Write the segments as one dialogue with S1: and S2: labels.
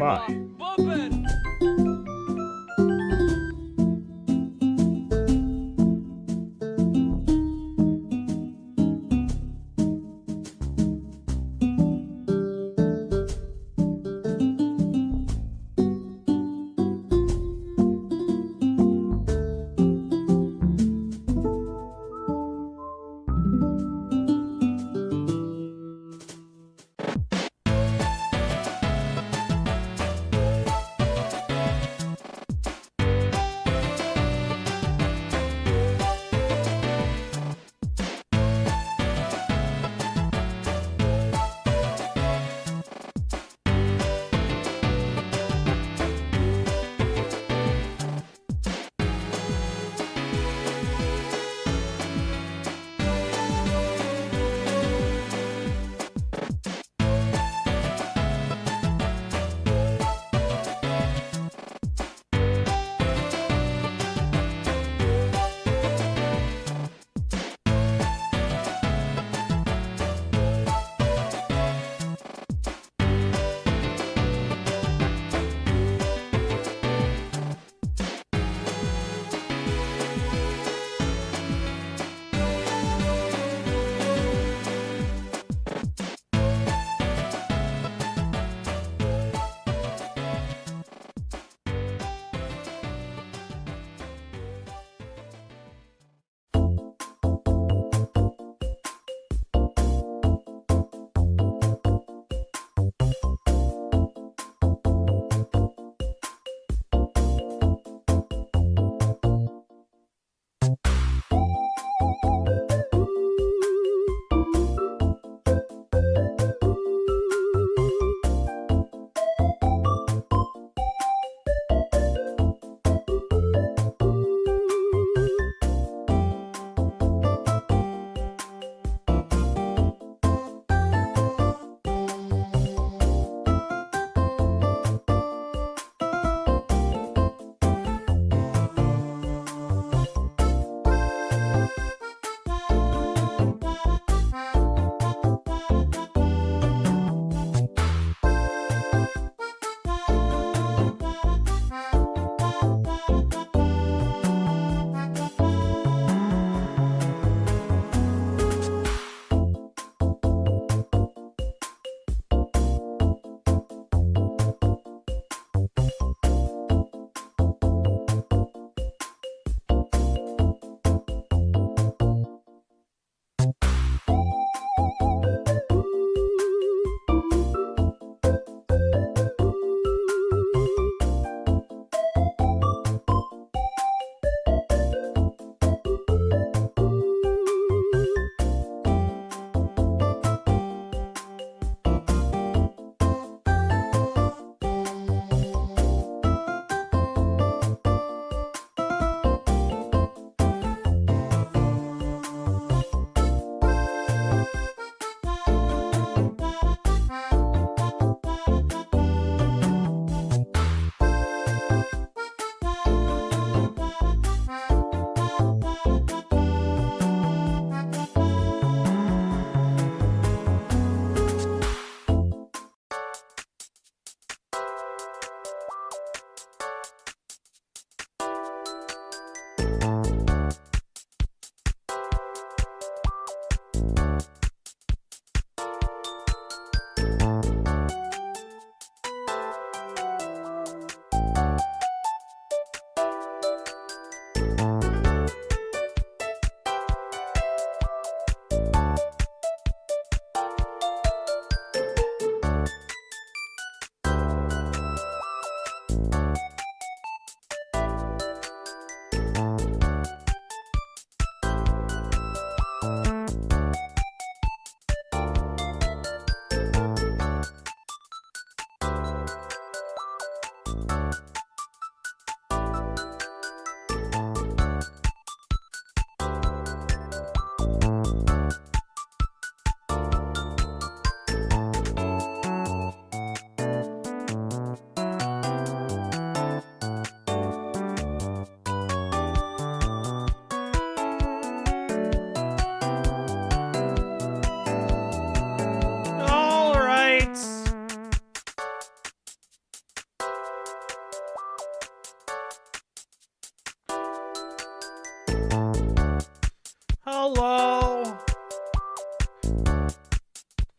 S1: by.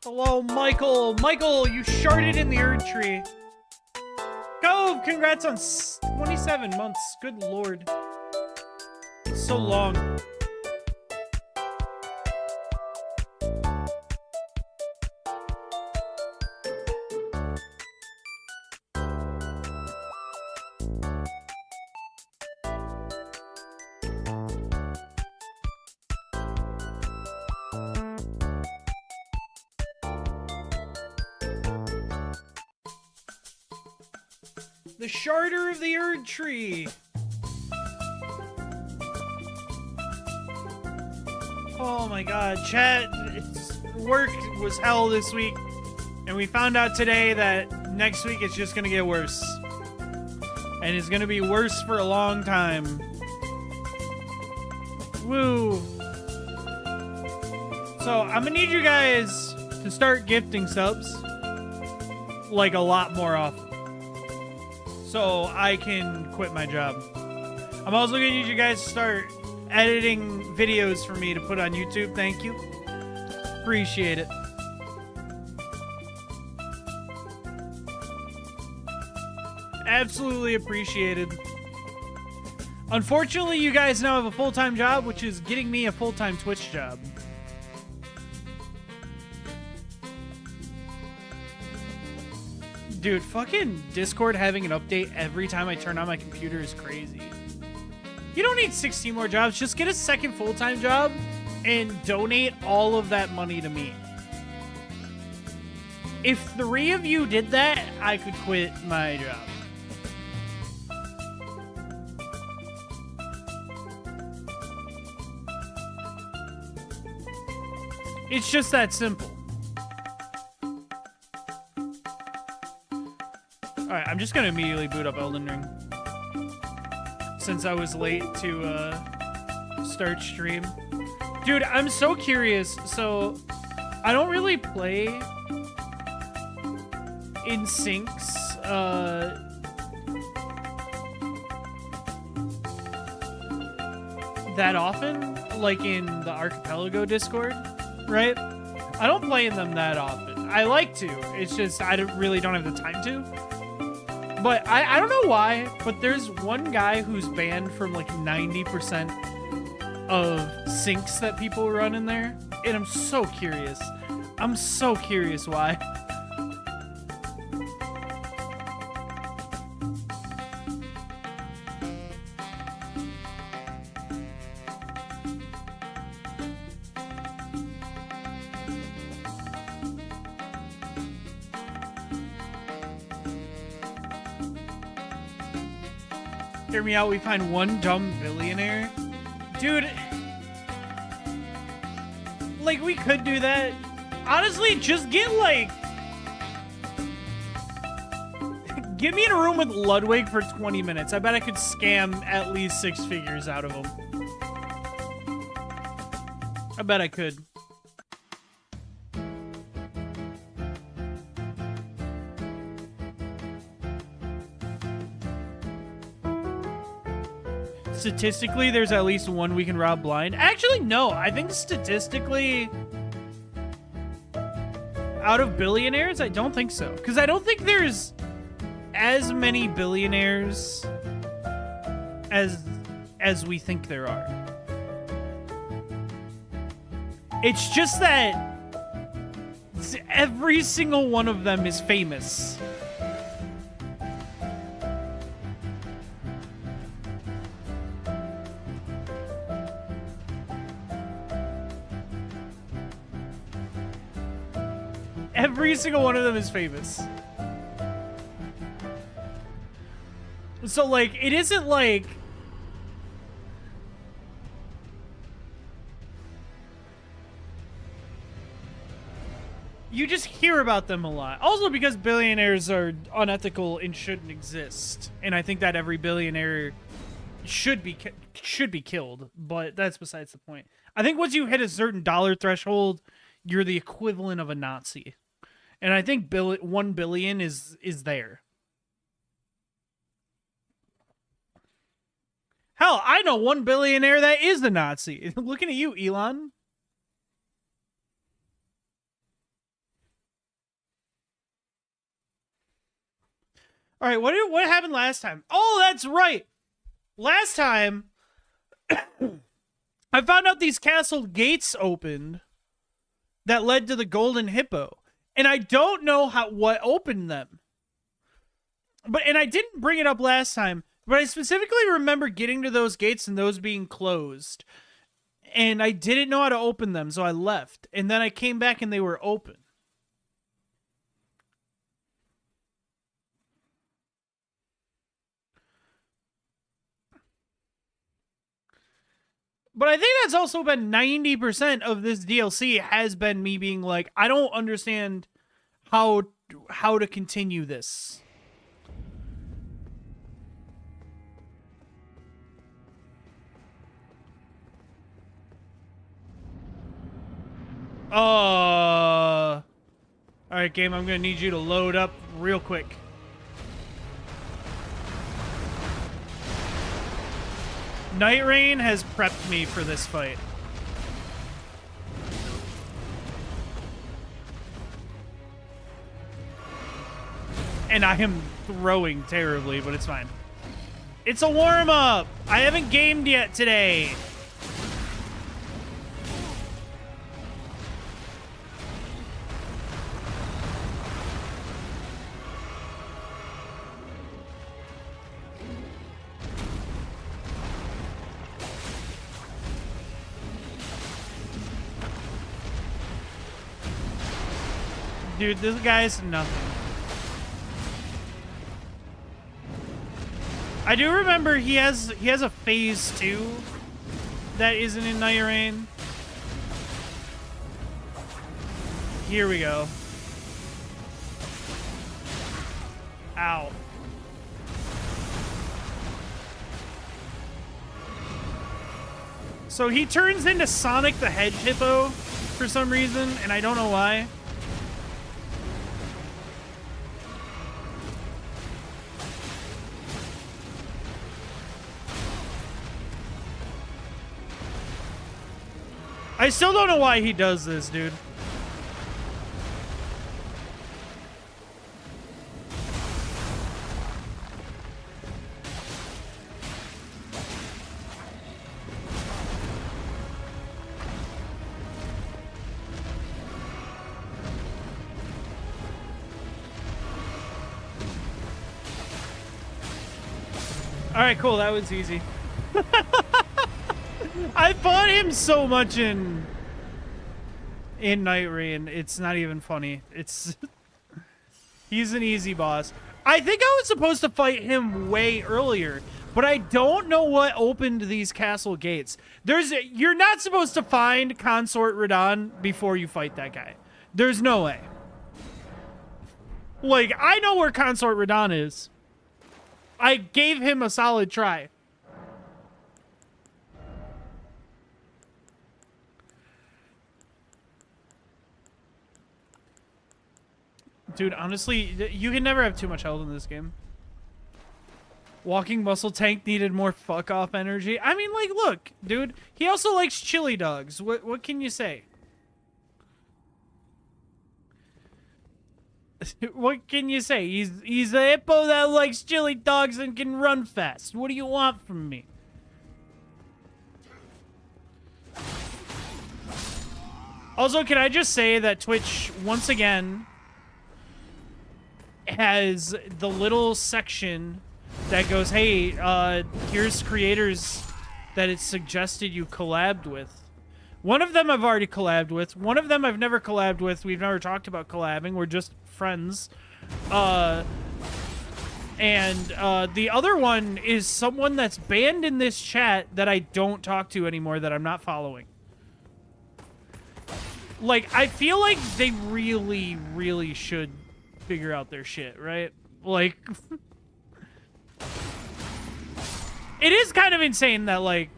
S1: Hello, Michael. Michael, you sharded in the ErdTree. Go! Congrats on 27 months. Good lord. So long. The sharder of the ErdTree. Oh my god, chat. Work was hell this week. And we found out today that next week it's just gonna get worse. And it's gonna be worse for a long time. Woo. So I'm gonna need you guys to start gifting subs. Like a lot more often. So I can quit my job. I'm also gonna need you guys to start editing videos for me to put on YouTube. Thank you. Appreciate it. Absolutely appreciated. Unfortunately, you guys now have a full-time job, which is getting me a full-time Twitch job. Dude, fucking Discord having an update every time I turn on my computer is crazy. You don't need 16 more jobs. Just get a second full-time job and donate all of that money to me. If 3 of you did that, I could quit my job. It's just that simple. Alright, I'm just gonna immediately boot up Elden Ring. Since I was late to start stream. Dude, I'm so curious. So, I don't really play in syncs that often. Like in the Archipelago Discord, right? I don't play in them that often. I like to. It's just I really don't have the time to. But I don't know why, but there's one guy who's banned from like 90% of syncs that people run in there. And I'm so curious. I'm so curious why. Hear me out, we find one dumb billionaire. Dude, like, we could do that. Honestly, just get, like... Get me in a room with Ludwig for 20 minutes. I bet I could scam at least 6 figures out of him. I bet I could. Statistically, there's at least one we can rob blind. Actually, no. I think statistically, out of billionaires, I don't think so. Because I don't think there's as many billionaires as we think there are. It's just that every single one of them is famous. Every single one of them is famous. So, like, it isn't like... You just hear about them a lot. Also because billionaires are unethical and shouldn't exist. And I think that every billionaire should be killed. But that's besides the point. I think once you hit a certain dollar threshold, you're the equivalent of a Nazi. And I think 1 billion is there. Hell, I know one billionaire that is the Nazi. Looking at you, Elon. All right, what happened last time? Oh, that's right. Last time, I found out these castle gates opened that led to the Golden Hippo, and I don't know what opened them. And I didn't bring it up last time, but I specifically remember getting to those gates and those being closed, and I didn't know how to open them, so I left, and then I came back and they were open. But I think that's also been 90% of this DLC has been me being like, I don't understand how to continue this. All right, game, I'm going to need you to load up real quick. Night Rain has prepped me for this fight. And I am throwing terribly, but it's fine. It's a warm-up! I haven't gamed yet today. Dude, this guy's nothing. I do remember he has a phase 2 that isn't in Night Rain. Here we go. Ow. So he turns into Sonic the Hedge Hippo for some reason, and I don't know why. I still don't know why he does this, dude. All right, cool. That was easy. I fought him so much in Night Rain. It's not even funny. It's he's an easy boss. I think I was supposed to fight him way earlier, but I don't know what opened these castle gates. You're not supposed to find Consort Radahn before you fight that guy. There's no way. Like, I know where Consort Radahn is. I gave him a solid try. Dude, honestly, you can never have too much health in this game. Walking muscle tank needed more fuck off energy. I mean, like, look, dude, he also likes chili dogs. What can you say? What can you say? He's a hippo that likes chili dogs and can run fast. What do you want from me? Also, can I just say that Twitch, once again, has the little section that goes, hey, here's creators that it's suggested you collabed with. One of them I've already collabed with. One of them I've never collabed with. We've never talked about collabing. We're just friends. The other one is someone that's banned in this chat that I don't talk to anymore, that I'm not following. Like, I feel like they really, really should figure out their shit, right? Like, it is kind of insane that, like,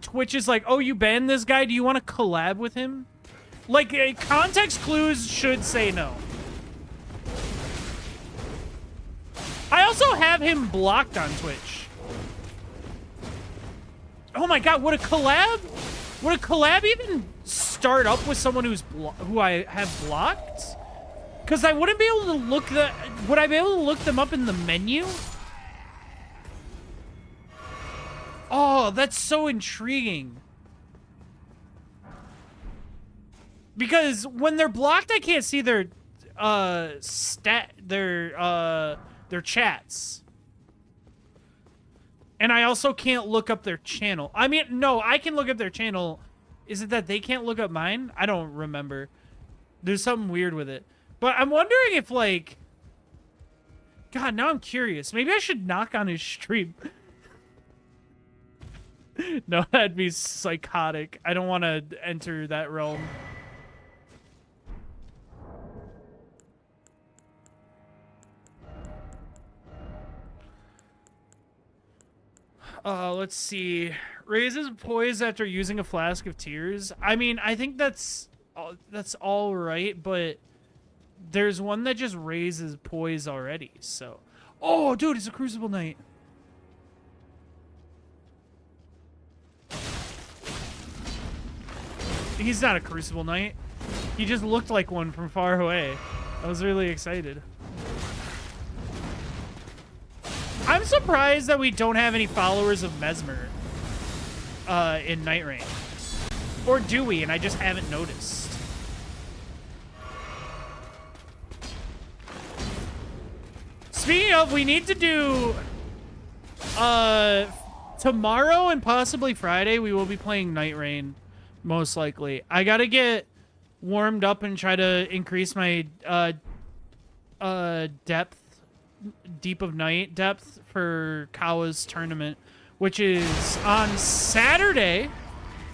S1: Twitch is like, oh, you banned this guy? Do you want to collab with him? Like, context clues should say no. I also have him blocked on Twitch. Oh my god, would a collab even start up with someone who I have blocked? Because I wouldn't be able to look the... Would I be able to look them up in the menu? Oh, that's so intriguing. Because when they're blocked, I can't see their their chats. And I also can't look up their channel. I mean, no, I can look up their channel. Is it that they can't look up mine? I don't remember. There's something weird with it. But I'm wondering if, like... God, now I'm curious. Maybe I should knock on his stream. No, that'd be psychotic. I don't want to enter that realm. Let's see. Raises poise after using a flask of tears. I mean, I think that's all right, but there's one that just raises poise already. So, oh, dude, it's a Crucible Knight. He's not a Crucible Knight. He just looked like one from far away. I was really excited. I'm surprised that we don't have any followers of Mesmer in Night Rain. Or do we? And I just haven't noticed. Speaking of, we need to do... tomorrow and possibly Friday, we will be playing Night Rain. Most likely. I gotta get warmed up and try to increase my deep of night depth for Kawa's tournament, which is on Saturday.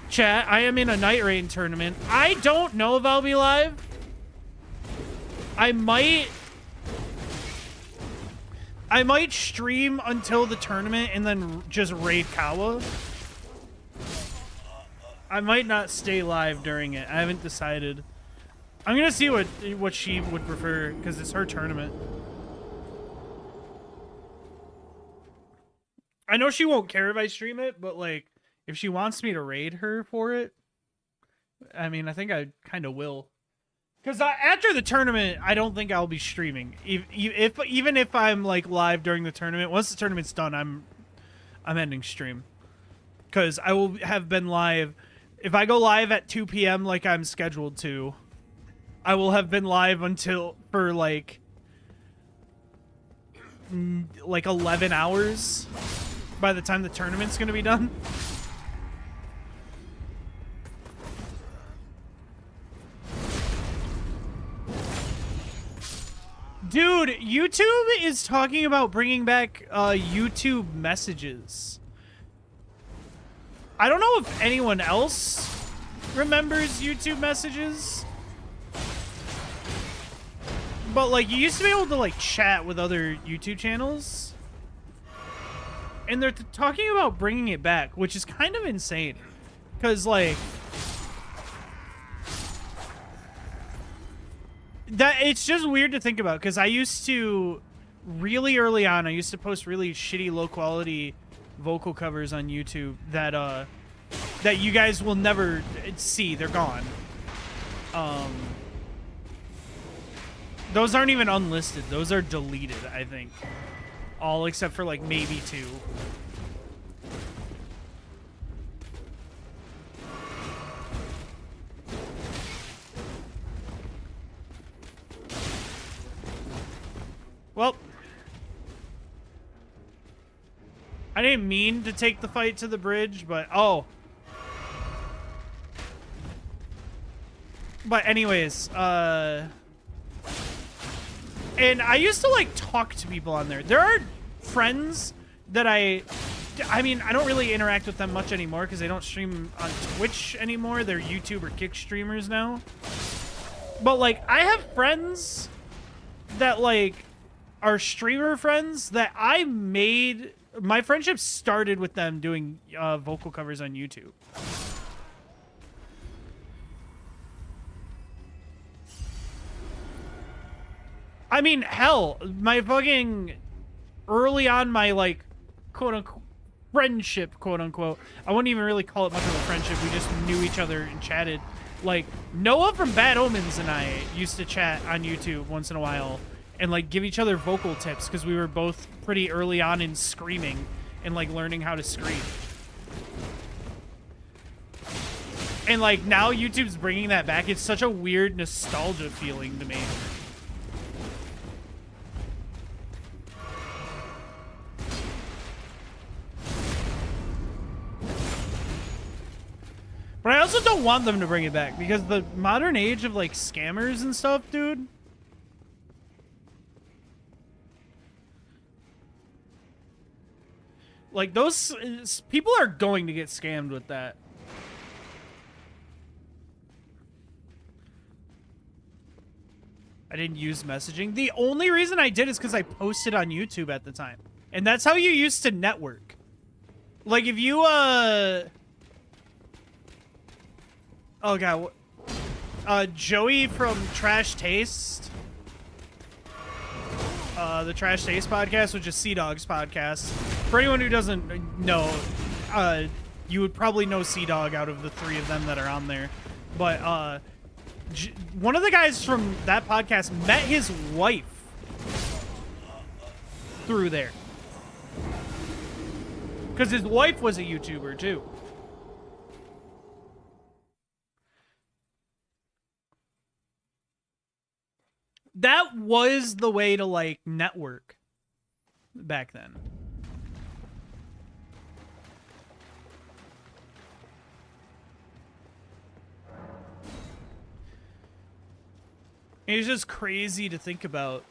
S1: Chat, I am in a Night Rain tournament. I don't know if I'll be live. I might stream until the tournament and then just raid Kawa. I might not stay live during it. I haven't decided. I'm gonna see what she would prefer because it's her tournament. I know she won't care if I stream it, but like if she wants me to raid her for it, I mean, I think I kind of will. Because after the tournament, I don't think I'll be streaming. Even if I'm like live during the tournament, once the tournament's done, I'm ending stream. Because I will have been live. If I go live at 2 p.m. like I'm scheduled to, I will have been live for like 11 hours by the time the tournament's going to be done. Dude, YouTube is talking about bringing back YouTube messages. I don't know if anyone else remembers YouTube messages. But, like, you used to be able to, like, chat with other YouTube channels. And they're talking about bringing it back, which is kind of insane. Because, like... it's just weird to think about, because I used to... Really early on, I used to post really shitty, low-quality... vocal covers on YouTube that you guys will never see. They're gone. Those aren't even unlisted. Those are deleted, I think. All except for like maybe 2. Well, I didn't mean to take the fight to the bridge, but oh. But anyways, and I used to like talk to people on there. There are friends that I mean, I don't really interact with them much anymore because they don't stream on Twitch anymore. They're YouTube or Kick streamers now. But like, I have friends that like are streamer friends that I made. My friendship started with them doing vocal covers on YouTube. I mean, hell, my fucking early on, my like quote unquote friendship, quote unquote. I wouldn't even really call it much of a friendship. We just knew each other and chatted. Like, Noah from Bad Omens and I used to chat on YouTube once in a while and, like, give each other vocal tips because we were both pretty early on in screaming and, like, learning how to scream. And, like, now YouTube's bringing that back. It's such a weird nostalgia feeling to me. But I also don't want them to bring it back because the modern age of, like, scammers and stuff, dude. Like, those people are going to get scammed with that. I didn't use messaging. The only reason I did is because I posted on YouTube at the time. And that's how you used to network. Like, if you, oh, God. Joey from Trash Taste. The Trash Taste podcast, which is Sea-Dog's podcast. For anyone who doesn't know, you would probably know Sea-Dog out of the three of them that are on there. But, one of the guys from that podcast met his wife through there. Because his wife was a YouTuber, too. That was the way to, like, network back then. It's just crazy to think about.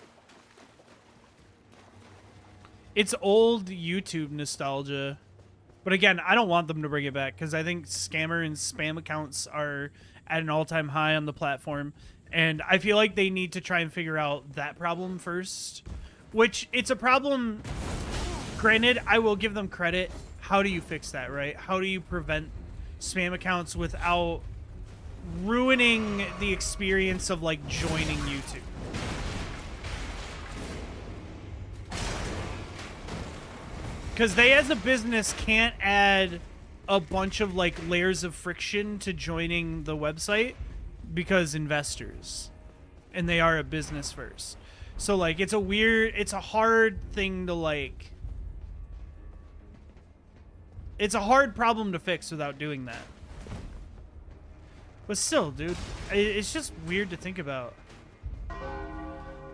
S1: It's old YouTube nostalgia. But again, I don't want them to bring it back because I think scammer and spam accounts are at an all-time high on the platform. And I feel like they need to try and figure out that problem first. Which, it's a problem. Granted, I will give them credit. How do you fix that, right? How do you prevent spam accounts without ruining the experience of, like, joining YouTube? Because they, as a business, can't add a bunch of, like, layers of friction to joining the website because investors. And they are a business first. So, like, it's a hard thing to, like... It's a hard problem to fix without doing that. But still, dude, it's just weird to think about.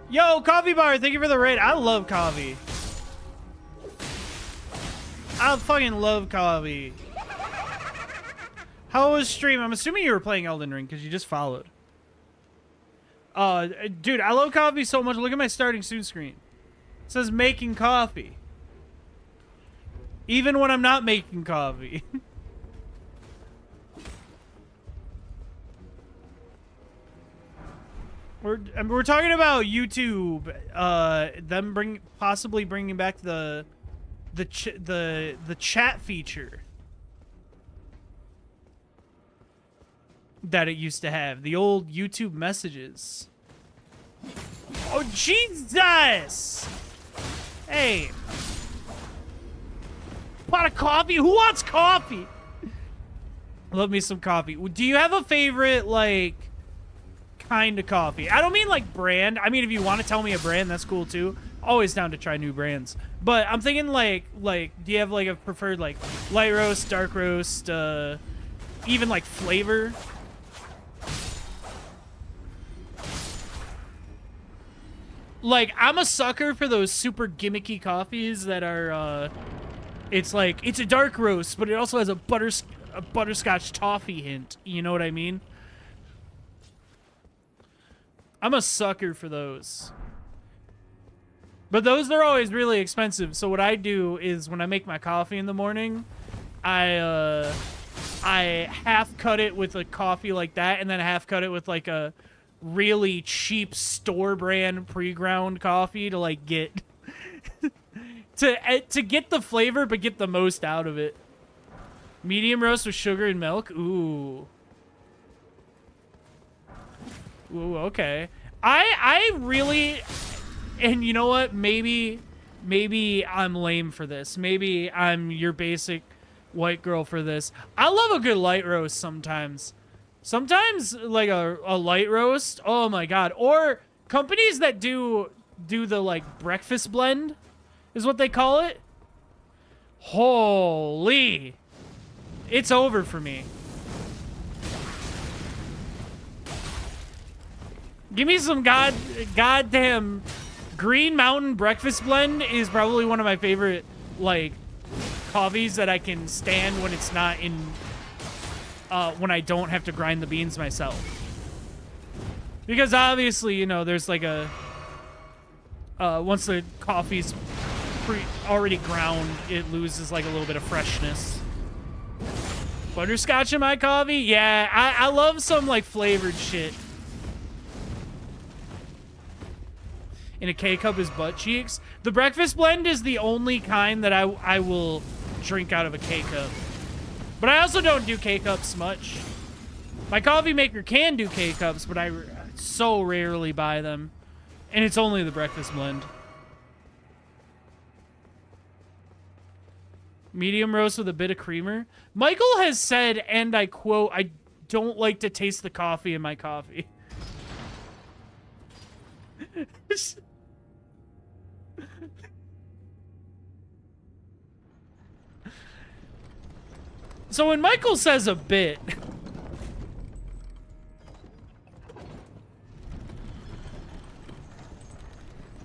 S1: Yo, Coffee Bar, thank you for the raid. I love coffee. I fucking love coffee. How was stream? I'm assuming you were playing Elden Ring because you just followed. Dude, I love coffee so much. Look at my starting soon screen. It says making coffee. Even when I'm not making coffee. We're talking about YouTube, them possibly bringing back the chat feature that it used to have, the old YouTube messages. Oh Jesus! Hey, pot of coffee. Who wants coffee? Love me some coffee. Do you have a favorite, like, kind of coffee? I don't mean like brand. I mean, if you want to tell me a brand, that's cool too. Always down to try new brands. But I'm thinking like do you have like a preferred like light roast, dark roast, even like flavor? Like, I'm a sucker for those super gimmicky coffees that are it's like it's a dark roast, but it also has a butterscotch toffee hint. You know what I mean? I'm a sucker for those. But those, they're always really expensive. So what I do is when I make my coffee in the morning, I half cut it with a coffee like that, and then half cut it with like a really cheap store brand pre-ground coffee to like get to get the flavor but get the most out of it. Medium roast with sugar and milk. Ooh. Ooh, okay. I really, and you know what? Maybe I'm lame for this. Maybe I'm your basic white girl for this. I love a good light roast sometimes. Sometimes like a light roast. Oh my god. Or companies that do the like breakfast blend is what they call it. Holy. It's over for me. Give me some goddamn Green Mountain breakfast blend is probably one of my favorite like coffees that I can stand when it's not in when I don't have to grind the beans myself. Because obviously, you know, there's like a once the coffee's already ground, it loses like a little bit of freshness. Butterscotch in my coffee? Yeah, I love some like flavored shit. In a K-cup is butt cheeks. The breakfast blend is the only kind that I will drink out of a K-cup. But I also don't do K-cups much. My coffee maker can do K-cups, but I so rarely buy them. And it's only the breakfast blend. Medium roast with a bit of creamer. Michael has said, and I quote, I don't like to taste the coffee in my coffee. So when Michael says a bit,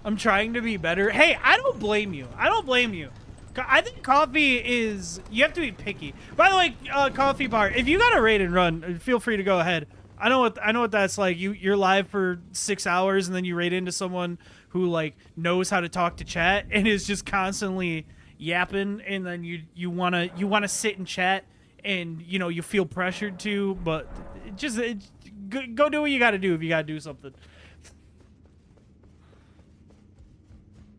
S1: I'm trying to be better. Hey, I don't blame you. I don't blame you. I think coffee is, you have to be picky. By the way, Coffee Bar, if you got a raid and run, feel free to go ahead. I know what that's like. You're live for 6 hours and then you raid into someone who like knows how to talk to chat and is just constantly yapping, and then you wanna sit and chat, and you know you feel pressured to, but just go do what you got to do if you got to do something.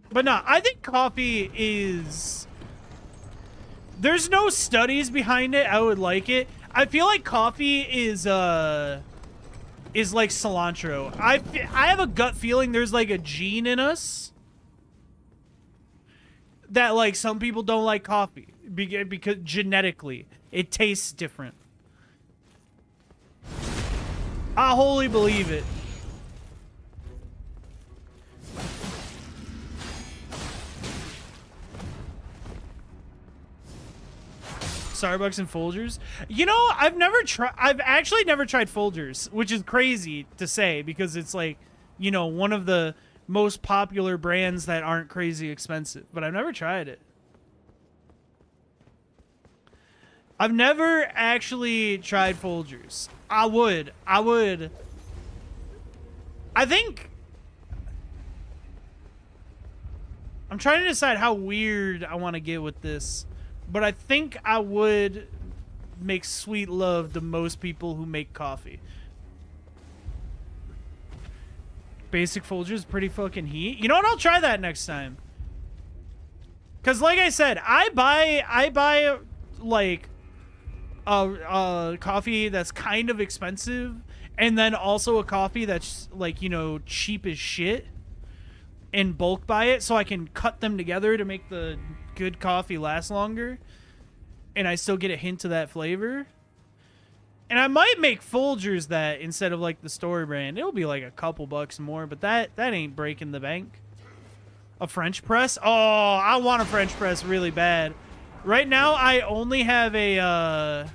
S1: But no, I think coffee is, there's no studies behind it. I would like it. I feel like coffee is like cilantro. I have a gut feeling there's like a gene in us that like some people don't like coffee because genetically it tastes different. I wholly believe it. Starbucks and Folgers. You know, I've actually never tried Folgers, which is crazy to say because it's like, you know, one of the most popular brands that aren't crazy expensive, but I've never tried it. I've never actually tried Folgers. I would. I think I'm trying to decide how weird I want to get with this. But I think I would make sweet love to most people who make coffee. Basic Folgers pretty fucking heat. You know what? I'll try that next time. Cause like I said, I buy like a coffee that's kind of expensive, and then also a coffee that's like, you know, cheap as shit, and bulk buy it so I can cut them together to make the good coffee last longer, and I still get a hint of that flavor. And I might make Folgers that instead of like the store brand. It'll be like a couple bucks more, but that ain't breaking the bank. A French press? Oh, I want a French press really bad. Right now I only have a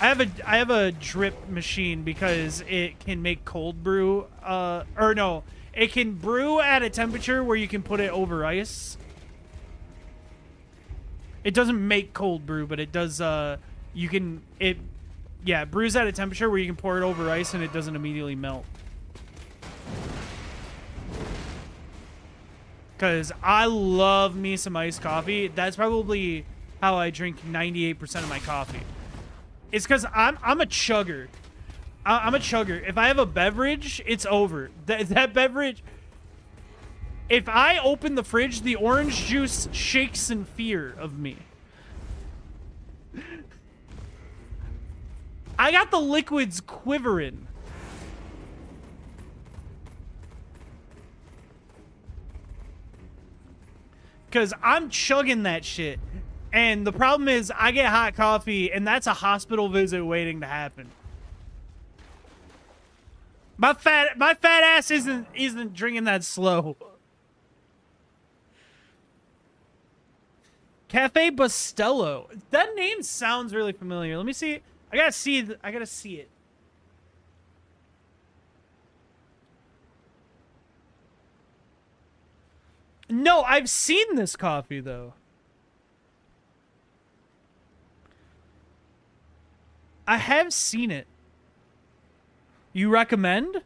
S1: I have a drip machine because it can make cold brew, or no, it can brew at a temperature where you can put it over ice. It doesn't make cold brew, but it does, it brews at a temperature where you can pour it over ice and it doesn't immediately melt. Because I love me some iced coffee. That's probably how I drink 98% of my coffee. It's because I'm a chugger. I'm a chugger. If I have a beverage, it's over. That beverage... If I open the fridge, the orange juice shakes in fear of me. I got the liquids quivering. Because I'm chugging that shit. And the problem is I get hot coffee, and that's a hospital visit waiting to happen. My fat ass isn't drinking that slow. Cafe Bustelo. That name sounds really familiar. Let me see. I gotta see it. No, I've seen this coffee though. I have seen it. You recommend?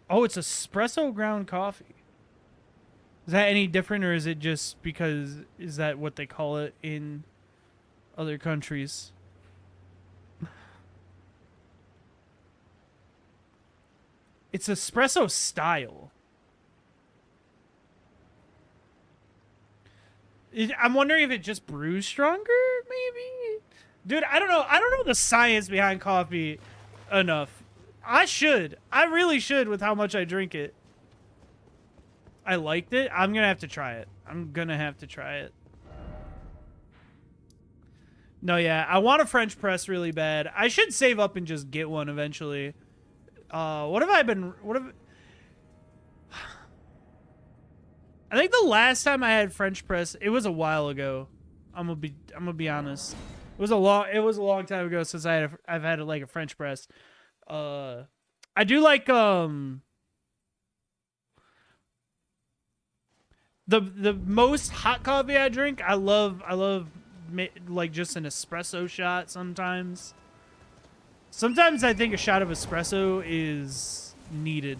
S1: Oh, it's espresso ground coffee. Is that any different, or is it just because, is that what they call it in other countries? It's espresso style. I'm wondering if it just brews stronger, maybe? Dude, I don't know. I don't know the science behind coffee enough. I really should with how much I drink it. I liked it. I'm going to have to try it. No, yeah. I want a French press really bad. I should save up and just get one eventually. What have I been... I think the last time I had French press, it was a while ago. I'm gonna be honest. It was a long time ago since I've had like a French press. I do like the most hot coffee I drink. I love like just an espresso shot sometimes. Sometimes I think a shot of espresso is needed.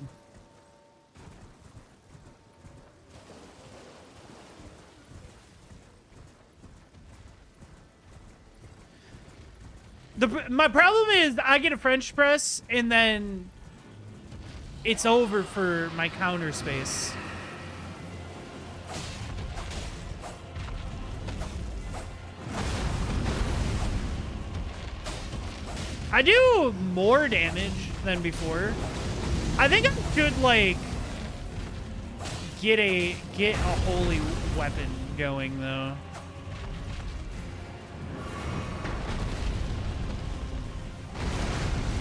S1: My problem is I get a French press and then it's over for my counter space. I do more damage than before. I think I should like get a holy weapon going though.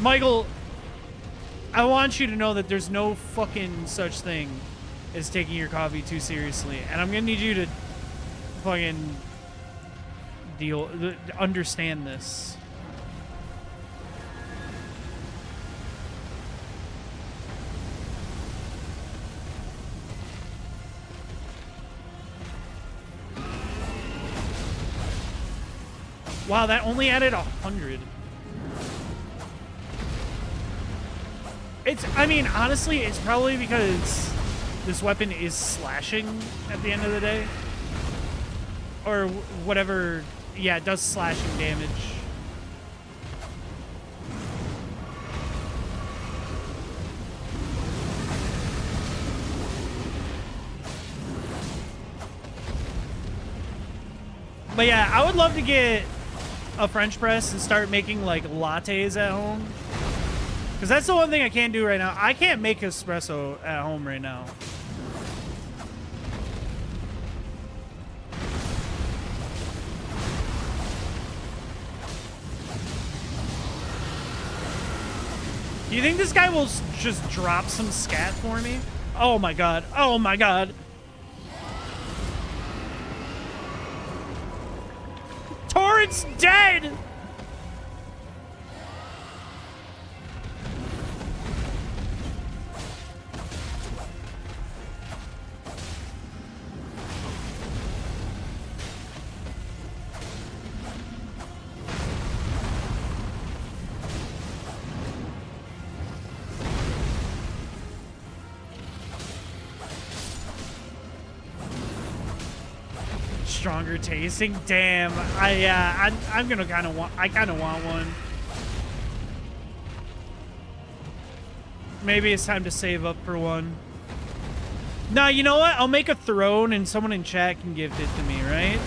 S1: Michael, I want you to know that there's no fucking such thing as taking your coffee too seriously. And I'm gonna need you to fucking understand this. Wow, that only added 100. I mean, honestly, it's probably because this weapon is slashing at the end of the day. Or whatever. Yeah, it does slashing damage. But yeah, I would love to get a French press and start making like lattes at home. Because that's the one thing I can't do right now. I can't make espresso at home right now. Do you think this guy will just drop some scat for me? Oh my god. Oh my god. Torrent's dead! Stronger tasting, damn. I'm gonna kind of want one. Maybe it's time to save up for one. Nah, you know what? I'll make a throne and someone in chat can gift it to me, right?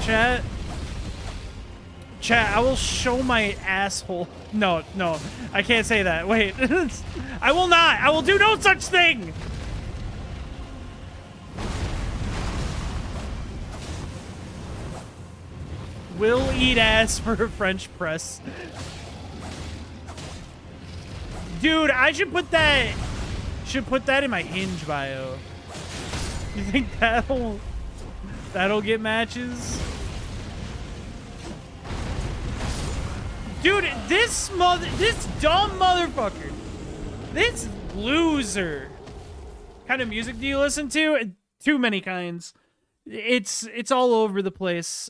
S1: Chat, I will show my asshole. No, I can't say that. Wait, I will not. I will do no such thing. Will eat ass for a French press. Dude, I should put that in my Hinge bio. You think that'll get matches? Dude, this dumb motherfucker. This loser. What kind of music do you listen to? Too many kinds. It's all over the place.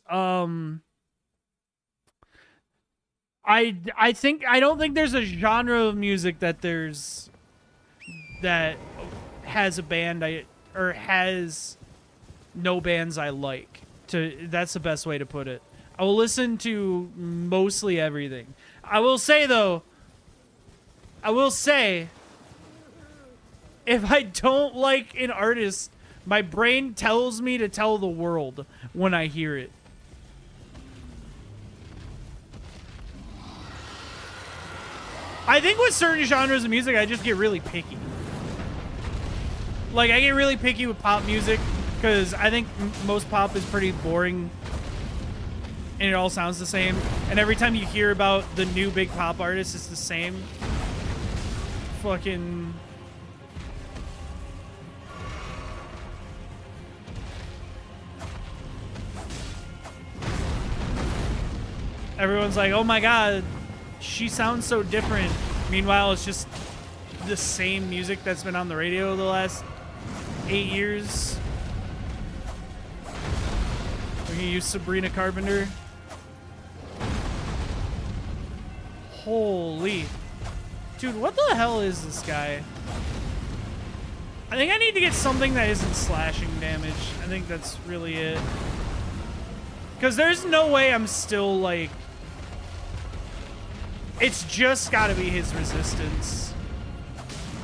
S1: I don't think there's a genre of music that has a band or has no bands I like. That's the best way to put it. I will listen to mostly everything. I will say if I don't like an artist, my brain tells me to tell the world when I hear it. I think with certain genres of music, I just get really picky. Like, I get really picky with pop music because I think most pop is pretty boring and it all sounds the same. And every time you hear about the new big pop artist, it's the same. Fucking... Everyone's like, oh my god, she sounds so different. Meanwhile, it's just the same music that's been on the radio the last 8 years. We can use Sabrina Carpenter. Holy. Dude, what the hell is this guy? I think I need to get something that isn't slashing damage. I think that's really it. Because there's no way I'm still, like... It's just gotta be his resistance.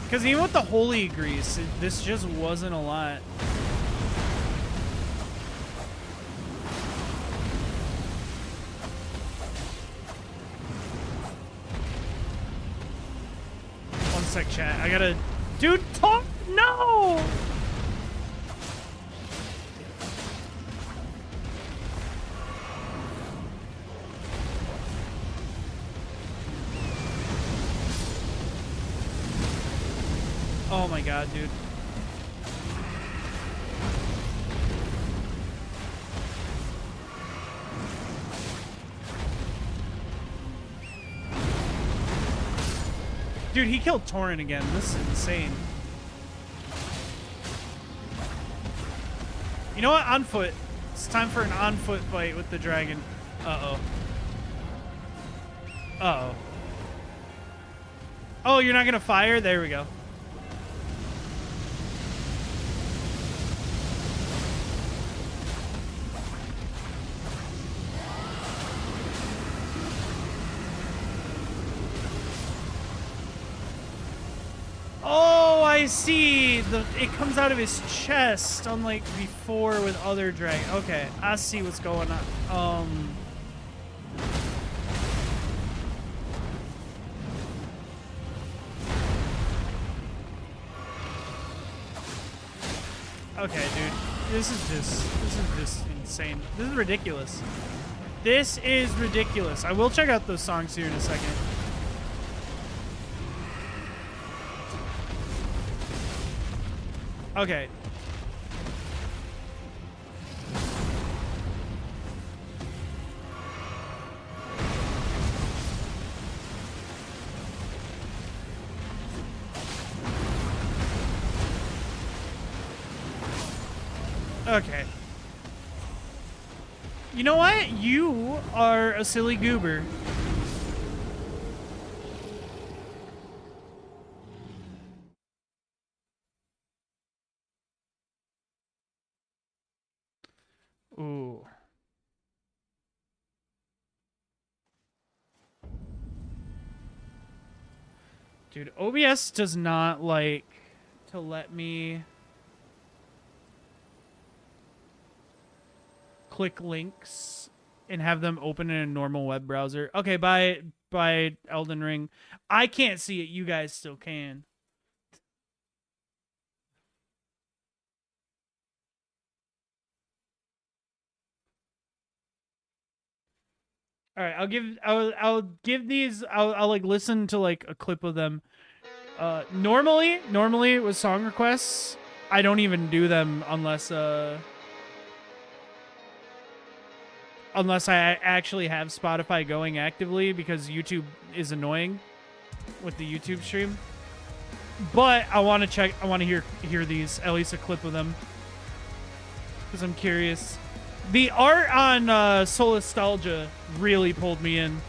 S1: Because even with the holy grease, this just wasn't a lot. One sec, chat. I gotta... Dude, talk... No! Oh my god, dude. Dude, he killed Torrent again. This is insane. You know what? On foot. It's time for an on foot fight with the dragon. Uh-oh. Uh-oh. Oh, you're not gonna fire? There we go. Oh, I see. It comes out of his chest, unlike before with other dragon. Okay, I see what's going on. Okay, dude. This is just insane. This is ridiculous. This is ridiculous. I will check out those songs here in a second. Okay. Okay. You know what? You are a silly goober. Ooh. Dude, OBS does not like to let me click links and have them open in a normal web browser. Okay, by Elden Ring. I can't see it. You guys still can. All right, I'll give these. I'll like listen to like a clip of them Normally with song requests, I don't even do them unless I actually have Spotify going actively, because YouTube is annoying with the YouTube stream. But I want to hear these, at least a clip of them, because I'm curious. The art on Solastalgia really pulled me in.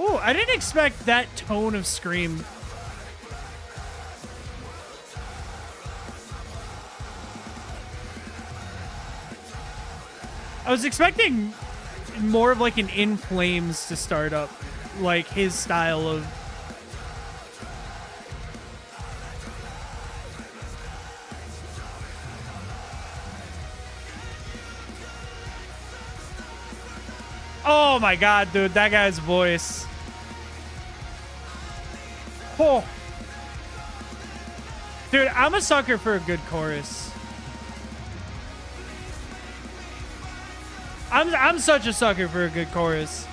S1: Oh, I didn't expect that tone of scream. I was expecting more of like an In Flames to start up, like his style of... Oh my god, dude, that guy's voice. Oh. Dude, I'm a sucker for a good chorus. I'm such a sucker for a good chorus.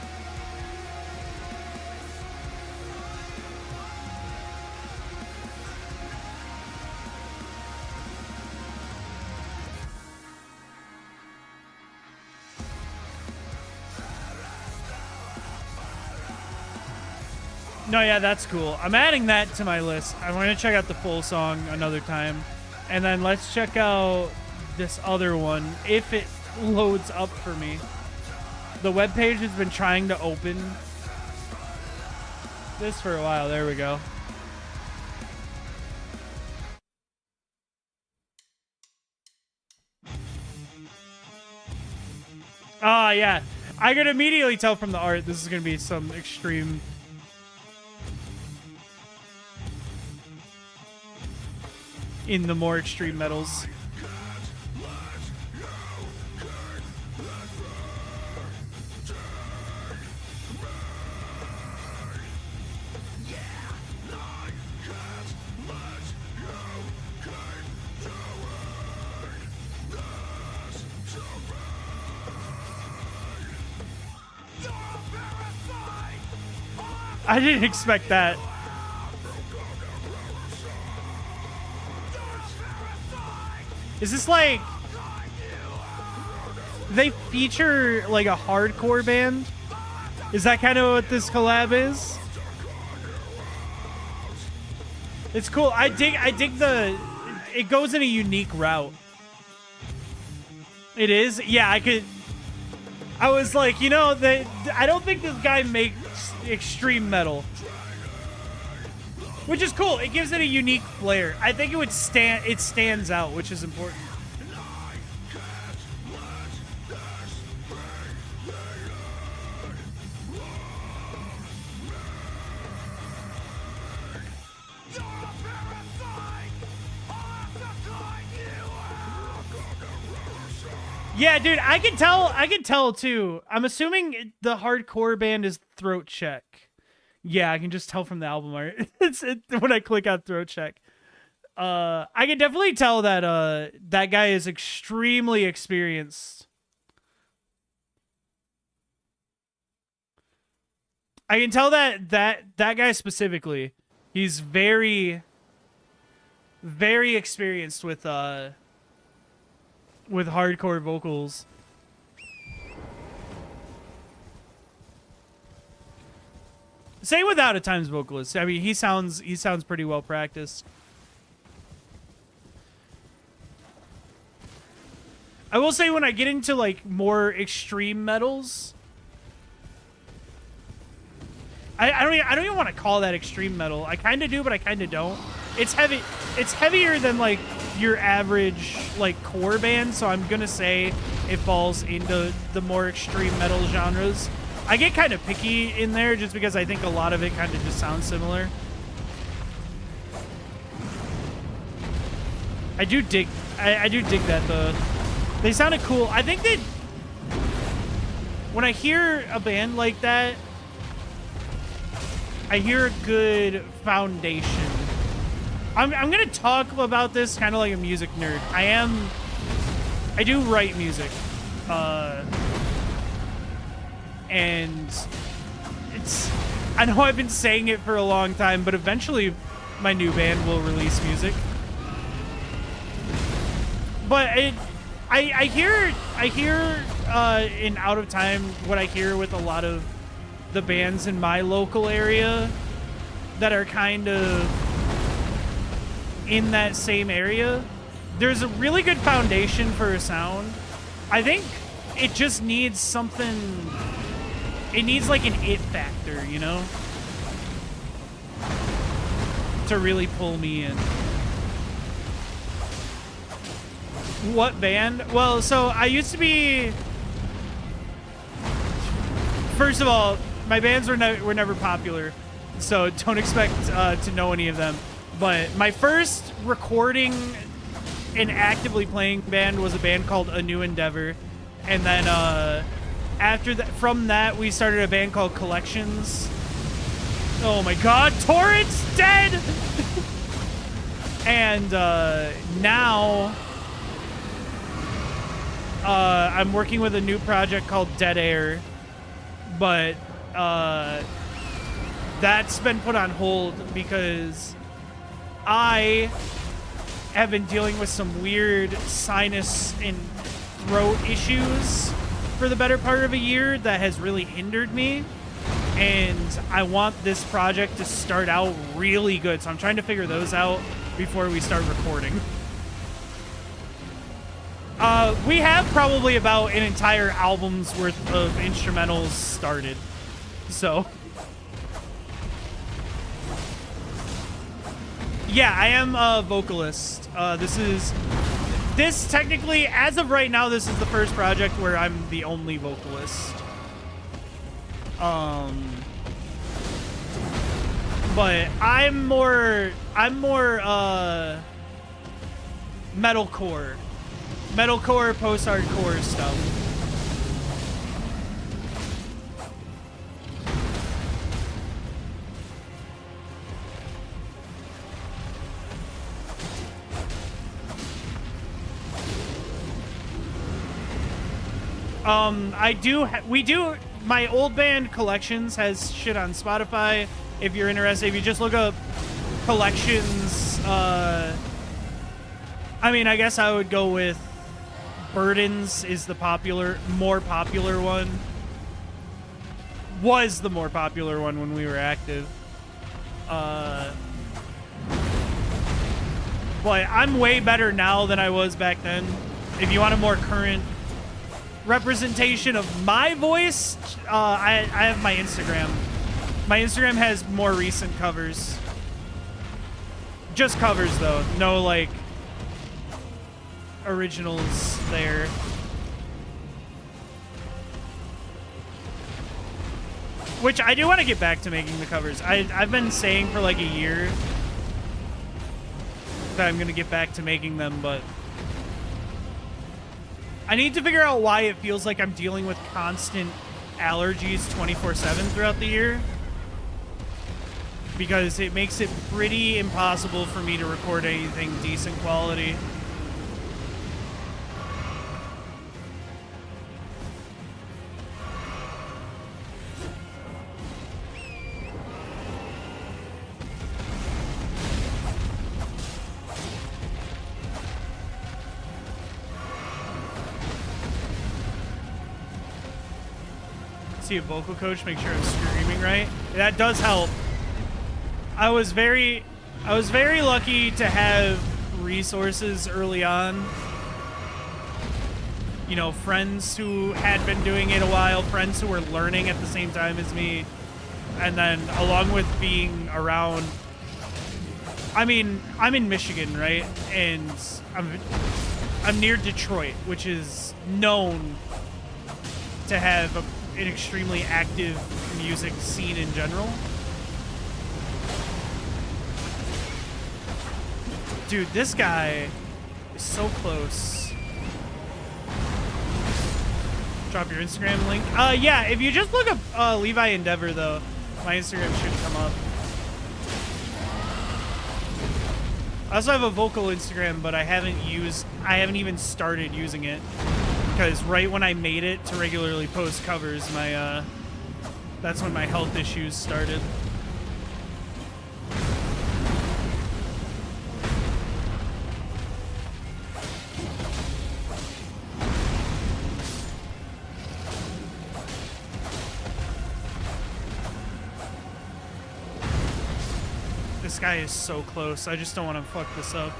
S1: No, yeah, that's cool. I'm adding that to my list. I'm going to check out the full song another time. And then let's check out this other one, if it loads up for me. The webpage has been trying to open this for a while. There we go. Ah, yeah. I could immediately tell from the art this is going to be some extreme... in the more extreme metals. I didn't expect that. Is this like... they feature like a hardcore band? Is that kind of what this collab is? It's cool. I dig the... it goes in a unique route. It is? Yeah, I was like, you know, I don't think this guy makes extreme metal. Which is cool. It gives it a unique flair. I think it stands out, which is important. Yeah, dude, I can tell too. I'm assuming the hardcore band is Throat Check. Yeah, I can just tell from the album art. When I click on Throat Check. I can definitely tell that that guy is extremely experienced. I can tell that guy specifically, he's very, very experienced with hardcore vocals. Same with Out of Time's vocalist. I mean, he sounds pretty well practiced. I will say, when I get into like more extreme metals, I don't even want to call that extreme metal. I kind of do, but I kind of don't. It's heavy. It's heavier than like your average like core band, so I'm gonna say it falls into the more extreme metal genres. I get kind of picky in there just because I think a lot of it kind of just sounds similar. I do dig that though. They sounded cool. I think that when I hear a band like that, I hear a good foundation. I'm gonna talk about this kind of like a music nerd. I do write music. And I know I've been saying it for a long time, but eventually my new band will release music. But I hear in Out of Time what I hear with a lot of the bands in my local area that are kind of in that same area. There's a really good foundation for a sound. I think it just needs something. It needs like an it factor, you know, to really pull me in. What band? Well, so I used to be. First of all, my bands were never popular, so don't expect to know any of them. But my first recording and actively playing band was a band called A New Endeavor, and then after that, from that, we started a band called Collections. Oh my God, Torrent's dead. And now I'm working with a new project called Dead Air, but that's been put on hold because I have been dealing with some weird sinus and throat issues for the better part of a year that has really hindered me, and I want this project to start out really good, so I'm trying to figure those out before we start recording. We have probably about an entire album's worth of instrumentals started, so yeah, I am a vocalist. This technically, as of right now, this is the first project where I'm the only vocalist. But I'm more metalcore, post-hardcore stuff. My old band Collections has shit on Spotify. If you're interested, if you just look up Collections, I mean, I guess I would go with Burdens is the more popular one. Was the more popular one when we were active. But I'm way better now than I was back then. If you want a more current representation of my voice, I have my Instagram. My Instagram has more recent covers. Just covers, though. No, like, originals there. Which I do want to get back to making the covers. I've been saying for like a year that I'm going to get back to making them, but I need to figure out why it feels like I'm dealing with constant allergies 24/7 throughout the year. Because it makes it pretty impossible for me to record anything decent quality. See a vocal coach, make sure I'm screaming right. That does help. I was very lucky to have resources early on. You know, friends who had been doing it a while, friends who were learning at the same time as me, and then along with being around. I mean, I'm in Michigan, right? And I'm near Detroit, which is known to have an extremely active music scene in general. Dude, this guy is so close. Drop your Instagram link. Yeah, if you just look up Levi Endeavor, though, my Instagram should come up. I also have a vocal Instagram, but I haven't even started using it. Because right when I made it to regularly post covers, that's when my health issues started. This guy is so close. I just don't want to fuck this up.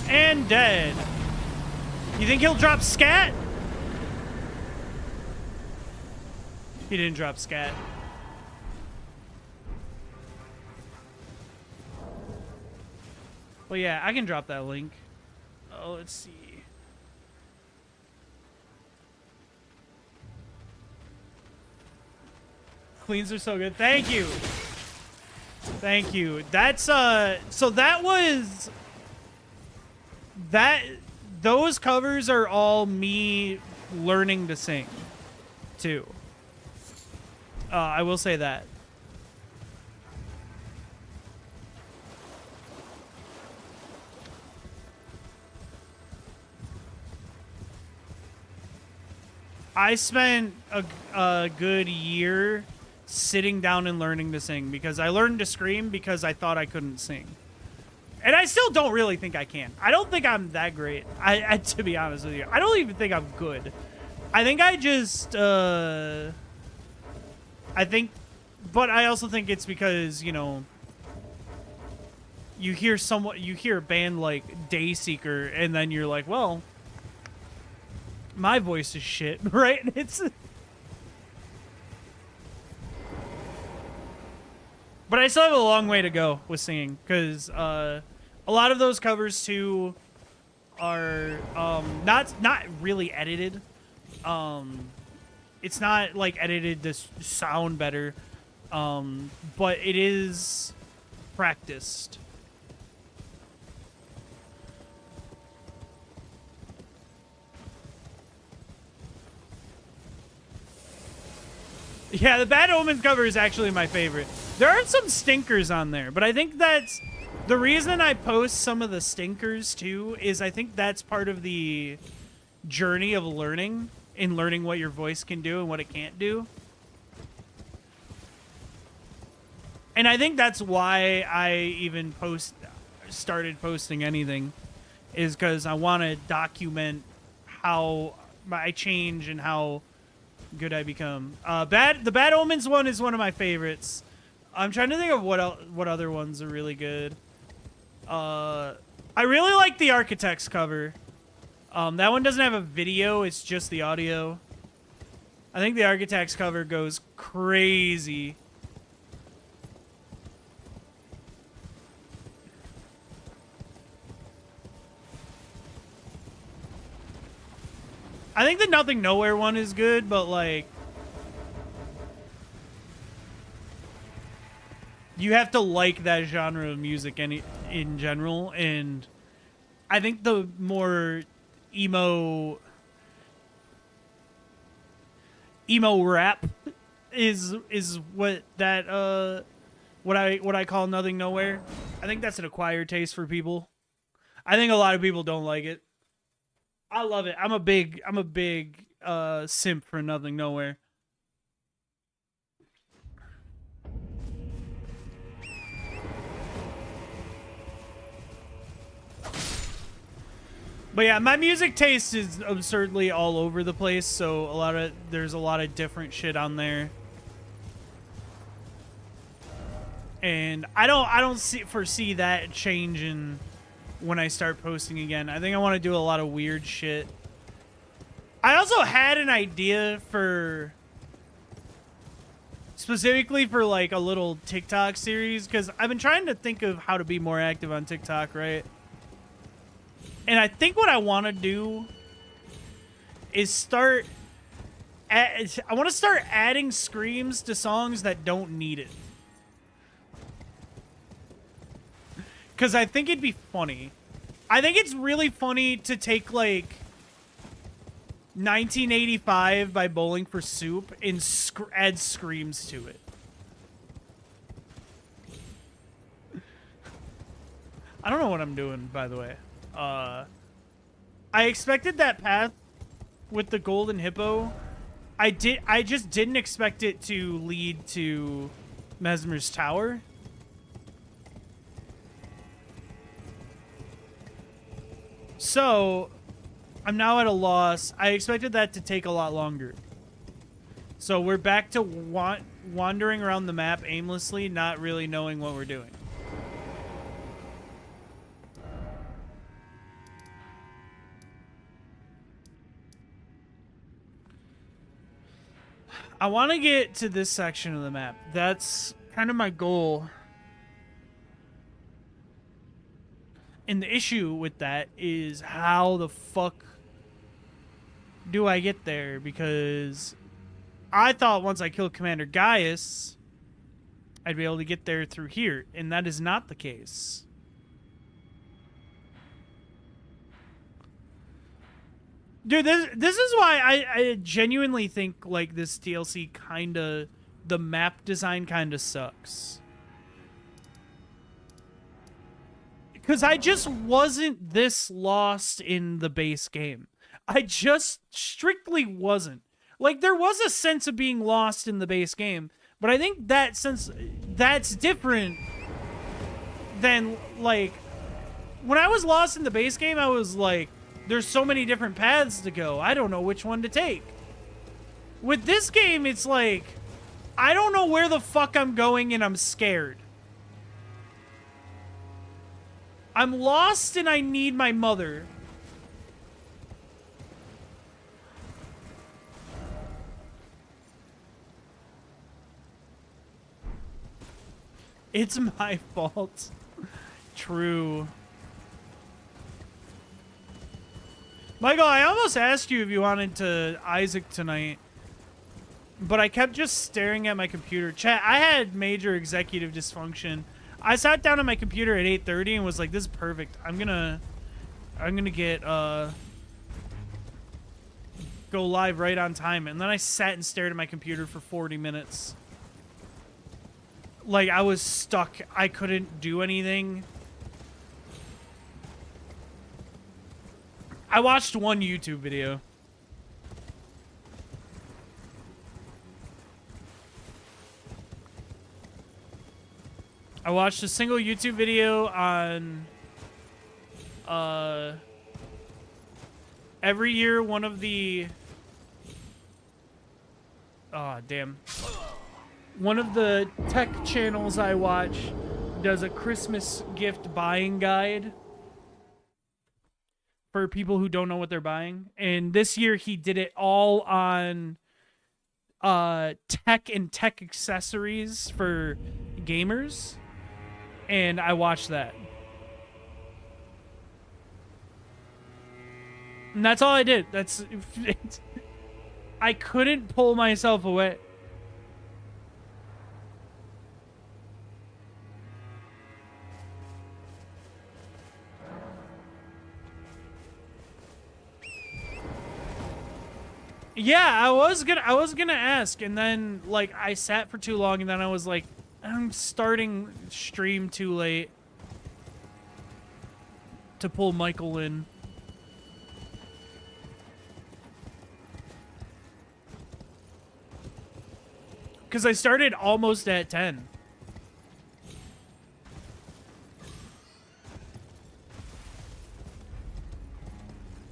S1: And dead. You think he'll drop scat? He didn't drop scat. Well, yeah, I can drop that link. Oh, let's see. Cleans are so good. Thank you. Thank you. That's so that was that those covers are all me learning to sing too. I will say that. I spent a good year sitting down and learning to sing because I learned to scream because I thought I couldn't sing. And I still don't really think I can. I don't think I'm that great. I to be honest with you, I don't even think I'm good. I think I just, I think, but I also think it's because, you know, you hear a band like Dayseeker and then you're like, well, my voice is shit, right? It's... But I still have a long way to go with singing, because a lot of those covers, too, are not really edited. It's not, like, edited to sound better, but it is practiced. Yeah, the Bad Omens cover is actually my favorite. There are some stinkers on there, but I think that's... The reason I post some of the stinkers, too, is I think that's part of the journey of learning, in learning what your voice can do and what it can't do. And I think that's why I even started posting anything, is because I want to document how I change and how good I become. The Bad Omens one is one of my favorites. I'm trying to think of what other ones are really good. I really like the Architects cover. That one doesn't have a video, it's just the audio. I think the Architects cover goes crazy. I think the Nothing Nowhere one is good, but like... You have to like that genre of music in general, and I think the more emo rap is what that what I call Nothing Nowhere. I think that's an acquired taste for people. I think a lot of people don't like it. I love it. I'm a big simp for Nothing Nowhere. But yeah, my music taste is absurdly all over the place, so there's a lot of different shit on there. And I don't foresee that changing when I start posting again. I think I want to do a lot of weird shit. I also had an idea for specifically for like a little TikTok series, because I've been trying to think of how to be more active on TikTok, right? And I think what I want to do is I want to start adding screams to songs that don't need it. Because I think it'd be funny. I think it's really funny to take, like, 1985 by Bowling for Soup and add screams to it. I don't know what I'm doing, by the way. I expected that path with the golden hippo. I just didn't expect it to lead to Mesmer's Tower. So, I'm now at a loss. I expected that to take a lot longer. So we're back to wandering around the map aimlessly, not really knowing what we're doing. I want to get to this section of the map. That's kind of my goal. And the issue with that is how the fuck do I get there? Because I thought once I killed Commander Gaius, I'd be able to get there through here. And that is not the case. Dude, this is why I genuinely think, like, this DLC kinda... The map design kinda sucks. Because I just wasn't this lost in the base game. I just strictly wasn't. Like, there was a sense of being lost in the base game, but I think that sense... That's different than, like... When I was lost in the base game, I was like... There's so many different paths to go. I don't know which one to take. With this game, it's like, I don't know where the fuck I'm going and I'm scared. I'm lost and I need my mother. It's my fault. True. Michael, I almost asked you if you wanted to Isaac tonight, but I kept just staring at my computer. Chat, I had major executive dysfunction. I sat down on my computer at 8:30 and was like, this is perfect. I'm gonna get, go live right on time. And then I sat and stared at my computer for 40 minutes. Like, I was stuck. I couldn't do anything. I watched one YouTube video. I watched a single YouTube video on every year one of the one of the tech channels I watch does a Christmas gift buying guide for people who don't know what they're buying. And this year he did it all on tech and tech accessories for gamers. And I watched that. And that's all I did. That's I couldn't pull myself away. Yeah, I was gonna ask, and then like I sat for too long, and then I was like, I'm starting stream too late to pull Michael in. Because I started almost at 10.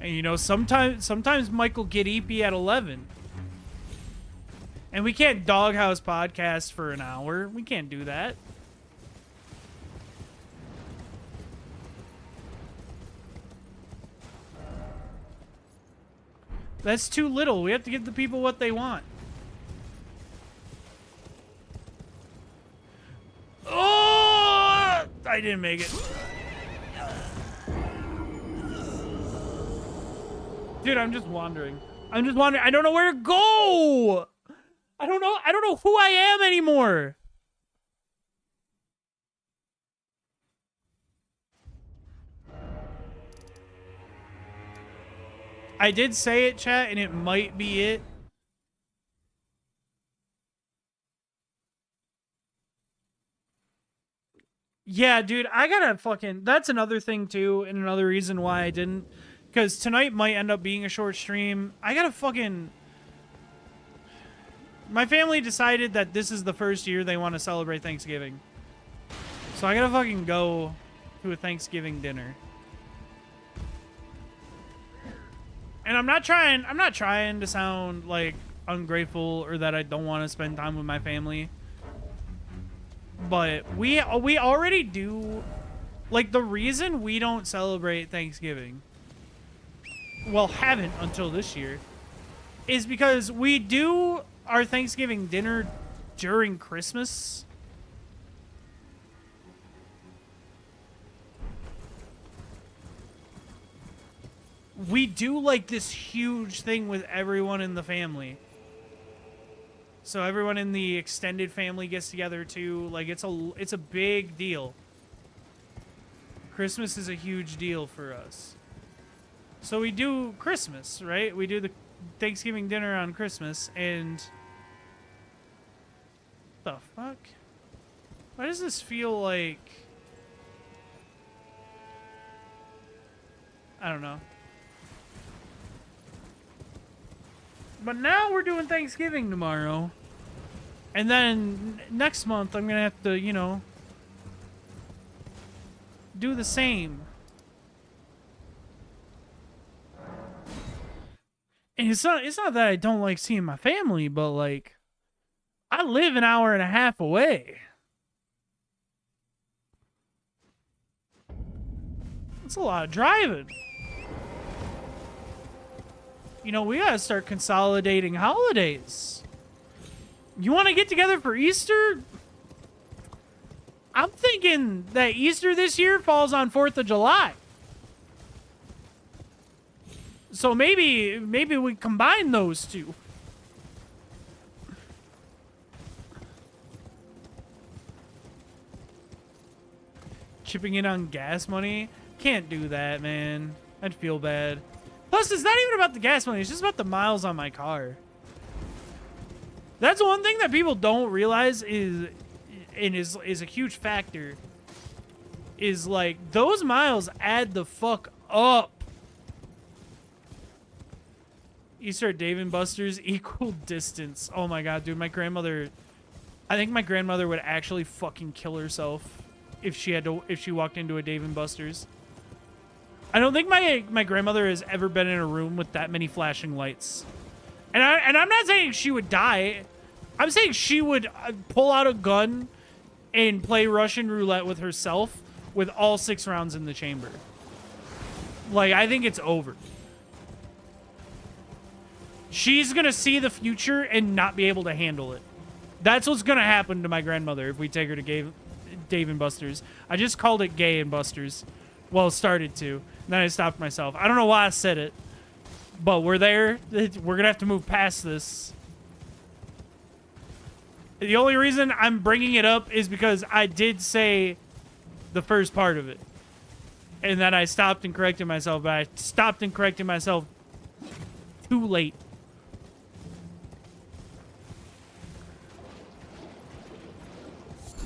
S1: And you know, sometimes Michael get EP at 11. And we can't doghouse podcast for an hour. We can't do that. That's too little. We have to give the people what they want. Oh! I didn't make it. Dude, I'm just wandering. I don't know where to go. I don't know who I am anymore. I did say it, chat, and it might be it. Yeah, dude, I gotta fucking... That's another thing, too, and another reason why I didn't. Because tonight might end up being a short stream. I gotta fucking... My family decided that this is the first year they want to celebrate Thanksgiving. So I gotta fucking go to a Thanksgiving dinner. And I'm not trying to sound, like, ungrateful or that I don't want to spend time with my family. But we already do, like, the reason we don't celebrate Thanksgiving, well, haven't until this year, is because we do our Thanksgiving dinner during Christmas. We do, like, this huge thing with everyone in the family. So everyone in the extended family gets together too. Like, it's a big deal. Christmas is a huge deal for us. So we do Christmas, right? We do the Thanksgiving dinner on Christmas, and the fuck? Why does this feel like... I don't know. But now we're doing Thanksgiving tomorrow. And then next month, I'm going to have to, you know, do the same. And it's not that I don't like seeing my family, but, like, I live an hour and a half away. That's a lot of driving. You know, we gotta start consolidating holidays. You want to get together for Easter? I'm thinking that Easter this year falls on 4th of July. So maybe we combine those two. Chipping in on gas money? Can't do that, man. I'd feel bad. Plus, it's not even about the gas money. It's just about the miles on my car. That's one thing that people don't realize is a huge factor. Is, like, those miles add the fuck up. Easter at Dave & Buster's, equal distance. Oh my god, dude, my grandmother... I think my grandmother would actually fucking kill herself if she walked into a Dave & Buster's. I don't think my grandmother has ever been in a room with that many flashing lights. And I'm not saying she would die. I'm saying she would pull out a gun and play Russian roulette with herself with all 6 rounds in the chamber. Like, I think it's over. She's gonna see the future and not be able to handle it. That's what's gonna happen to my grandmother if we take her to Dave & Buster's. I just called it Gay and Buster's. Well, started to. And then I stopped myself. I don't know why I said it. But we're there. We're gonna have to move past this. The only reason I'm bringing it up is because I did say the first part of it. And then I stopped and corrected myself. But I stopped and corrected myself too late.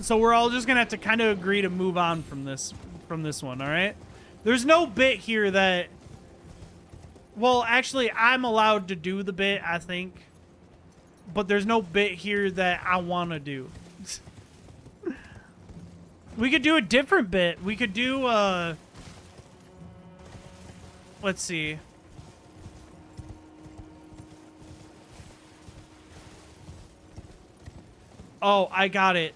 S1: So we're all just gonna have to kind of agree to move on from this one, all right? There's no bit here that... Well, actually, I'm allowed to do the bit, I think. But there's no bit here that I want to do. We could do a different bit. We could do, let's see. Oh, I got it.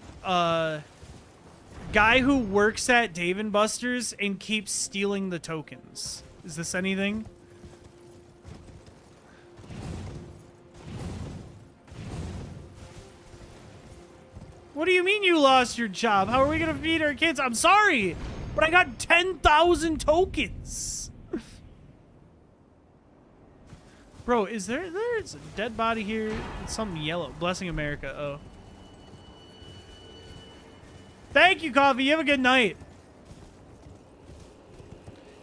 S1: Guy who works at Dave & Buster's and keeps stealing the tokens. Is this anything? What do you mean you lost your job? How are we gonna feed our kids? I'm sorry, but I got 10,000 tokens. Bro, there's a dead body here? It's something yellow. Blessing America. Oh. Thank you, Coffee. You have a good night.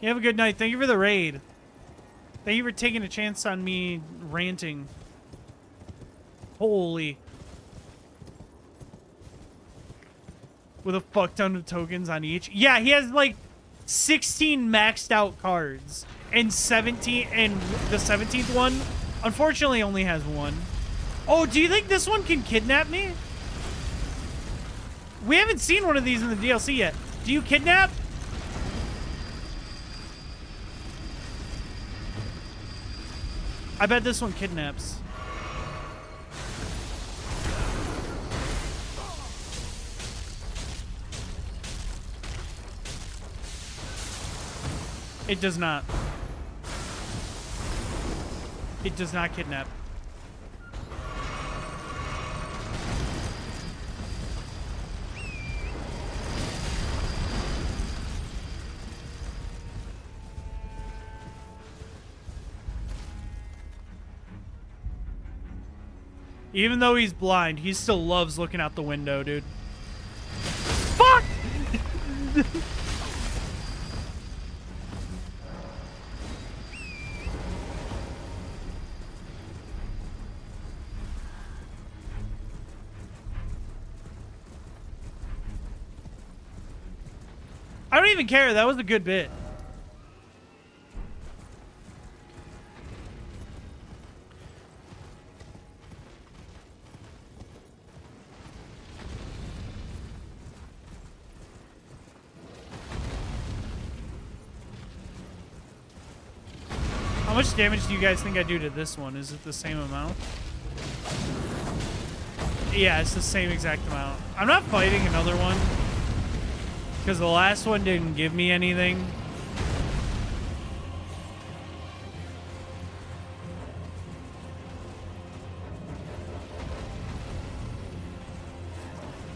S1: You have a good night. Thank you for the raid. Thank you for taking a chance on me ranting. Holy. With a fuck ton of tokens on each. Yeah, he has like 16 maxed out cards. And 17, and the 17th one, unfortunately, only has one. Oh, do you think this one can kidnap me? We haven't seen one of these in the DLC yet. Do you kidnap? I bet this one kidnaps. It does not. It does not kidnap. Even though he's blind, he still loves looking out the window, dude. Fuck! I don't even care. That was a good bit. How much damage do you guys think I do to this one? Is it the same amount? Yeah, it's the same exact amount. I'm not fighting another one because the last one didn't give me anything.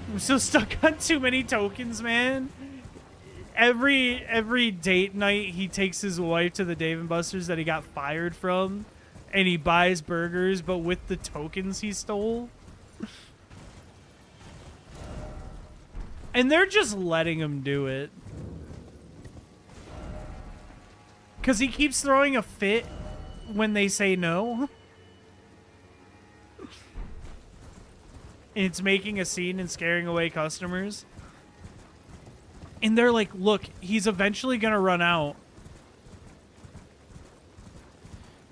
S1: I'm so stuck on too many tokens, man. Every date night, he takes his wife to the Dave & Buster's that he got fired from, and he buys burgers, but with the tokens he stole. And they're just letting him do it. Because he keeps throwing a fit when they say no. And it's making a scene and scaring away customers. And they're like, look, he's eventually going to run out.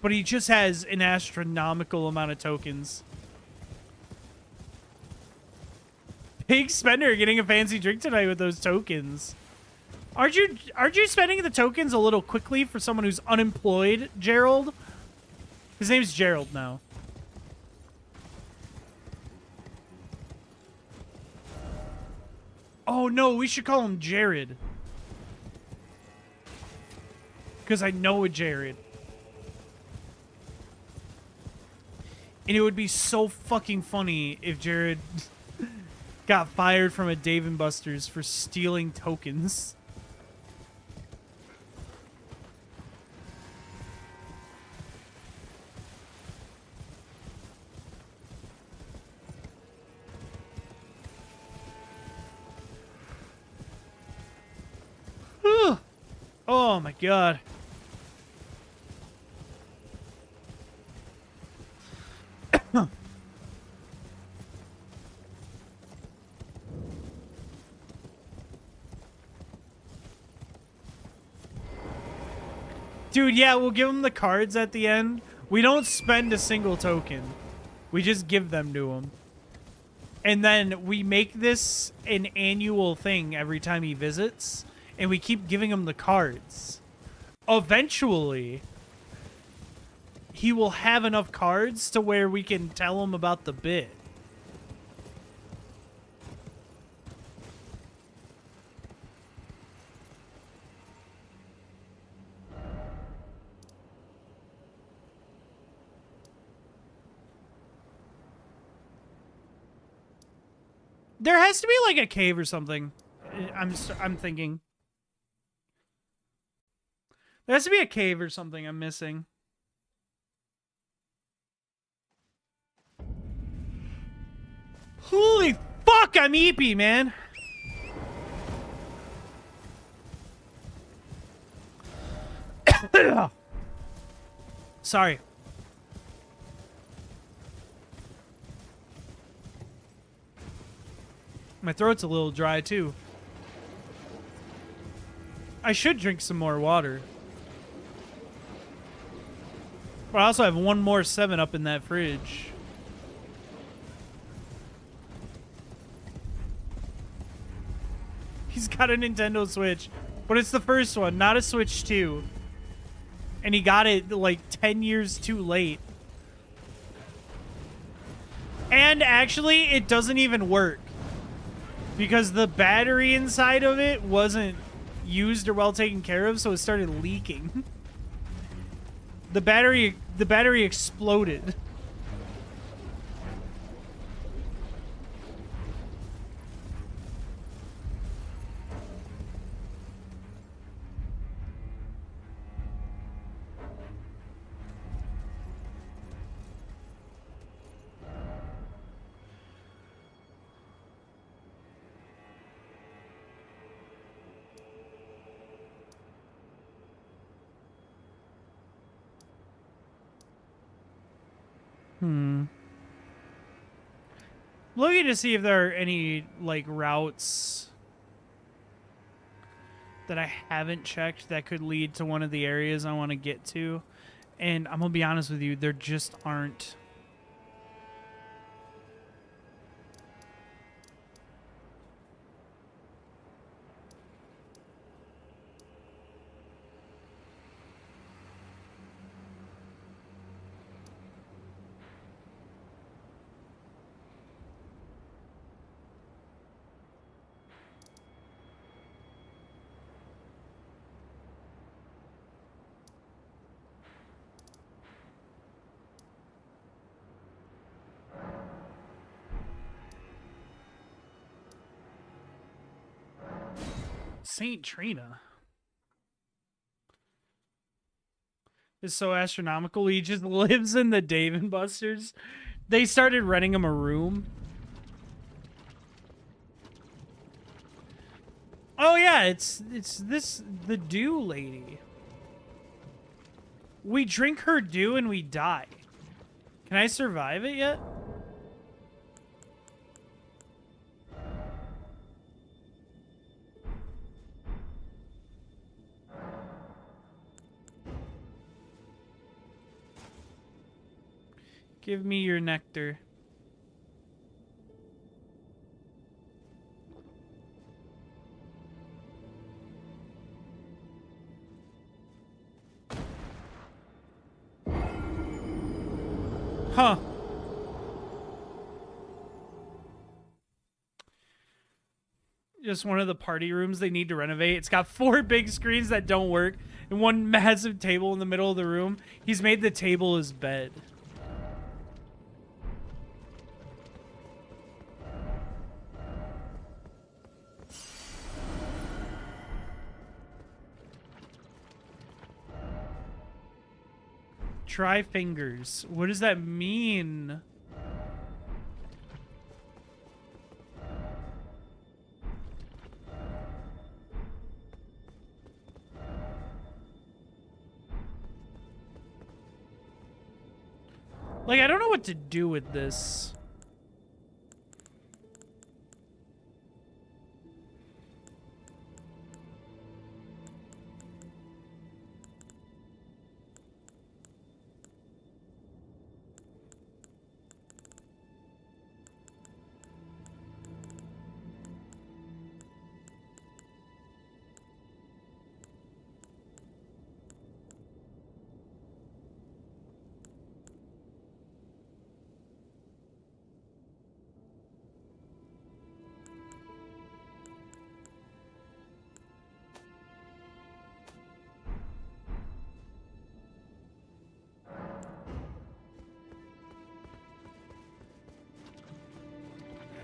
S1: But he just has an astronomical amount of tokens. Big spender getting a fancy drink tonight with those tokens. Aren't you spending the tokens a little quickly for someone who's unemployed, Gerald? His name's Gerald now. Oh, no, we should call him Jared. Because I know a Jared. And it would be so fucking funny if Jared got fired from a Dave & Buster's for stealing tokens. Oh my god. Dude, yeah, we'll give him the cards at the end. We don't spend a single token. We just give them to him. And then we make this an annual thing every time he visits. And we keep giving him the cards. Eventually, he will have enough cards to where we can tell him about the bit. There has to be like a cave or something. I'm thinking. There has to be a cave or something I'm missing. Holy fuck, I'm eepy, man. Sorry. My throat's a little dry, too. I should drink some more water. But I also have one more 7-Up in that fridge. He's got a Nintendo Switch, but it's the first one, not a Switch 2. And he got it like 10 years too late. And actually, it doesn't even work. Because the battery inside of it wasn't used or well taken care of, so it started leaking. The battery exploded. Looking to see if there are any, like, routes that I haven't checked that could lead to one of the areas I want to get to. And I'm going to be honest with you, there just aren't. St. Trina is so astronomical. He just lives in the Dave and Buster's. They started renting him a room. Oh yeah, it's the dew lady. We drink her dew and we die. Can I survive it yet? Give me your nectar. Huh. Just one of the party rooms they need to renovate. It's got 4 big screens that don't work and one massive table in the middle of the room. He's made the table his bed. Try fingers. What does that mean? Like, I don't know what to do with this.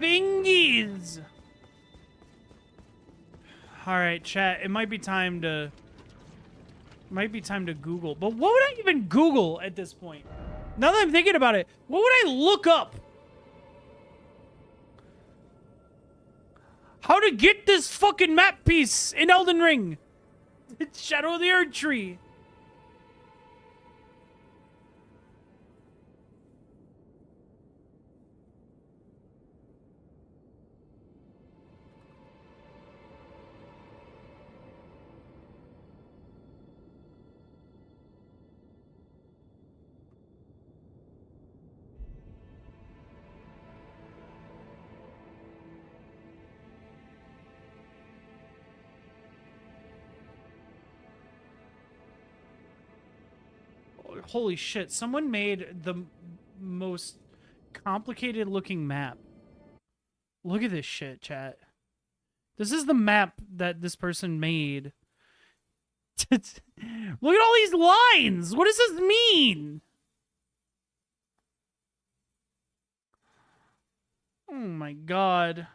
S1: Fingies! Alright, chat. It might be time to Google. But what would I even Google at this point? Now that I'm thinking about it, what would I look up? How to get this fucking map piece in Elden Ring? It's Shadow of the ErdTree. Holy shit, someone made the most complicated looking map. Look at this shit, chat. This is the map that this person made. Look at all these lines! What does this mean? Oh my god.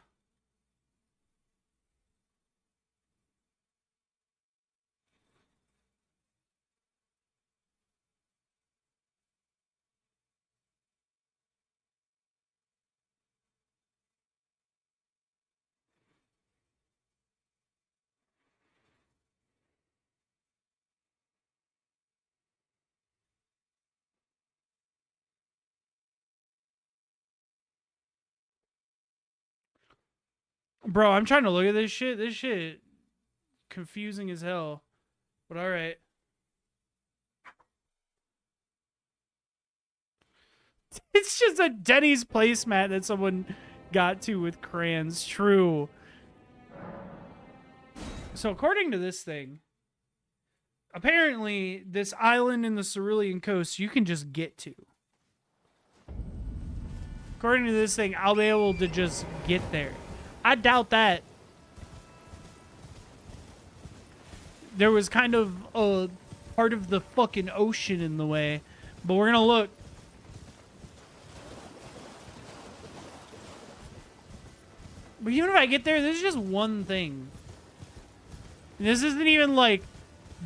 S1: Bro, I'm trying to look at this shit. This shit confusing as hell. But alright. It's just a Denny's placemat that someone got to with crayons. True. So according to this thing, apparently this island in the Cerulean Coast you can just get to. According to this thing, I'll be able to just get there. I doubt that. There was kind of a part of the fucking ocean in the way, but we're gonna look. But even if I get there, this is just one thing. This isn't even like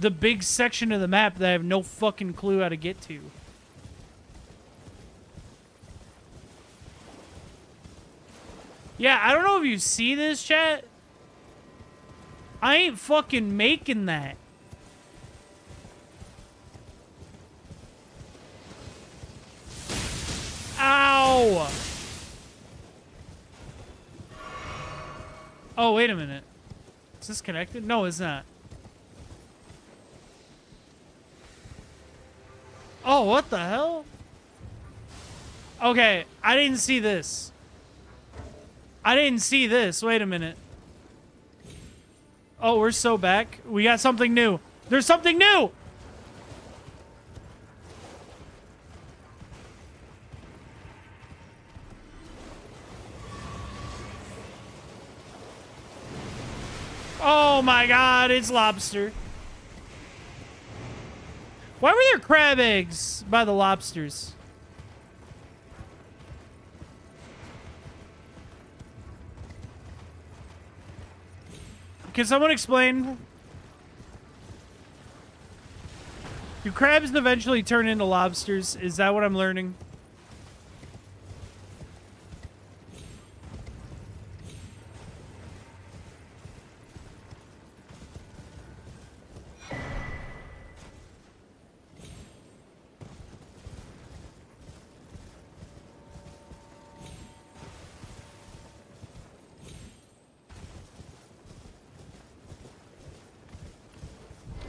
S1: the big section of the map that I have no fucking clue how to get to. Yeah, I don't know if you see this, chat. I ain't fucking making that. Ow! Oh, wait a minute. Is this connected? No, it's not. Oh, what the hell? Okay, I didn't see this. I didn't see this. Wait a minute. Oh, we're so back. We got something new. There's something new! Oh my god, it's lobster. Why were there crab eggs by the lobsters? Can someone explain? Do crabs eventually turn into lobsters? Is that what I'm learning?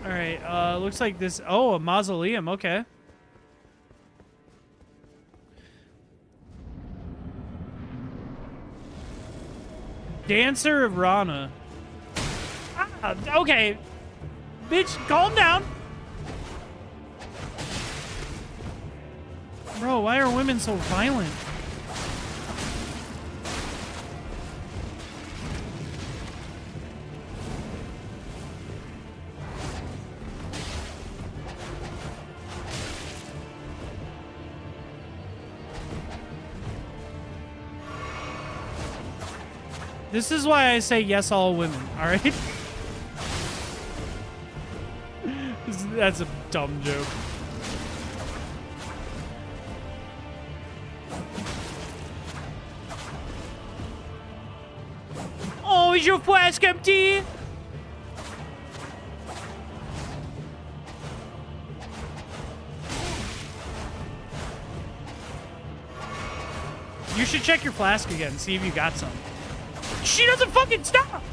S1: Alright, looks like this... Oh, a mausoleum, okay. Dancer of Rana. Ah, okay. Bitch, calm down. Bro, why are women so violent? This is why I say yes, all women, alright? That's a dumb joke. Oh, is your flask empty? You should check your flask again, see if you got some. She doesn't fucking stop!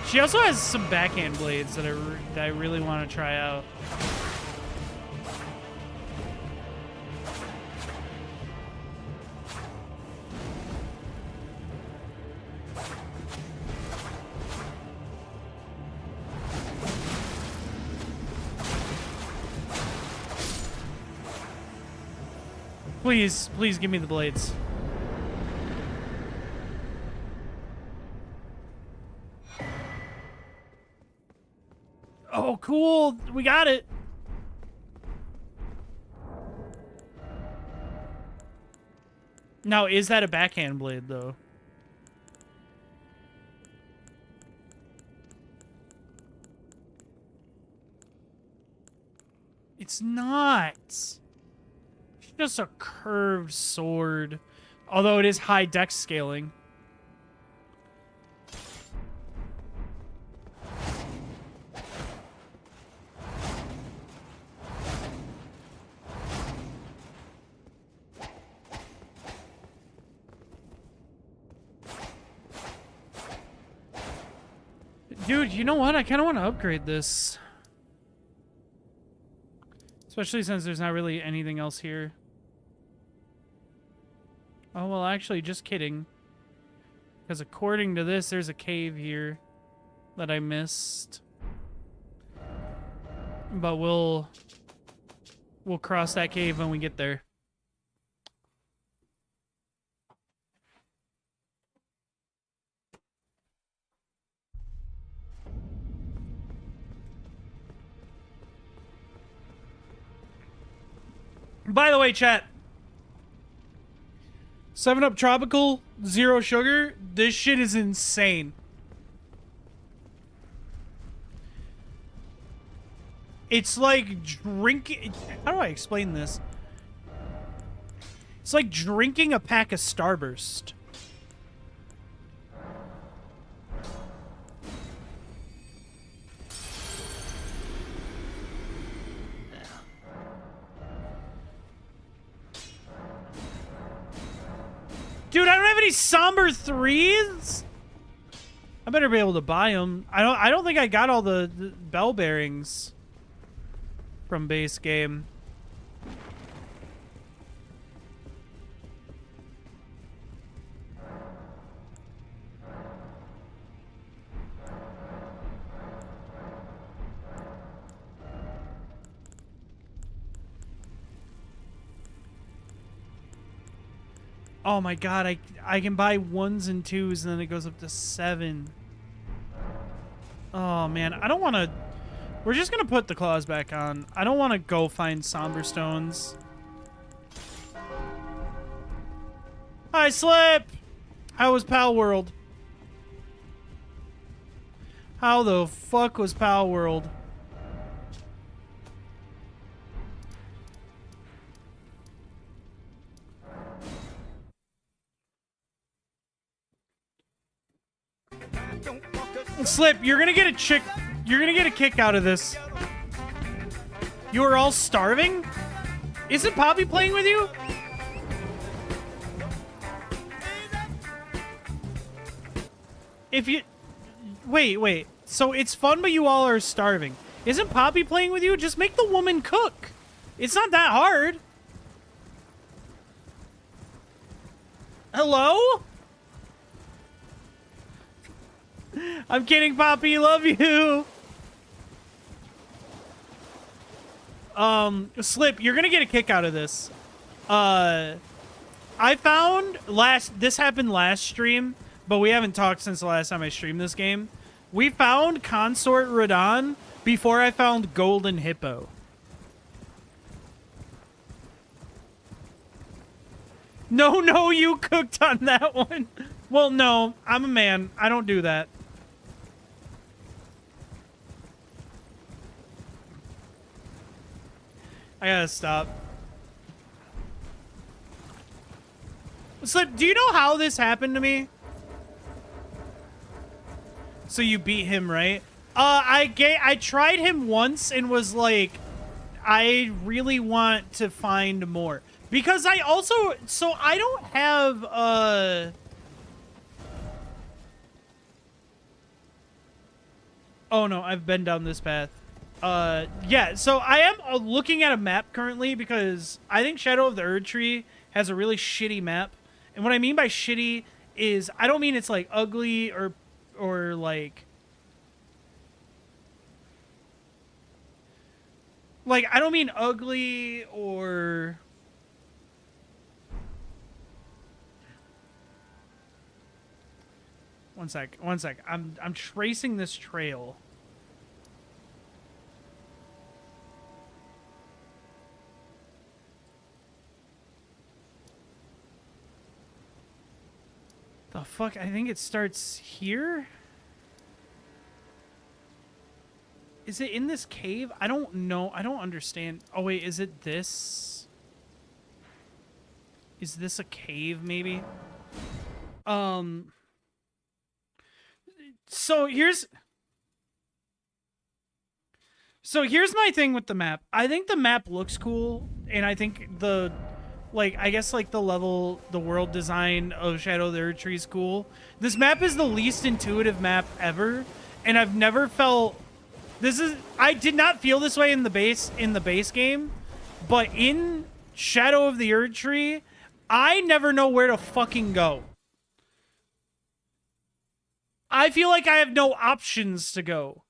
S1: She also has some backhand blades that I really want to try out. Please, please give me the blades. Oh, cool. We got it. Now, is that a backhand blade, though? It's not. It's just a curved sword. Although it is high dex scaling. Dude, you know what? I kind of want to upgrade this. Especially since there's not really anything else here. Oh, well, actually, just kidding. Because according to this, there's a cave here that I missed. But we'll cross that cave when we get there. By the way, chat. 7-Up Tropical, 0 sugar. This shit is insane. It's like drinking... How do I explain this? It's like drinking a pack of Starburst. Dude, I don't have any somber 3s. I better be able to buy them. I don't think I got all the bell bearings from base game. Oh my god, I can buy 1s and 2s and then it goes up to 7. Oh man, I don't want to... We're just going to put the claws back on. I don't want to go find somber stones. Hi, Slip! How was Pal World? How the fuck was Pal World? Slip, you're gonna get a kick out of this. You are all starving? Isn't Poppy playing with you? If you... Wait. So it's fun, but you all are starving. Isn't Poppy playing with you? Just make the woman cook. It's not that hard. Hello? I'm kidding, Poppy. Love you. Slip, you're gonna get a kick out of this. I found this happened last stream, but we haven't talked since the last time I streamed this game. We found Consort Radon before I found Golden Hippo. No, you cooked on that one. Well, no, I'm a man. I don't do that. I gotta stop. Slip, do you know how this happened to me? So you beat him, right? I tried him once and was like, I really want to find more. Because I also, so I don't have, oh no, I've been down this path. Yeah, so I am looking at a map currently because I think Shadow of the ErdTree has a really shitty map. And what I mean by shitty is, I don't mean it's like ugly or like I don't mean ugly or One sec. One sec. I'm tracing this trail. The fuck? I think it starts here? Is it in this cave? I don't know. I don't understand. Oh, wait. Is it this? Is this a cave, maybe? So here's my thing with the map. I think the map looks cool, and I think the, like, I guess, like, the world design of Shadow of the ErdTree is cool. This map is the least intuitive map ever, and I've never felt... I did not feel this way in the base game, but in Shadow of the ErdTree, I never know where to fucking go. I feel like I have no options to go.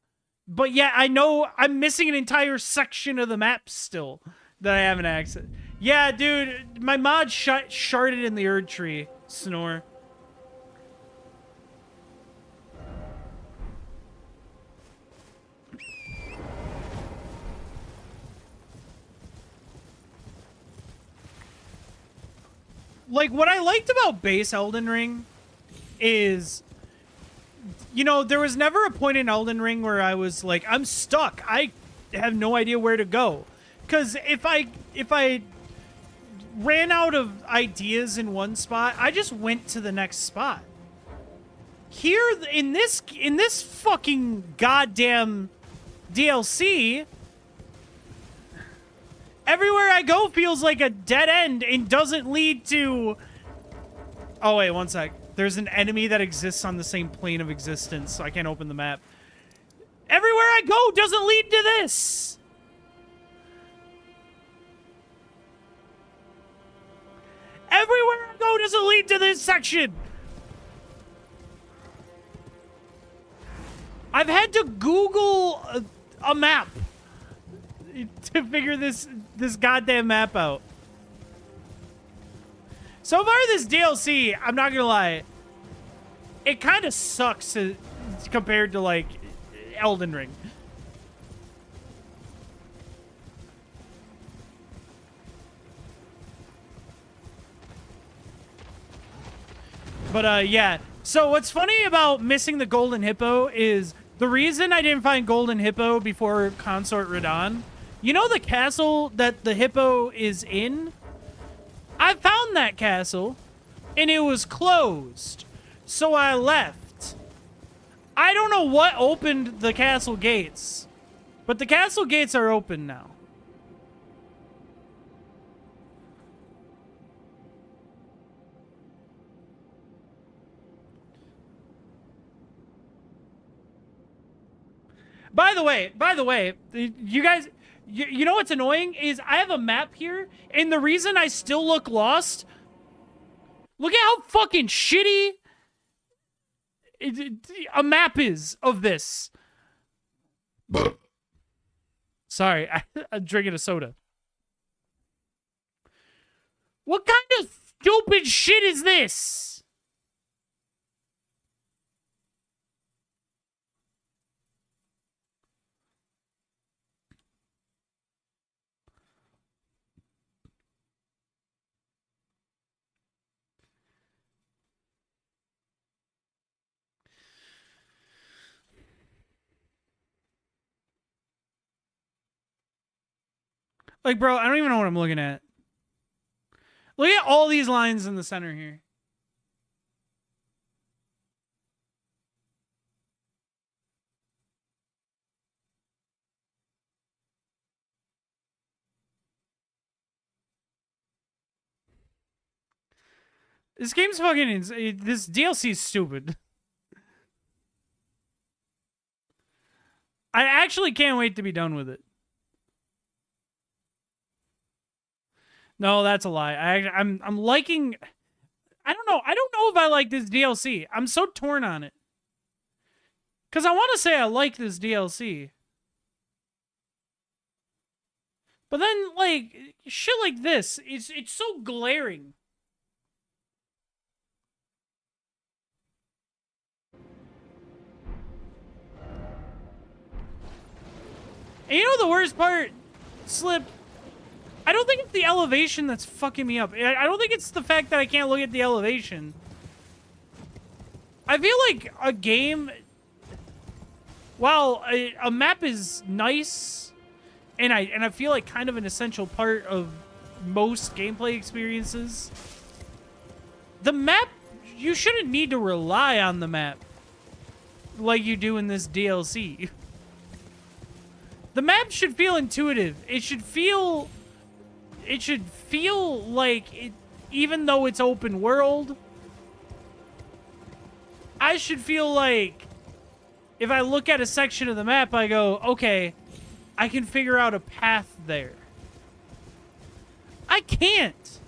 S1: But yeah, I know I'm missing an entire section of the map still that I haven't accessed. Yeah, dude, my mod sharded in the ErdTree. Snore. Like, what I liked about base Elden Ring is, you know, there was never a point in Elden Ring where I was like, I'm stuck. I have no idea where to go. Because if I ran out of ideas in one spot, I just went to the next spot. Here, in this fucking goddamn DLC, everywhere I go feels like a dead end and doesn't lead to... Oh, wait, one sec. There's an enemy that exists on the same plane of existence, so I can't open the map. Everywhere I go doesn't lead to this! Everywhere I go doesn't lead to this section! I've had to Google a map to figure this goddamn map out. So far, this DLC, I'm not gonna lie, it kind of sucks compared to, like, Elden Ring. But, yeah. So what's funny about missing the Golden Hippo is the reason I didn't find Golden Hippo before Consort Radahn. You know the castle that the hippo is in? I found that castle, and it was closed. So I left. I don't know what opened the castle gates, but the castle gates are open now. By the way, you guys... You know what's annoying is I have a map here, and the reason I still look lost... Look at how fucking shitty a map is of this. Sorry, I'm drinking a soda. What kind of stupid shit is this? Like, bro, I don't even know what I'm looking at. Look at all these lines in the center here. This game's fucking... This DLC is stupid. I actually can't wait to be done with it. No, that's a lie. I'm liking... I don't know. I don't know if I like this DLC. I'm so torn on it. Because I want to say I like this DLC. But then, like, shit like this, it's so glaring. And you know the worst part, Slip? I don't think it's the elevation that's fucking me up. I don't think it's the fact that I can't look at the elevation. I feel like a game, while a map is nice, and I feel like kind of an essential part of most gameplay experiences, the map, you shouldn't need to rely on the map like you do in this DLC. The map should feel intuitive. It should feel like it, even though it's open world, I should feel like if I look at a section of the map, I go, okay, I can figure out a path there. I can't.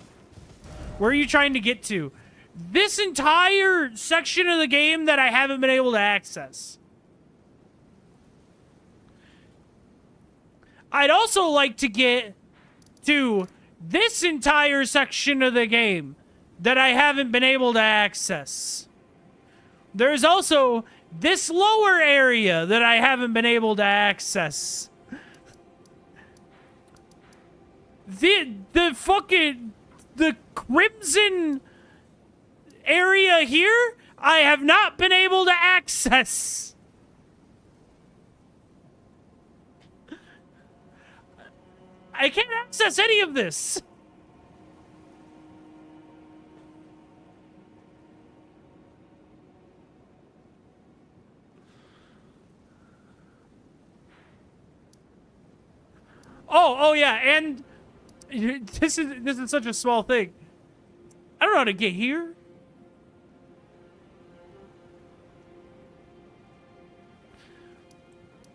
S1: Where are you trying to get to? This entire section of the game that I haven't been able to access. I'd also like to get to this entire section of the game that I haven't been able to access. There's also this lower area that I haven't been able to access. The fucking, the crimson area here, I have not been able to access. I can't access any of this. Oh yeah, and this is such a small thing. I don't know how to get here.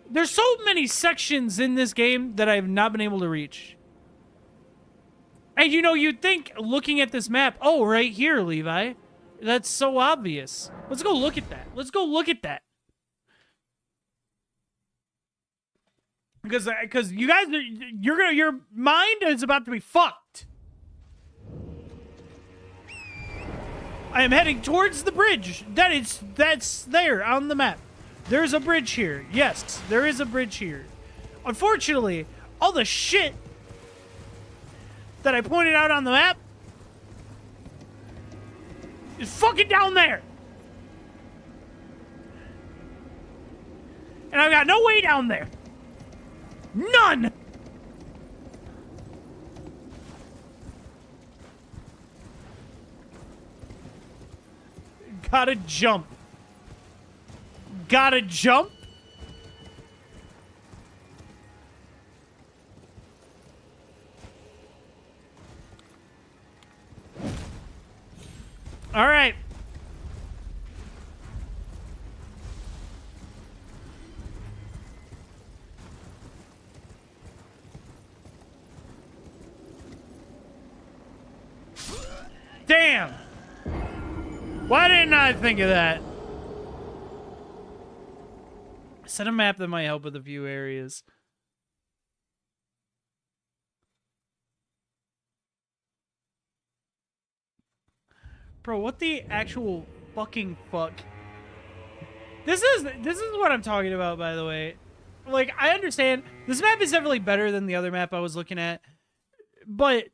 S1: There's so many sections in this game that I have not been able to reach. And you know, you'd think looking at this map, oh, right here, Levi. That's so obvious. Let's go look at that. Let's go look at that. Because you guys, your mind is about to be fucked. I am heading towards the bridge. That's there on the map. There's a bridge here. Yes, there is a bridge here. Unfortunately, all the shit that I pointed out on the map is fucking down there. And I've got no way down there. None! Gotta jump. Gotta jump? All right. Damn! Why didn't I think of that? Set a map that might help with a few areas. Bro, what the actual fucking fuck? This is what I'm talking about, by the way. Like, I understand this map is definitely better than the other map I was looking at, but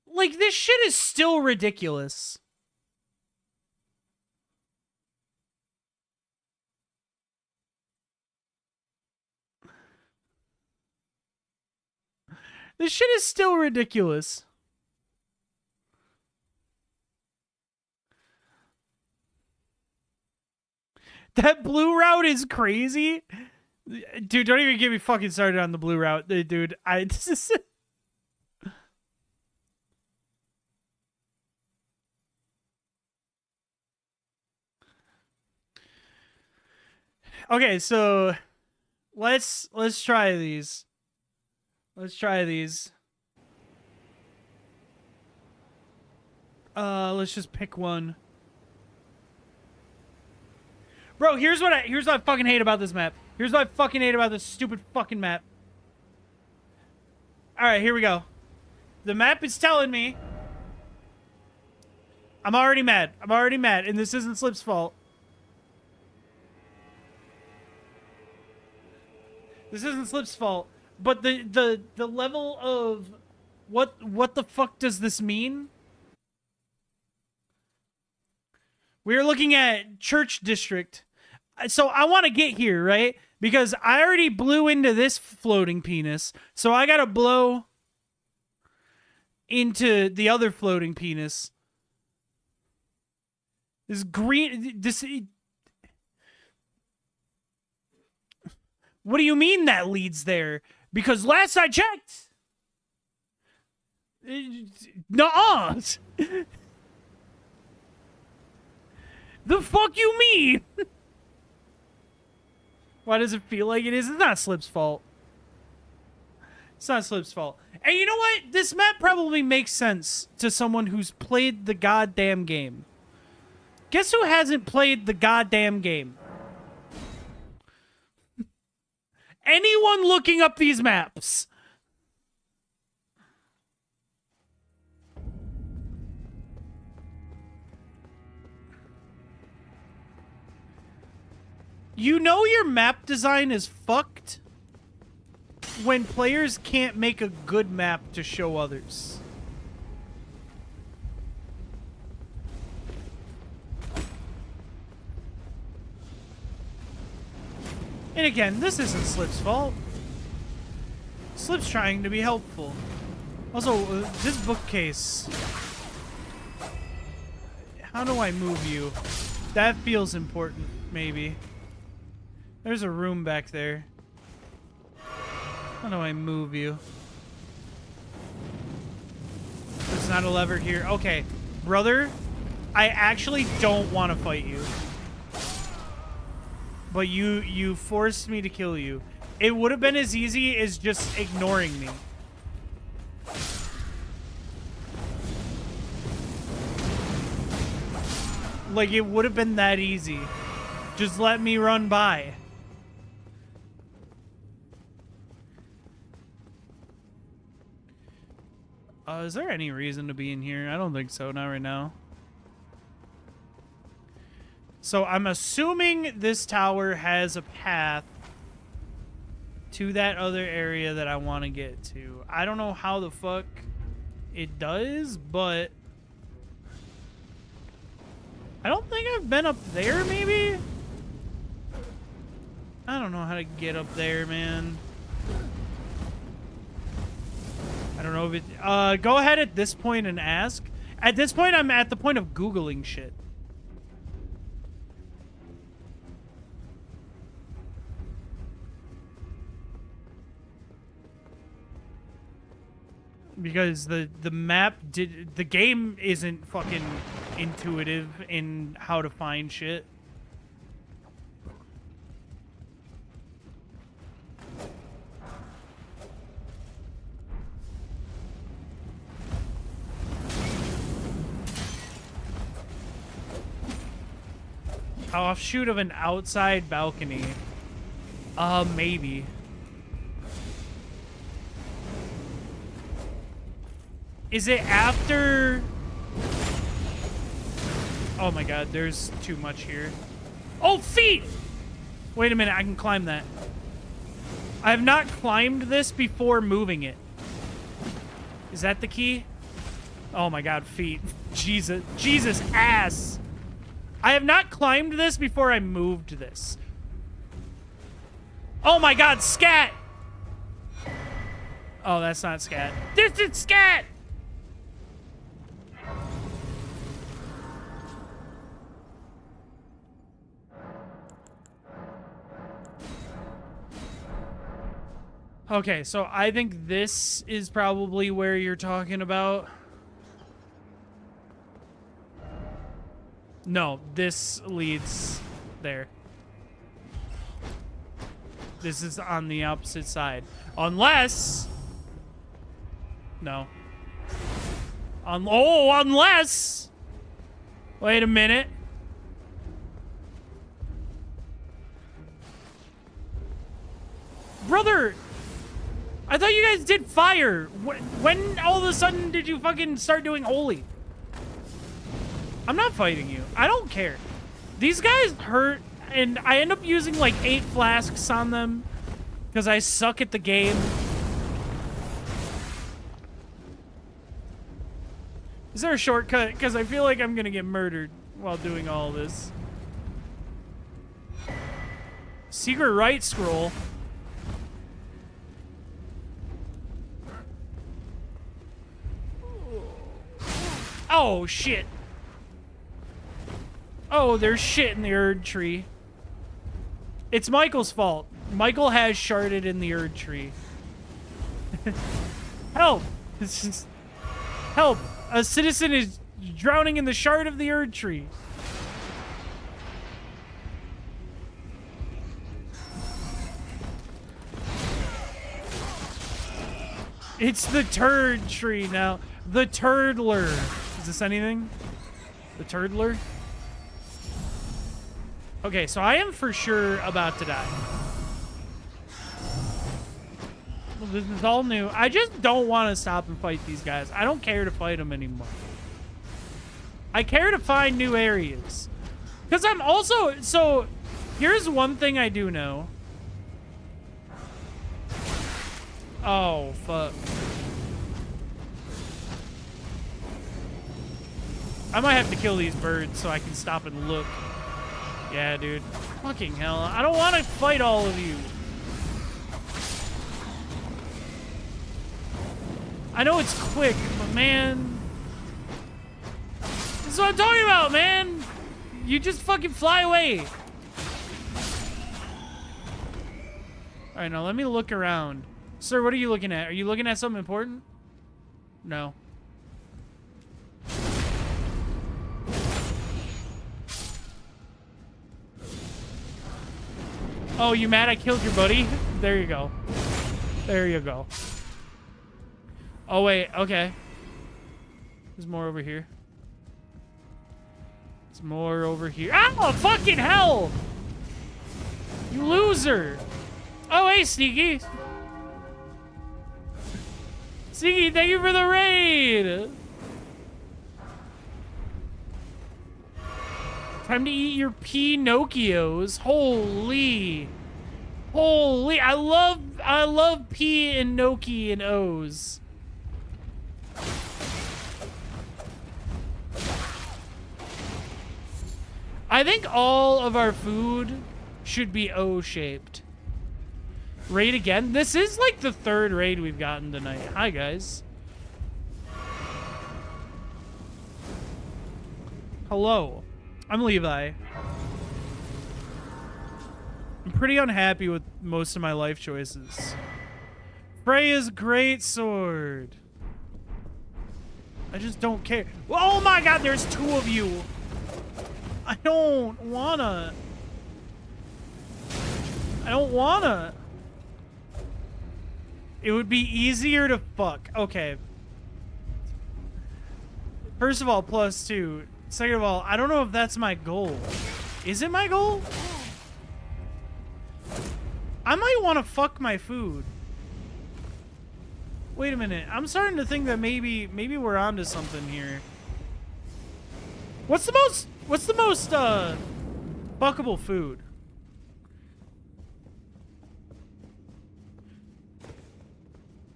S1: like, this shit is still ridiculous. This shit is still ridiculous. That blue route is crazy. Dude, don't even get me fucking started on the blue route. Dude, this is... Okay, so let's try these. Let's try these. Let's just pick one. Bro, here's what I fucking hate about this map. Here's what I fucking hate about this stupid fucking map. Alright, here we go. The map is telling me. I'm already mad. I'm already mad, and this isn't Slip's fault. This isn't Slip's fault. But the level of what the fuck does this mean? We're looking at Church District. So I want to get here, right? Because I already blew into this floating penis. So I got to blow into the other floating penis. This green... What do you mean that leads there? Because last I checked... Nuh-uh! The fuck you mean? Why does it feel like it is? It's not Slip's fault. It's not Slip's fault. And you know what? This map probably makes sense to someone who's played the goddamn game. Guess who hasn't played the goddamn game? Anyone looking up these maps. You know your map design is fucked when players can't make a good map to show others. And again, this isn't Slip's fault. Slip's trying to be helpful. Also, this bookcase. How do I move you? That feels important, maybe. There's a room back there. How do I move you? There's not a lever here. Okay, brother, I actually don't want to fight you. But you forced me to kill you. It would have been as easy as just ignoring me. Like, it would have been that easy. Just let me run by. Is there any reason to be in here? I don't think so, not right now. So I'm assuming this tower has a path to that other area that I want to get to. I don't know how the fuck it does, but I don't think I've been up there, maybe? I don't know how to get up there, man. I don't know if it... go ahead at this point and ask. At this point, I'm at the point of Googling shit. Because the map did... The game isn't fucking intuitive in how to find shit. Offshoot of an outside balcony. Maybe. Is it after... Oh my god, there's too much here. Oh, feet! Wait a minute, I can climb that. I have not climbed this before moving it. Is that the key? Oh my god, feet. Jesus. Jesus ass! I have not climbed this before I moved this. Oh my god, scat! Oh, that's not scat. This is scat! Okay, so I think this is probably where you're talking about. No, this leads there. This is on the opposite side. Unless... No. Unless... Wait a minute. Brother! I thought you guys did fire. When all of a sudden did you fucking start doing holy? I'm not fighting you. I don't care. These guys hurt, and I end up using like 8 flasks on them because I suck at the game. Is there a shortcut? Because I feel like I'm gonna get murdered while doing all this. Secret right scroll. Oh, shit. Oh, there's shit in the ErdTree. It's Michael's fault. Michael has sharded in the ErdTree. Help! Help! A citizen is drowning in the shard of the ErdTree. It's the turd tree now. The turdler. Is this anything? The turdler? Okay, so I am for sure about to die. Well, this is all new. I just don't want to stop and fight these guys. I don't care to fight them anymore. I care to find new areas. Because I'm also... So, here's one thing I do know. Oh, fuck. I might have to kill these birds so I can stop and look. Yeah, dude. Fucking hell. I don't want to fight all of you. I know it's quick, but man... This is what I'm talking about, man! You just fucking fly away. Alright, now let me look around. Sir, what are you looking at? Are you looking at something important? No. Oh, you mad I killed your buddy? There you go. There you go. Oh, wait. Okay. There's more over here. There's more over here. Ow! Fucking hell! You loser! Oh, hey, Sneaky! Sneaky, thank you for the raid! Time to eat your Pinocchios. Holy. Holy. I love P and Noki and O's. I think all of our food should be O-shaped. Raid again? This is like the third raid we've gotten tonight. Hi, guys. Hello. I'm Levi. I'm pretty unhappy with most of my life choices. Freya's greatsword. I just don't care. Oh my god, there's two of you. I don't wanna. I don't wanna. It would be easier to fuck. Okay. First of all, +2. Second of all, I don't know if that's my goal. Is it my goal? I might want to fuck my food. Wait a minute. I'm starting to think that maybe we're onto something here. What's the most fuckable food?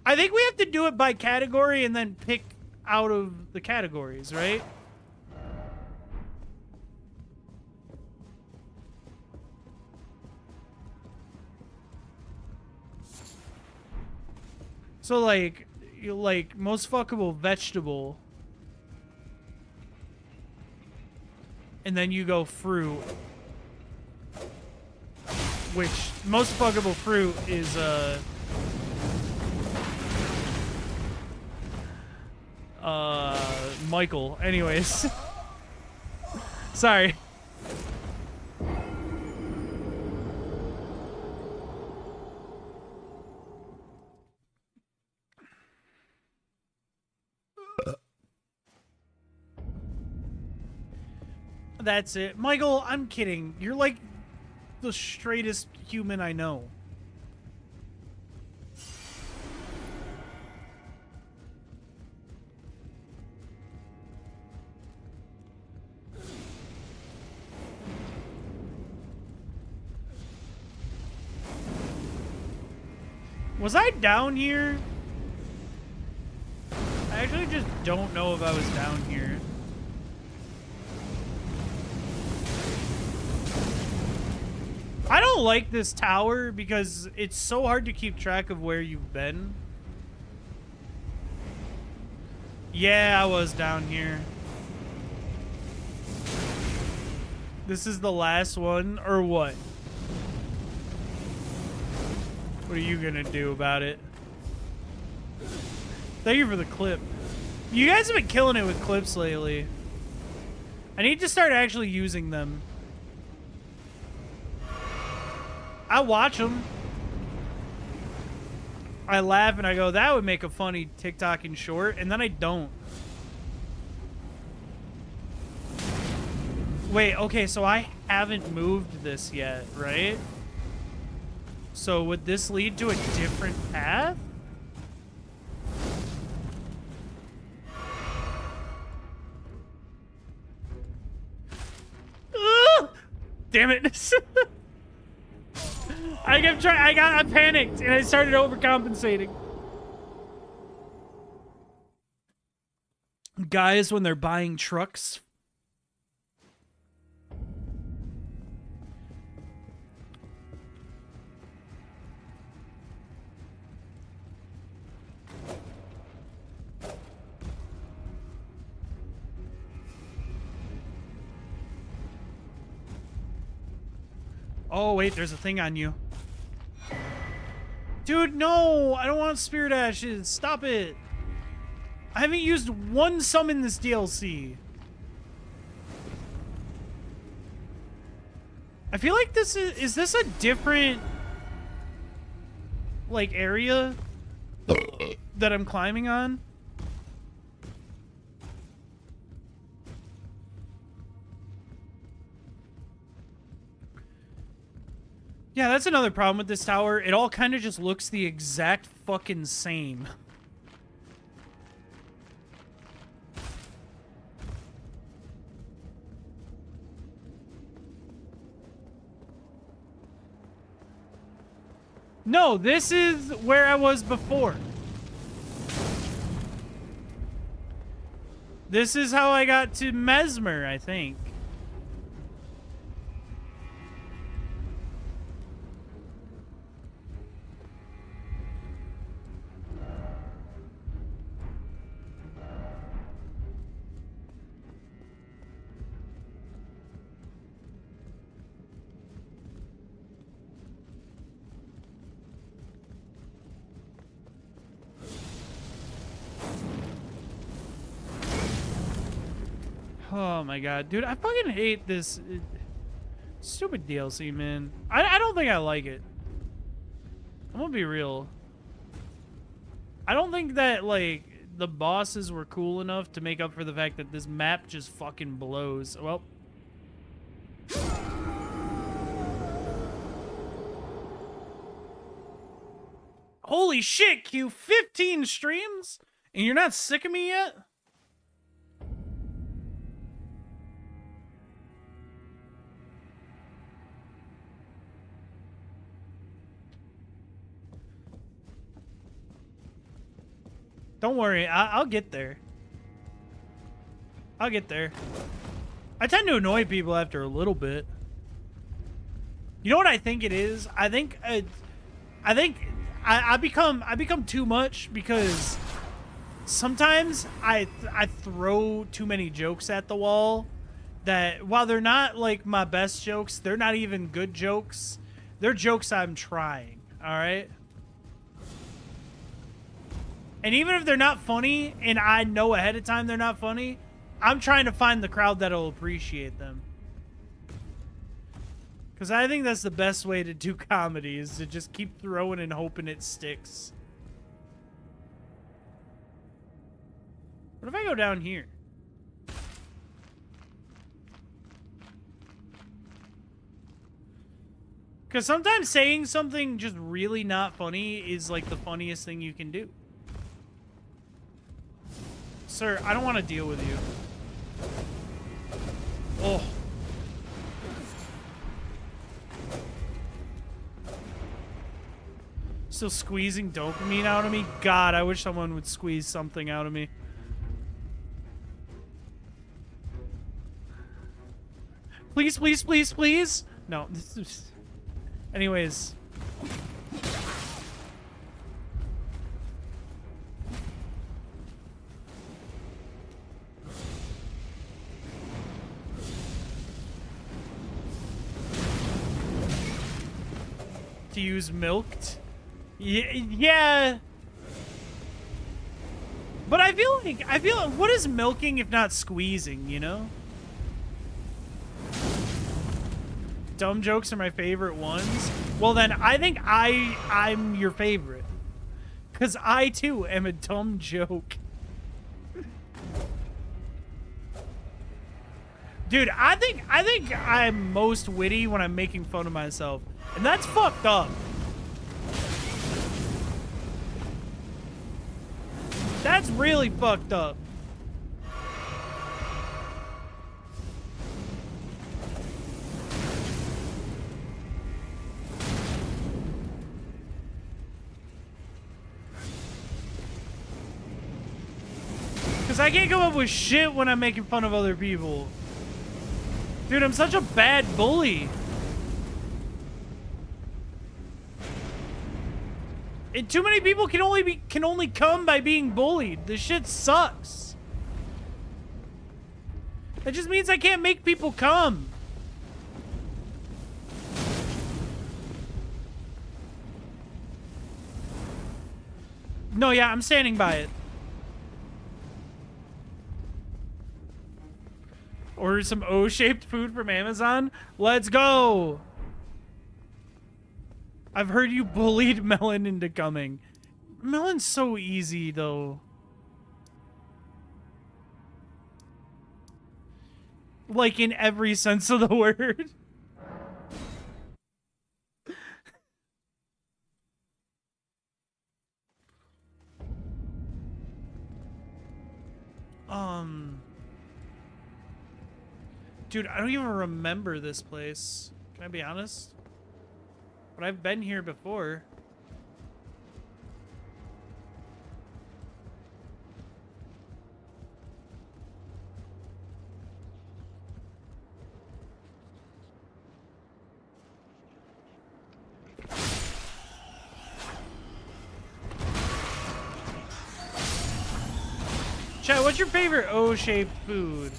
S1: I think we have to do it by category and then pick out of the categories, right? So like most fuckable vegetable, and then you go fruit, which most fuckable fruit is Michael. Anyways, sorry. That's it. Michael, I'm kidding. You're like the straightest human I know. Was I down here? I actually just don't know if I was down here. I don't like this tower because it's so hard to keep track of where you've been. Yeah, I was down here. This is the last one, or what? What are you gonna do about it? Thank you for the clip. You guys have been killing it with clips lately. I need to start actually using them. I watch them. I laugh and I go, that would make a funny TikTok and short, and then I don't. Wait, okay, so I haven't moved this yet, right? So would this lead to a different path? Damn it. I panicked and I started overcompensating. Guys, when they're buying trucks. Oh, wait, there's a thing on you. Dude, no! I don't want spirit ashes. Stop it. I haven't used one summon this DLC. I feel like this is this a different, like, area that I'm climbing on? Yeah, that's another problem with this tower. It all kind of just looks the exact fucking same. No, this is where I was before. This is how I got to Mesmer, I think. Oh my god, dude, I fucking hate this stupid DLC, man. I don't think I like it. I'm gonna be real. I don't think that, like, the bosses were cool enough to make up for the fact that this map just fucking blows. Well. Holy shit, Q, 15 streams? And you're not sick of me yet? Don't worry, I'll get there. I'll get there. I tend to annoy people after a little bit. You know what I think it is? I become too much because sometimes I throw too many jokes at the wall that, while they're not like my best jokes, they're not even good jokes. They're jokes I'm trying, all right? And even if they're not funny, and I know ahead of time they're not funny, I'm trying to find the crowd that'll appreciate them. Because I think that's the best way to do comedy, is to just keep throwing and hoping it sticks. What if I go down here? Because sometimes saying something just really not funny is like the funniest thing you can do. Sir, I don't want to deal with you. Oh. Still squeezing dopamine out of me? God, I wish someone would squeeze something out of me. Please, please, please, please. No. Anyways. To use milked? Yeah. But I feel like, what is milking if not squeezing, you know? Dumb jokes are my favorite ones. Well then, I think I'm your favorite. Cause I too am a dumb joke. Dude, I think I'm most witty when I'm making fun of myself. And that's fucked up. That's really fucked up. Because I can't come up with shit when I'm making fun of other people. Dude, I'm such a bad bully. And too many people can only come by being bullied. This shit sucks. That just means I can't make people come. No, yeah, I'm standing by it. Order some O-shaped food from Amazon. Let's go. I've heard you bullied Melon into coming. Melon's so easy, though. Like, in every sense of the word. Dude, I don't even remember this place. Can I be honest? But I've been here before. Chat, what's your favorite O-shaped food?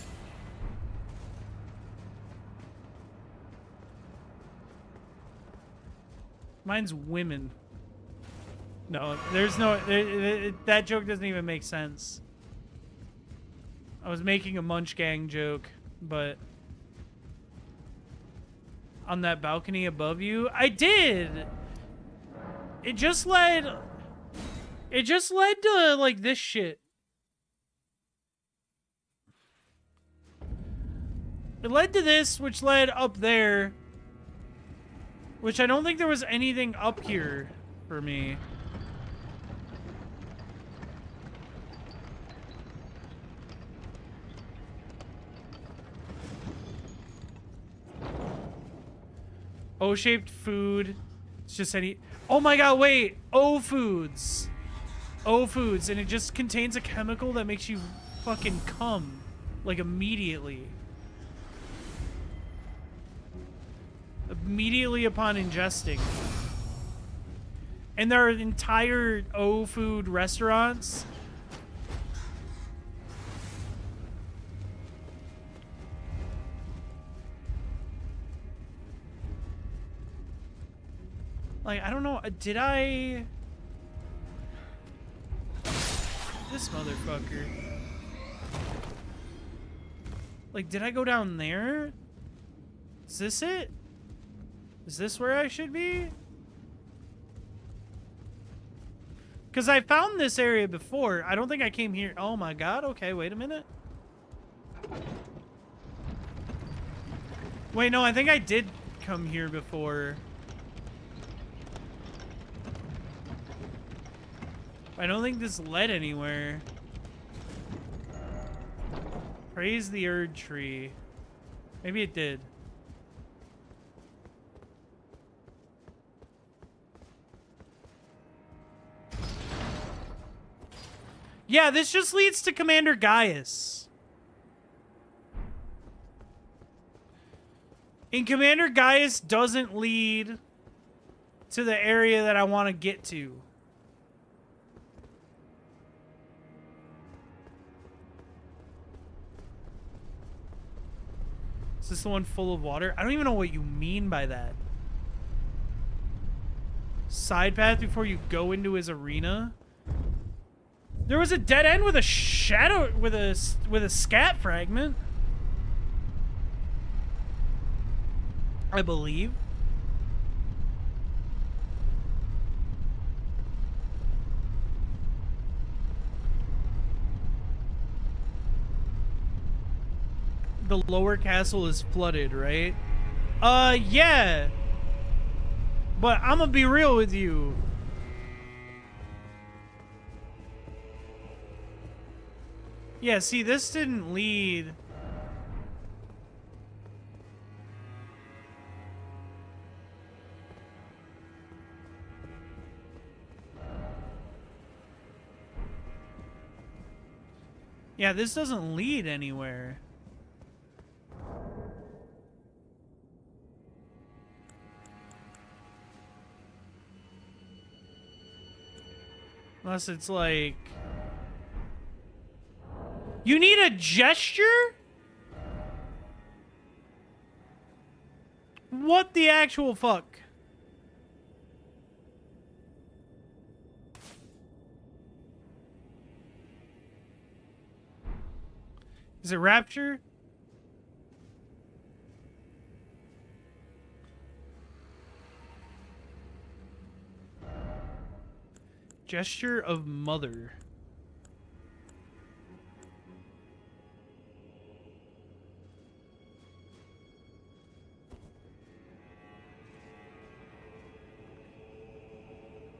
S1: Mine's women. No, there's no... that joke doesn't even make sense. I was making a Munch Gang joke, but... On that balcony above you? I did! It just led to, like, this shit. It led to this, which led up there. Which I don't think there was anything up here for me. O-shaped food. It's just any... Oh my god, wait! O-foods. O-foods, and it just contains a chemical that makes you fucking cum. Like, immediately. Immediately upon ingesting. And there are entire O-food restaurants. Like, I don't know, did I... This motherfucker. Like, did I go down there? Is this it? Is this where I should be? Because I found this area before. I don't think I came here. Oh my god. Okay, wait a minute. Wait, no, I think I did come here before. I don't think this led anywhere. Praise the ErdTree. Maybe it did. Yeah, this just leads to Commander Gaius. And Commander Gaius doesn't lead to the area that I want to get to. Is this the one full of water? I don't even know what you mean by that. Side path before you go into his arena? There was a dead end with a shadow, with a scat fragment. I believe. The lower castle is flooded, right? Yeah. But I'm gonna be real with you. Yeah, see, this didn't lead. Yeah, this doesn't lead anywhere. Unless it's like... You need a gesture? What the actual fuck? Is it Rapture? Gesture of Mother.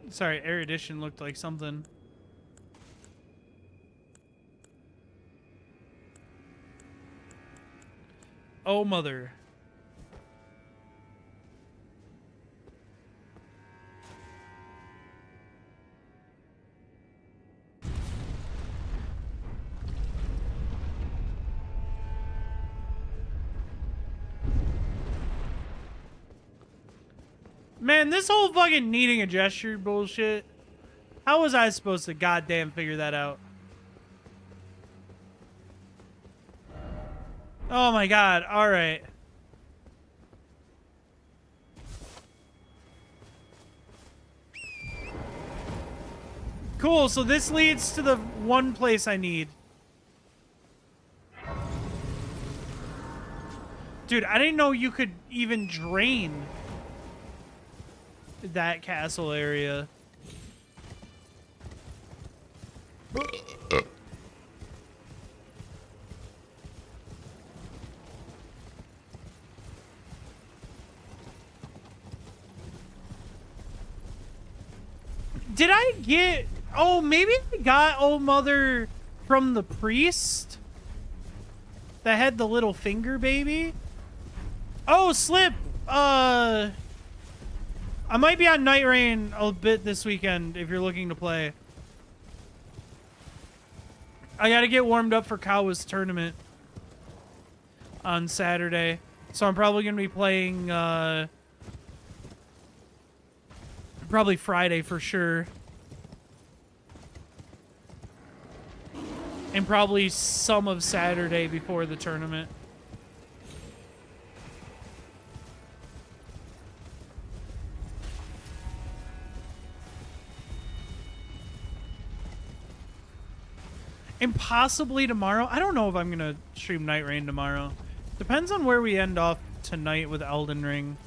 S1: Sorry, Erudition looked like something. Oh, Mother. Man, this whole fucking needing a gesture bullshit. How was I supposed to goddamn figure that out? Oh my god, alright. Cool, so this leads to the one place I need. Dude, I didn't know you could even drain that castle area. Did I get... Oh, maybe I got Old Mother from the priest that had the little finger baby? Oh, Slip! I might be on Night Rain a bit this weekend if you're looking to play. I gotta get warmed up for Kawa's tournament on Saturday. So I'm probably gonna be playing, probably Friday for sure. And probably some of Saturday before the tournament. And possibly tomorrow. I don't know if I'm going to stream Night Rain tomorrow. Depends on where we end off tonight with Elden Ring.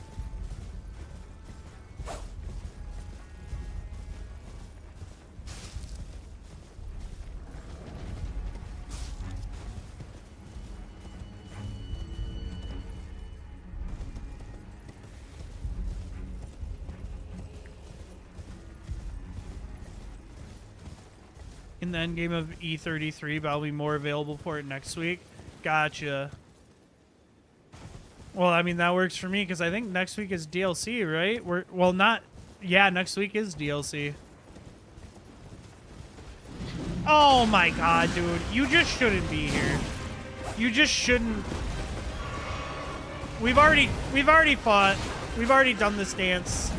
S1: In the end game of E33, but I'll be more available for it next week. Gotcha. Well, I mean, that works for me because I think next week is DLC, right? Well, not... Yeah, next week is DLC. Oh my god, dude. You just shouldn't be here. You just shouldn't... We've already fought. We've already done this dance.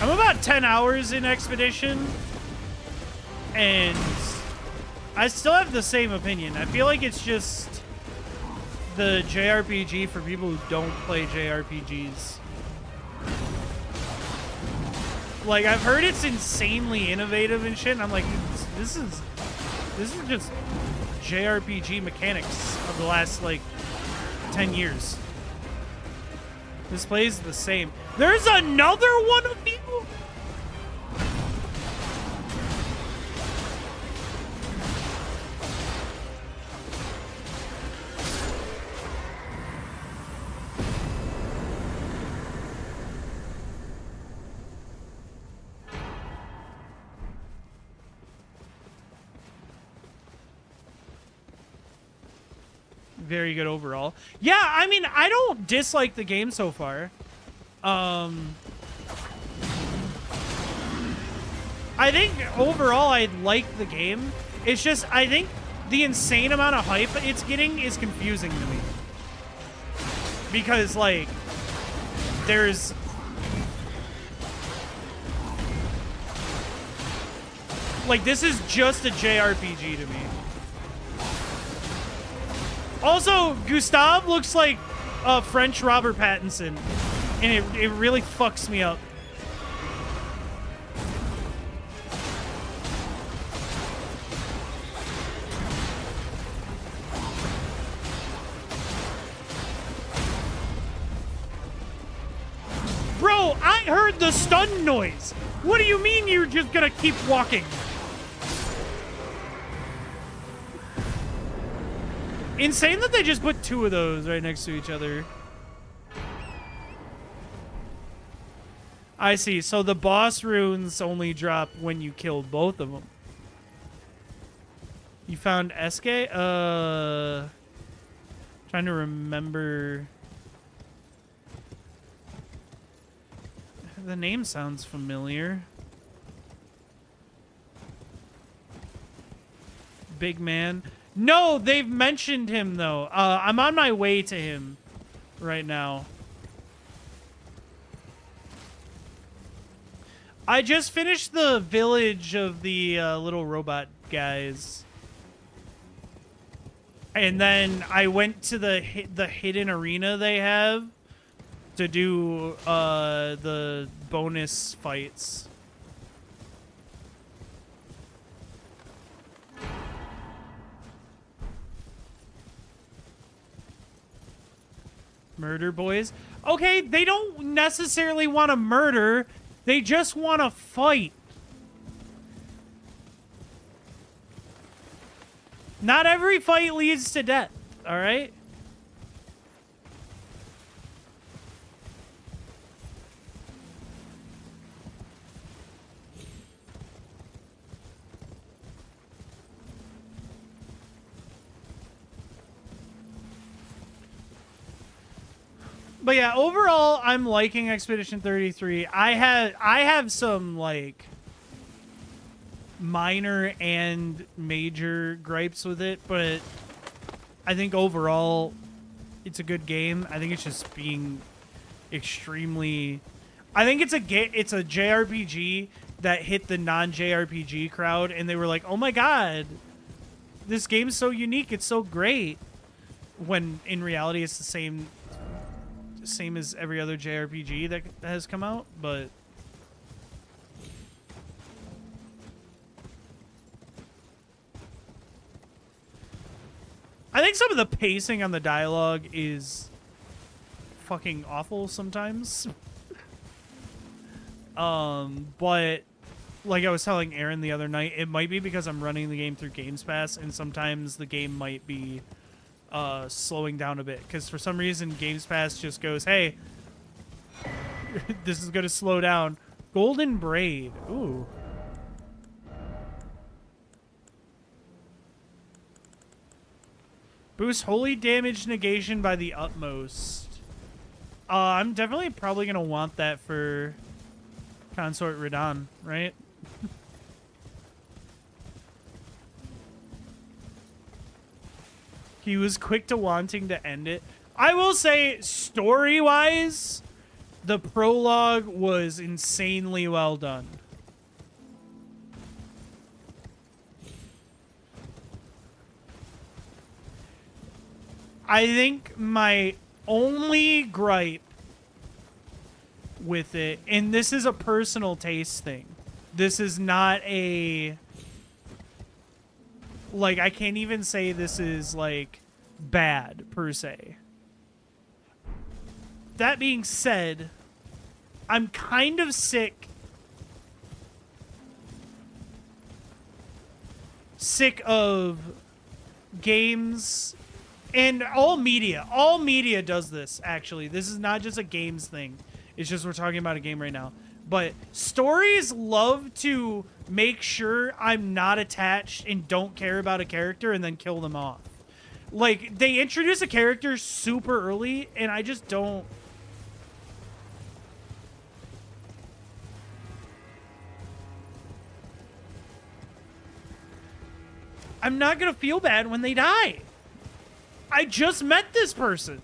S1: I'm about 10 hours in Expedition, and I still have the same opinion. I feel like it's just the JRPG for people who don't play JRPGs. Like, I've heard it's insanely innovative and shit, and I'm like, this is just JRPG mechanics of the last, like, 10 years. This plays the same. There's another one of people? Very good overall. Yeah, I mean, I don't dislike the game so far. I think overall I like the game. It's just, I think the insane amount of hype it's getting is confusing to me. Because, like, there's... Like, this is just a JRPG to me. Also, Gustave looks like French Robert Pattinson, and it really fucks me up. Bro, I heard the stun noise. What do you mean you're just gonna keep walking? Insane that they just put two of those right next to each other. I see. So the boss runes only drop when you killed both of them. You found Eske? Trying to remember. The name sounds familiar. Big man. No, they've mentioned him, though. I'm on my way to him right now. I just finished the village of the little robot guys. And then I went to the hidden arena they have to do the bonus fights. Murder boys. Okay, they don't necessarily want to murder. They just want to fight. Not every fight leads to death, all right? But yeah, overall, I'm liking Expedition 33. I have some, like, minor and major gripes with it, but I think overall, it's a good game. I think it's just being extremely... I think it's a JRPG that hit the non-JRPG crowd, and they were like, oh my god, this game's so unique, it's so great. When, in reality, it's the same as every other JRPG that has come out, but I think some of the pacing on the dialogue is fucking awful sometimes. But like I was telling Aaron the other night, it might be because I'm running the game through Games Pass, and sometimes the game might be slowing down a bit, because for some reason Games Pass just goes, hey, this is going to slow down. Golden Braid. Ooh. Boost holy damage negation by the utmost. I'm definitely probably going to want that for Consort Radahn, right? He was quick to wanting to end it. I will say, story-wise, the prologue was insanely well done. I think my only gripe with it, and this is a personal taste thing. This is not a... Like, I can't even say this is, like, bad, per se. That being said, I'm kind of sick of games... And all media does this, actually. This is not just a games thing. It's just we're talking about a game right now. But stories love to make sure I'm not attached and don't care about a character and then kill them off. Like, they introduce a character super early, and I just don't... I'm not gonna feel bad when they die. I just met this person.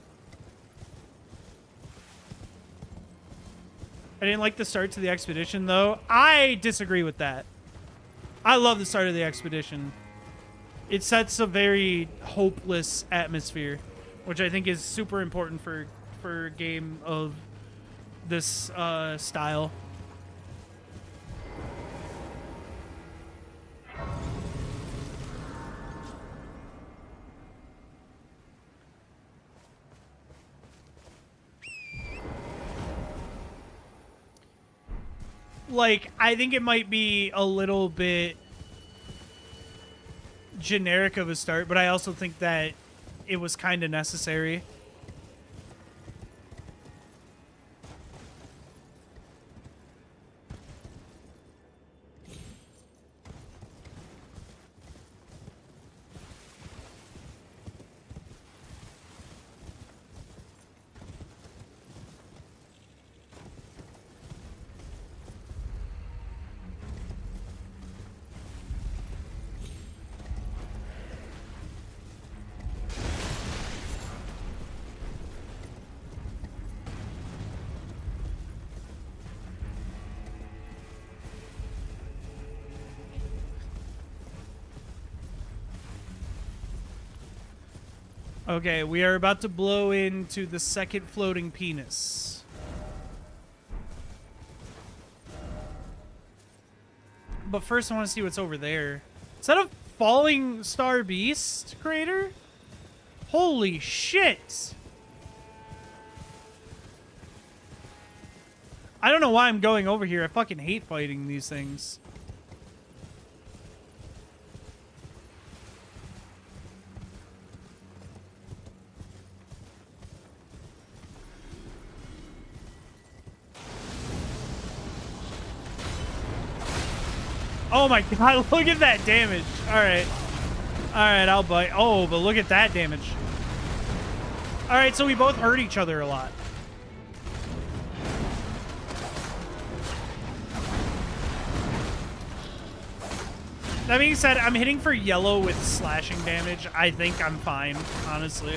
S1: I didn't like the start to the expedition, though. I disagree with that. I love the start of the expedition. It sets a very hopeless atmosphere, which I think is super important for a game of this style. Like, I think it might be a little bit generic of a start, but I also think that it was kind of necessary. Okay, we are about to blow into the second floating penis. But first I want to see what's over there. Is that a falling star beast crater? Holy shit! I don't know why I'm going over here. I fucking hate fighting these things. Oh my god, look at that damage. Alright. Alright, I'll bite. Oh, but look at that damage. Alright, so we both hurt each other a lot. That being said, I'm hitting for yellow with slashing damage. I think I'm fine, honestly.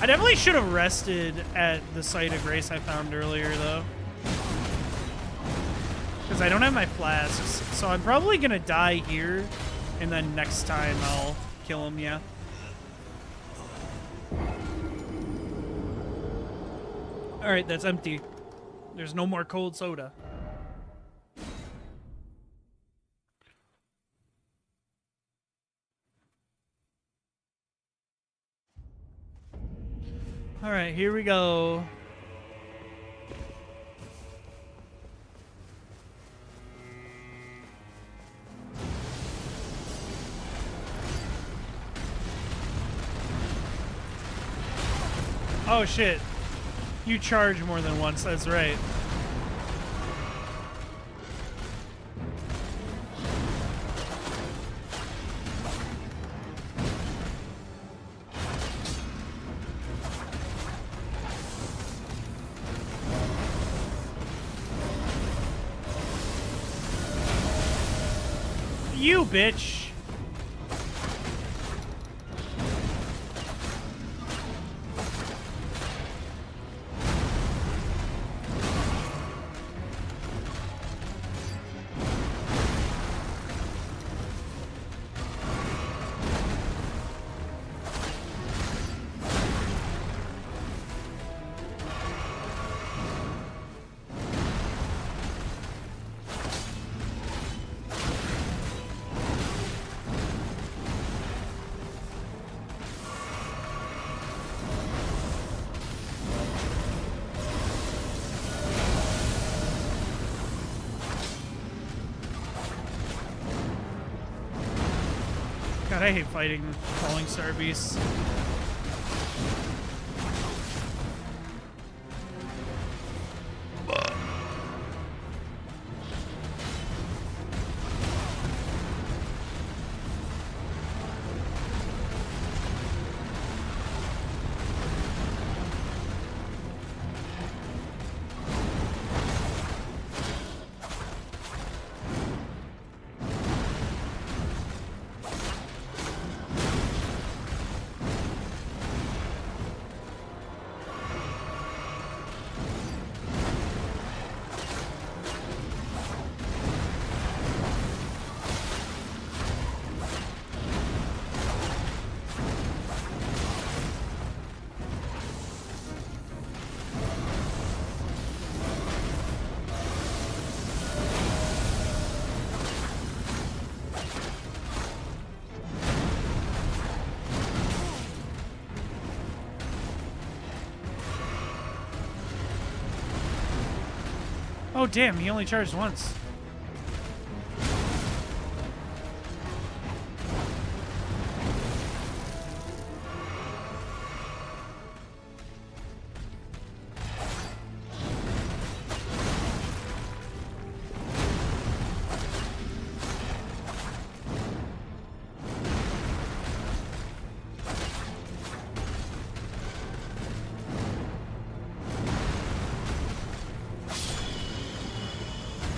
S1: I definitely should have rested at the site of grace I found earlier, though. Because I don't have my flasks. So I'm probably going to die here. And then next time I'll kill him, yeah. Alright, that's empty. There's no more cold soda. Alright, here we go. Oh, shit. You charge more than once, that's right. You bitch. God, I hate fighting falling star beasts. Oh, damn, he only charged once.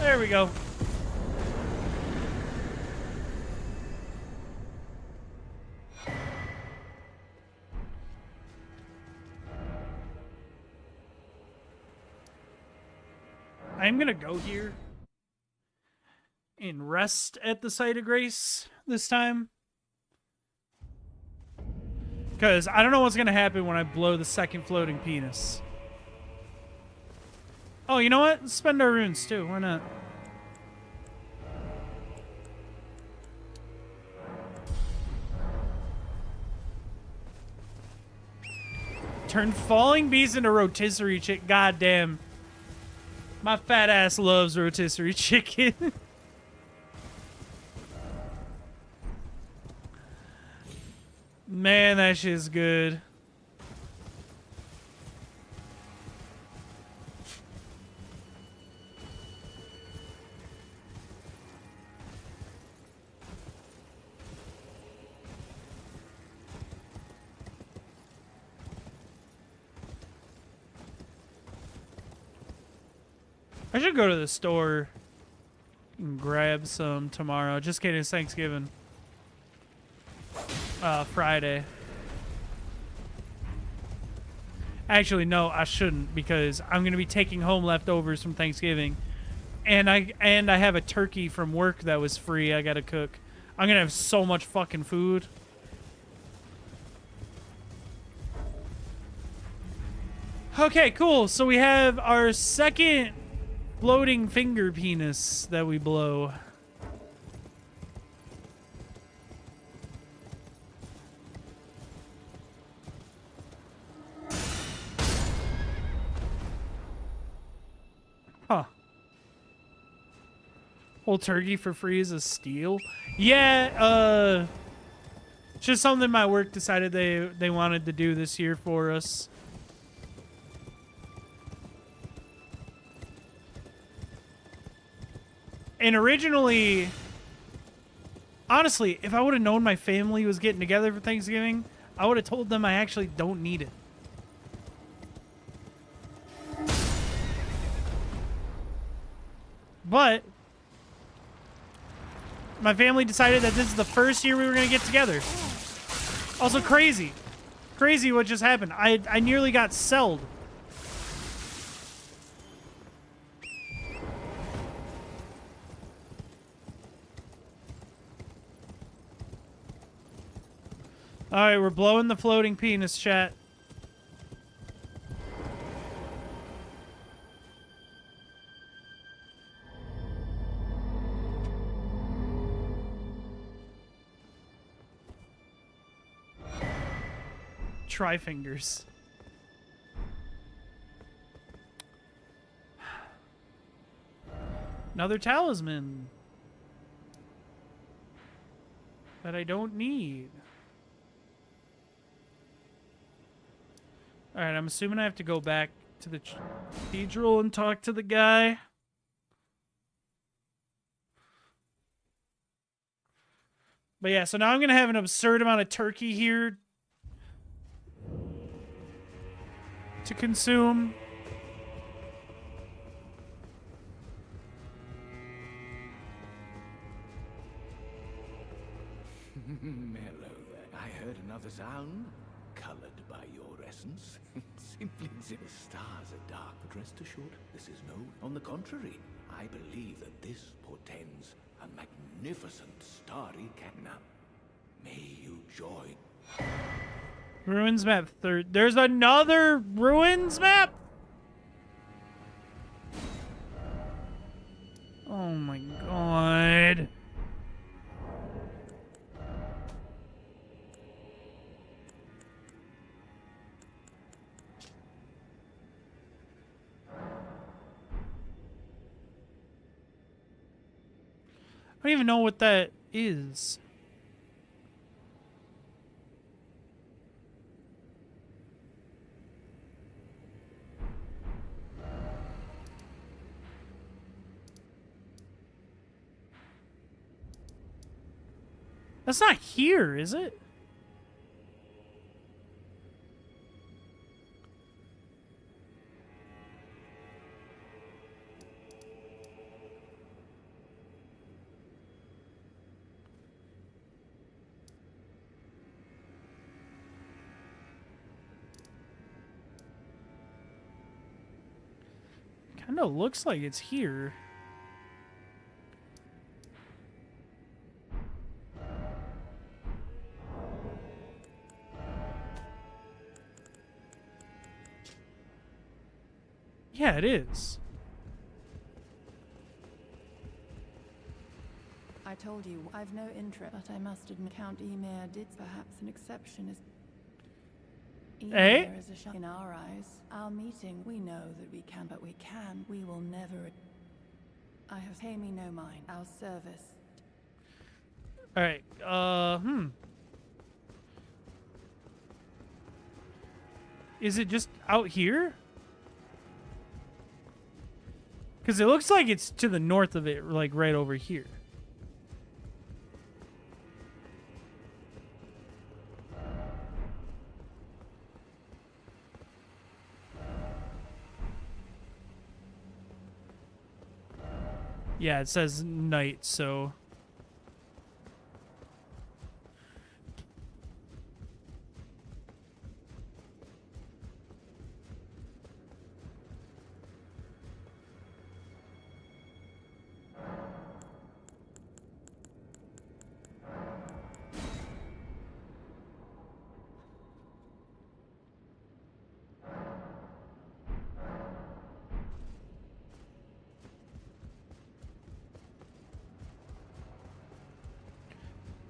S1: There we go. I'm gonna go here and rest at the site of grace this time. Because I don't know what's gonna happen when I blow the second floating penis. Oh, you know what? Let's spend our runes too. Why not? Turn falling bees into rotisserie chicken. God damn. My fat ass loves rotisserie chicken. Man, that shit's good. I should go to the store and grab some tomorrow. Just kidding, it's Thanksgiving. Friday. Actually, no, I shouldn't because I'm gonna be taking home leftovers from Thanksgiving, and I have a turkey from work that was free. I gotta cook. I'm gonna have so much fucking food. Okay, cool. So we have our second floating finger penis that we blow. Huh. Whole turkey for free is a steal? Yeah, it's just something my work decided they wanted to do this year for us. And originally, honestly, if I would have known my family was getting together for Thanksgiving, I would have told them I actually don't need it. But my family decided that this is the first year we were going to get together. Also crazy. Crazy what just happened. I nearly got selled. Alright, we're blowing the floating penis, chat. Try fingers. Another talisman that I don't need. Alright, I'm assuming I have to go back to the cathedral and talk to the guy. But yeah, so now I'm going to have an absurd amount of turkey here to consume.
S2: Hello there. I heard another sound, colored by your essence. Simply the stars are dark, but rest assured, this is no. On the contrary, I believe that this portends a magnificent starry now. May you join.
S1: Ruins map third. There's another ruins map? Oh my god. I don't even know what that is. That's not here, is it? Kind of looks like it's here. Yeah, it is.
S3: I told you, I've no interest, but I must admit Count Emir did perhaps an exception is...
S1: Hey?
S3: Is a in our eyes. Our meeting, we know that we can, but we can. We will never... I have pay me no mind. Our service.
S1: Alright, Is it just out here? Because it looks like it's to the north of it, like right over here. Yeah, it says night, so...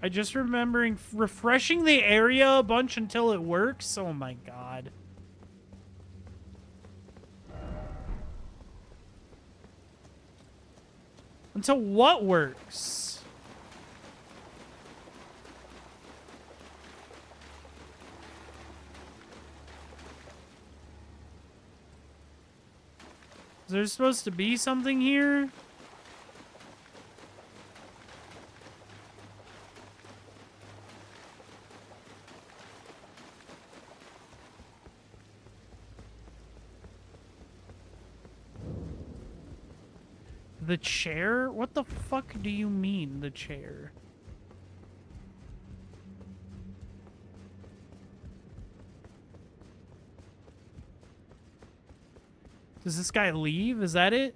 S1: I just remembering refreshing the area a bunch until it works. Oh my god. Until what works? Is there supposed to be something here? The chair? What the fuck do you mean, the chair? Does this guy leave? Is that it?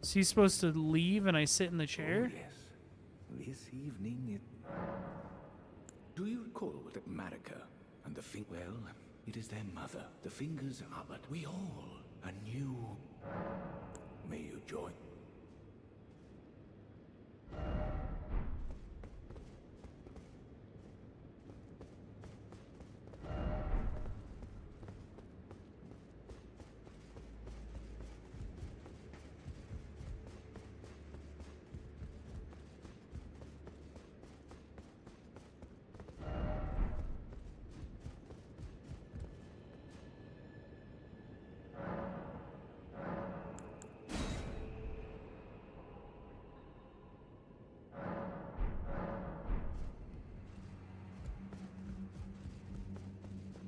S1: Is he supposed to leave and I sit in the chair?
S2: Oh, yes. This evening it... Do you recall that Marika and the Well, it is their mother. The fingers are, but we all are new. May you join.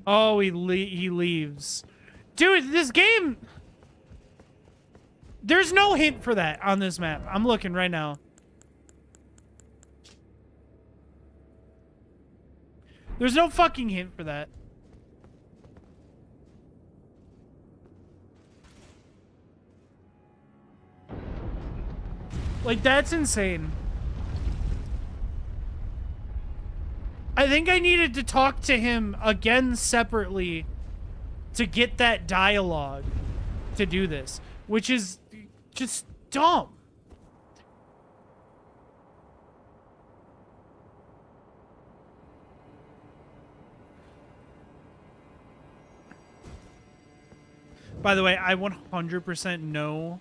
S1: Oh, he leaves. Dude, this game... There's no hint for that on this map. I'm looking right now. There's no fucking hint for that. Like, that's insane. I think I needed to talk to him again separately to get that dialogue to do this, which is just dumb. By the way, I 100% know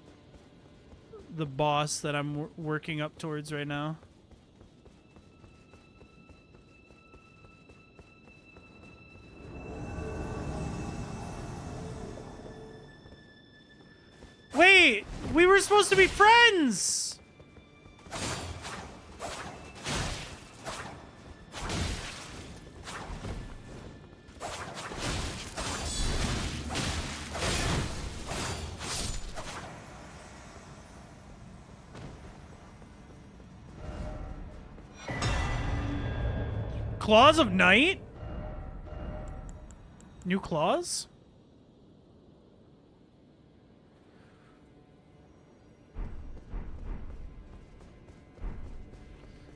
S1: the boss that I'm working up towards right now. Wait, we were supposed to be friends! Claws of Night? New claws?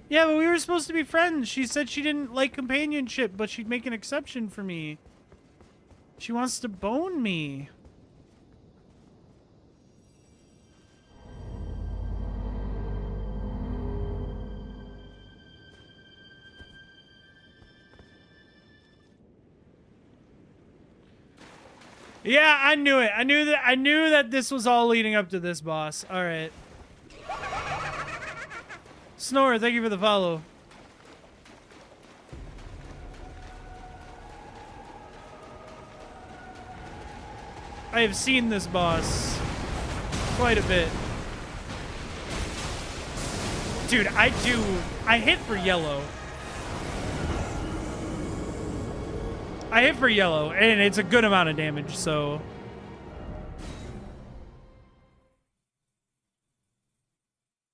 S1: Yeah, but we were supposed to be friends. She said she didn't like companionship, but she'd make an exception for me. She wants to bone me. Yeah, I knew it. I knew that this was all leading up to this boss. All right. Snore, thank you for the follow. I have seen this boss quite a bit. Dude, I hit for yellow. I hit for yellow, and it's a good amount of damage, so...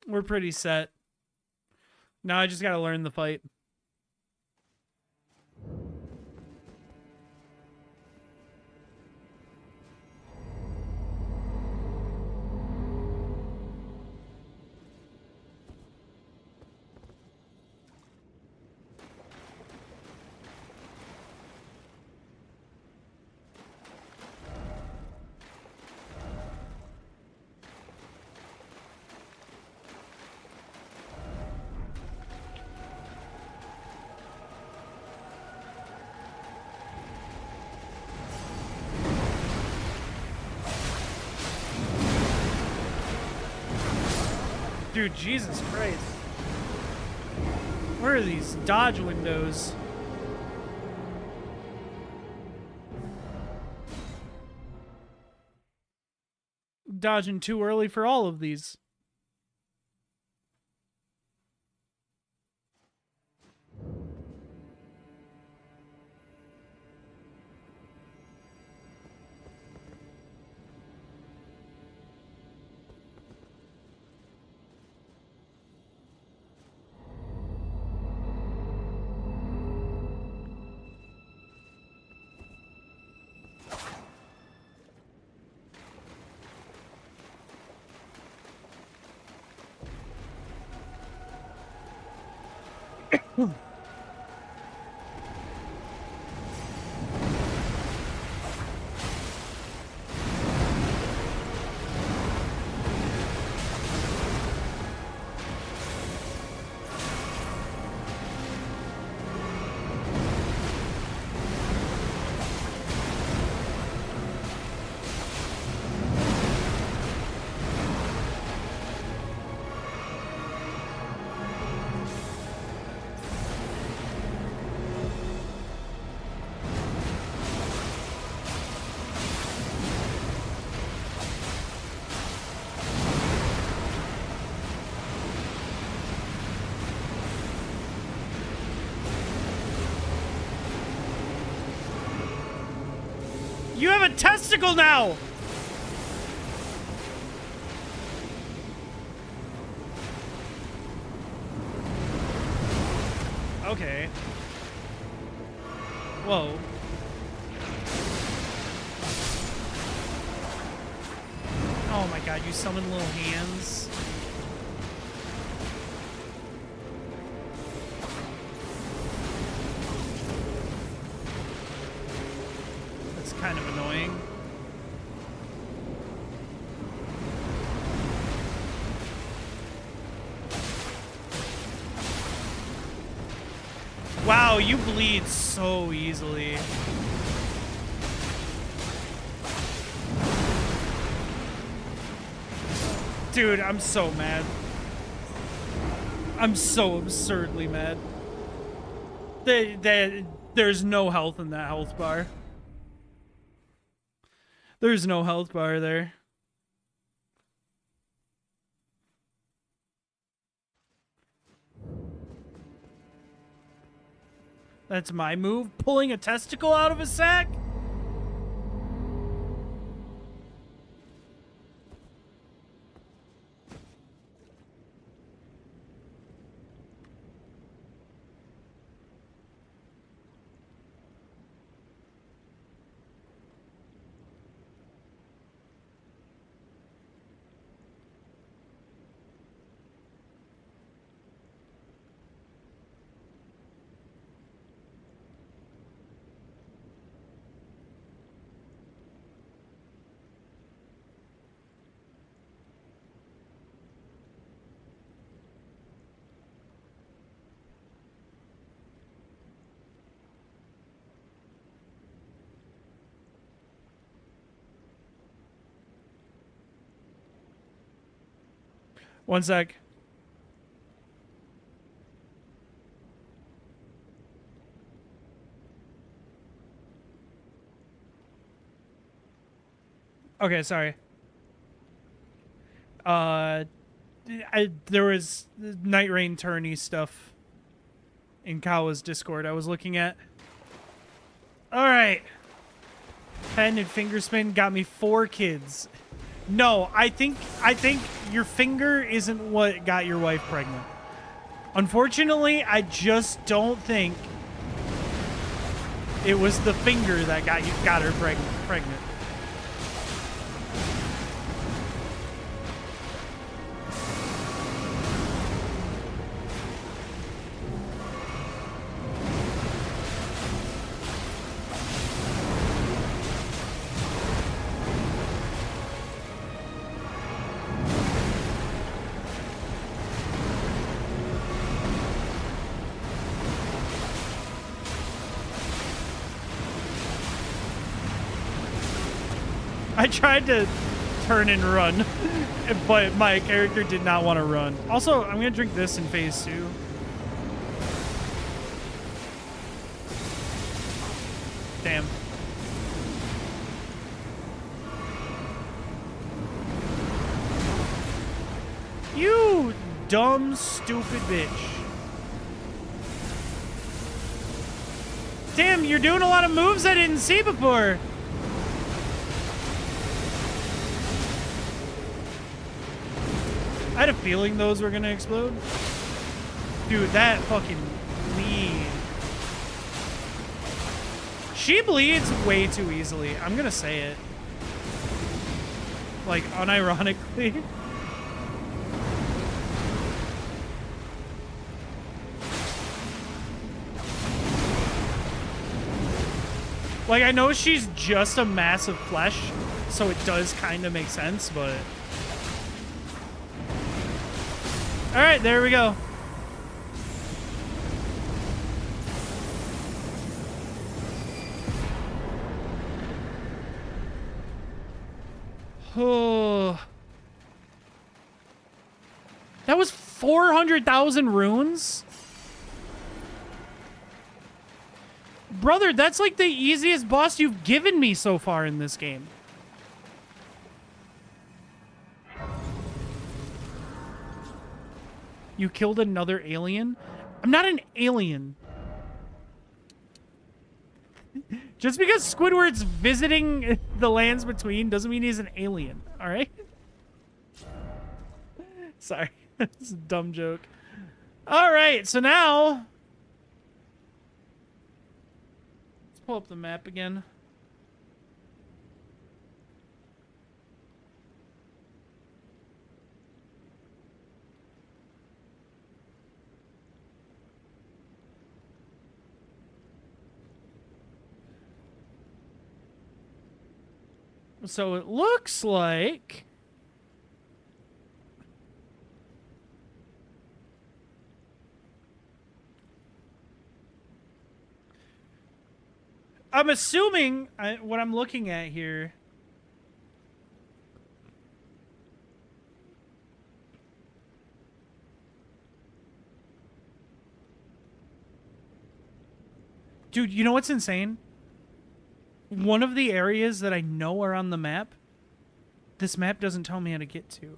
S1: We're pretty set. Now I just gotta learn the fight. Dude, Jesus Christ. Where are these dodge windows? Dodging too early for all of these. You have a testicle now! Okay. Whoa. Oh my god, you summon little hands. That's kind of annoying. Wow, you bleed so easily. Dude, I'm so mad. I'm so absurdly mad. There's no health in that health bar. There's no health bar there. That's my move? Pulling a testicle out of a sack? One sec. Okay, sorry. There was Night Rain tourney stuff in Kawa's Discord I was looking at. All right. Pen and finger spin got me 4 kids. No, I think your finger isn't what got your wife pregnant. Unfortunately, I just don't think it was the finger that got her pregnant. I tried to turn and run, but my character did not want to run. Also, I'm going to drink this in phase 2. Damn. You dumb, stupid bitch. Damn, you're doing a lot of moves I didn't see before. I had a feeling those were gonna explode. Dude, that fucking bleed. She bleeds way too easily. I'm gonna say it. Like, unironically. Like, I know she's just a mass of flesh, so it does kind of make sense, but... Alright, there we go. Oh. That was 400,000 runes? Brother, that's like the easiest boss you've given me so far in this game. You killed another alien? I'm not an alien. Just because Squidward's visiting the lands between doesn't mean he's an alien, alright? Sorry, it's a dumb joke. Alright, so now... let's pull up the map again. So it looks like... I'm assuming what I'm looking at here... Dude, you know what's insane? One of the areas that I know are on the map, this map doesn't tell me how to get to.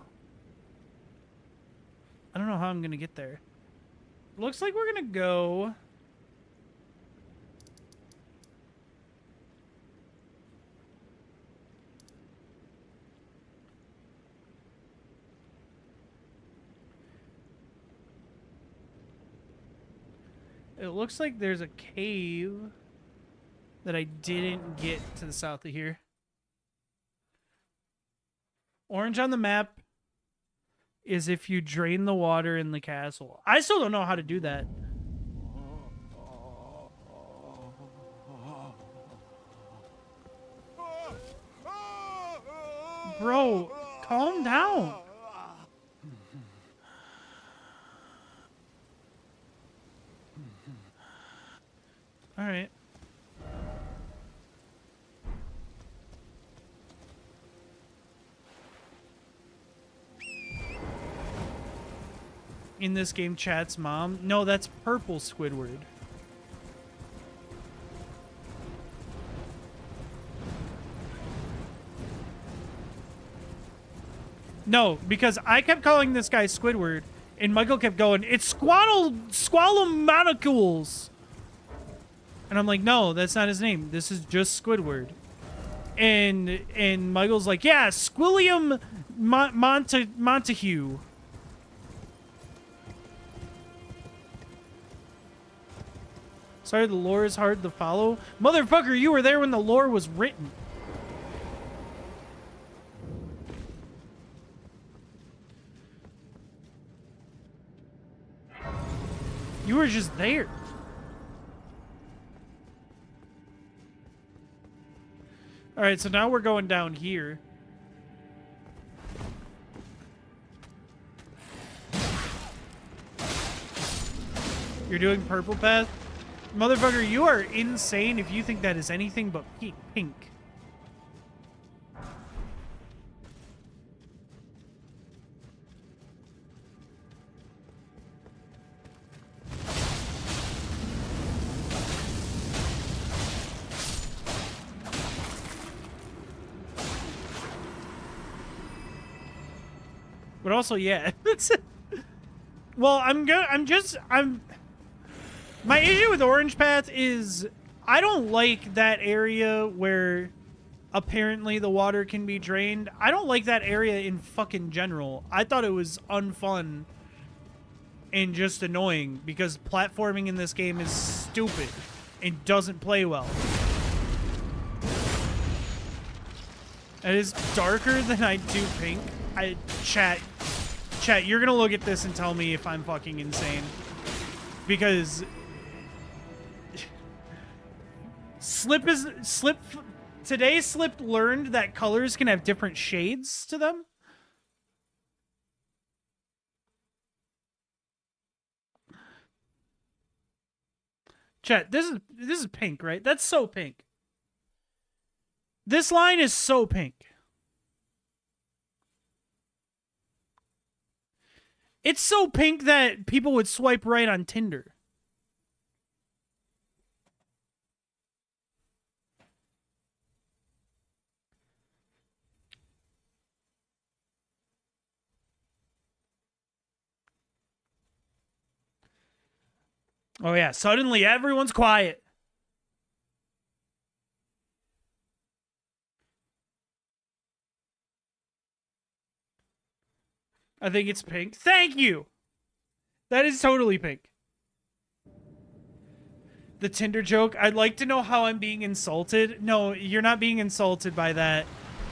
S1: I don't know how I'm going to get there. Looks like we're going to go... It looks like there's a cave that I didn't get to the south of here. Orange on the map is if you drain the water in the castle. I still don't know how to do that. Bro, calm down. All right. In this game, chat's mom. No, that's purple Squidward. No, because I kept calling this guy Squidward, and Michael kept going, it's Squalomanicools. And I'm like, no, that's not his name. This is just Squidward. And Michael's like, yeah, Squilliam Montague. Sorry, the lore is hard to follow. Motherfucker, you were there when the lore was written. You were just there. All right, so now we're going down here. You're doing purple path? Motherfucker, you are insane if you think that is anything but pink. But also, yeah. Well, my issue with Orange Path is I don't like that area where apparently the water can be drained. I don't like that area in fucking general. I thought it was unfun and just annoying because platforming in this game is stupid and doesn't play well. It is darker than I do pink. Chat, you're gonna look at this and tell me if I'm fucking insane. Because Today Slip learned that colors can have different shades to them. Chat, this is pink, right? That's so pink. This line is so pink. It's so pink that people would swipe right on Tinder. Oh yeah, suddenly everyone's quiet. I think it's pink. Thank you. That is totally pink. The Tinder joke. I'd like to know how I'm being insulted. No, you're not being insulted by that.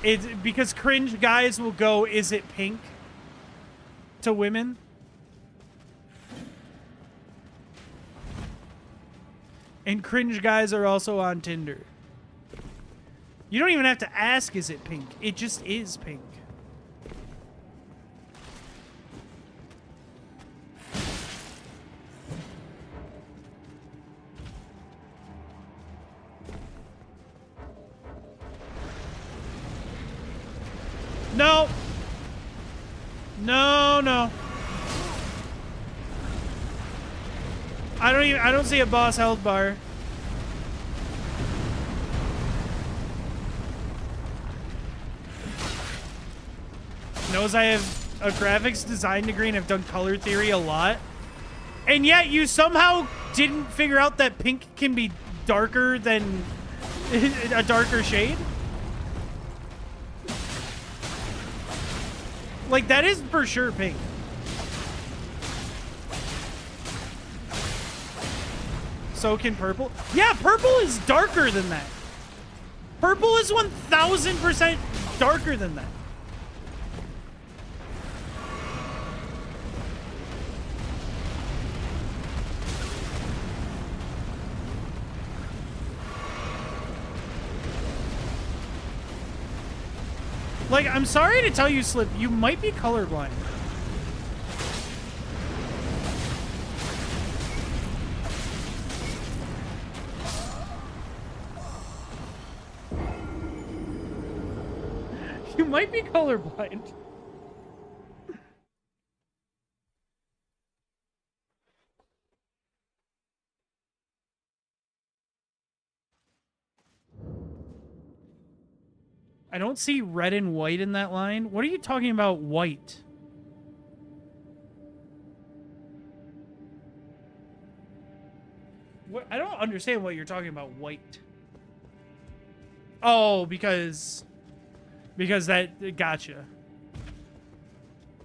S1: It's because cringe guys will go, "Is it pink?" to women. And cringe guys are also on Tinder. You don't even have to ask, "Is it pink?" It just is pink. No. No. I don't see a boss health bar. Knows I have a graphics design degree and have done color theory a lot. And yet you somehow didn't figure out that pink can be darker than a darker shade? Like, that is for sure pink. So can purple? Yeah, purple is darker than that. Purple is 1000% darker than that. Like, I'm sorry to tell you, Slip, you might be colorblind. You might be colorblind. I don't see red and white in that line. What are you talking about, white? What? I don't understand what you're talking about, white. Oh, because that, gotcha.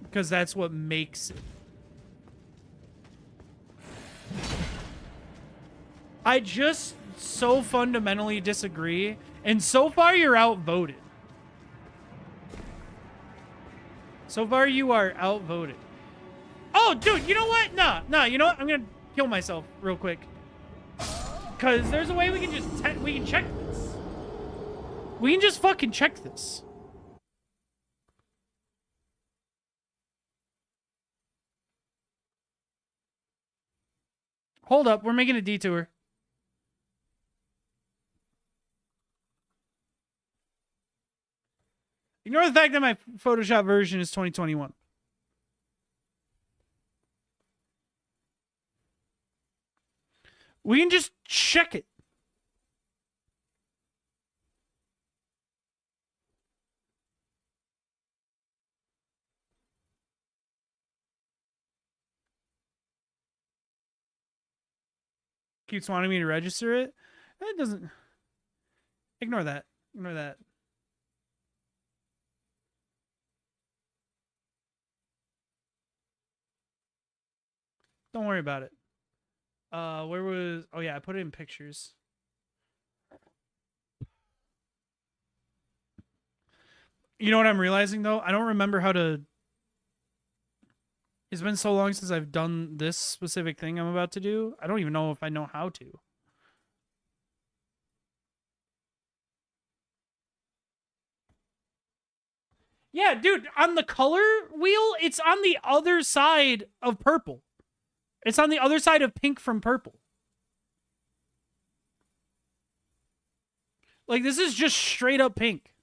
S1: Because that's what makes it. I just so fundamentally disagree, and so far you're outvoted. So far, you are outvoted. Oh, dude, you know what? Nah, you know what? I'm gonna kill myself real quick. Because there's a way we can just we can check this. We can just fucking check this. Hold up, we're making a detour. Ignore the fact that my Photoshop version is 2021. We can just check it. Keeps wanting me to register it. That doesn't... Ignore that. Ignore that. Don't worry about it. Where was... Oh, yeah, I put it in pictures. You know what I'm realizing, though? I don't remember how to... It's been so long since I've done this specific thing I'm about to do. I don't even know if I know how to. Yeah, dude, on the color wheel, it's on the other side of purple. It's on the other side of pink from purple. Like, this is just straight up pink.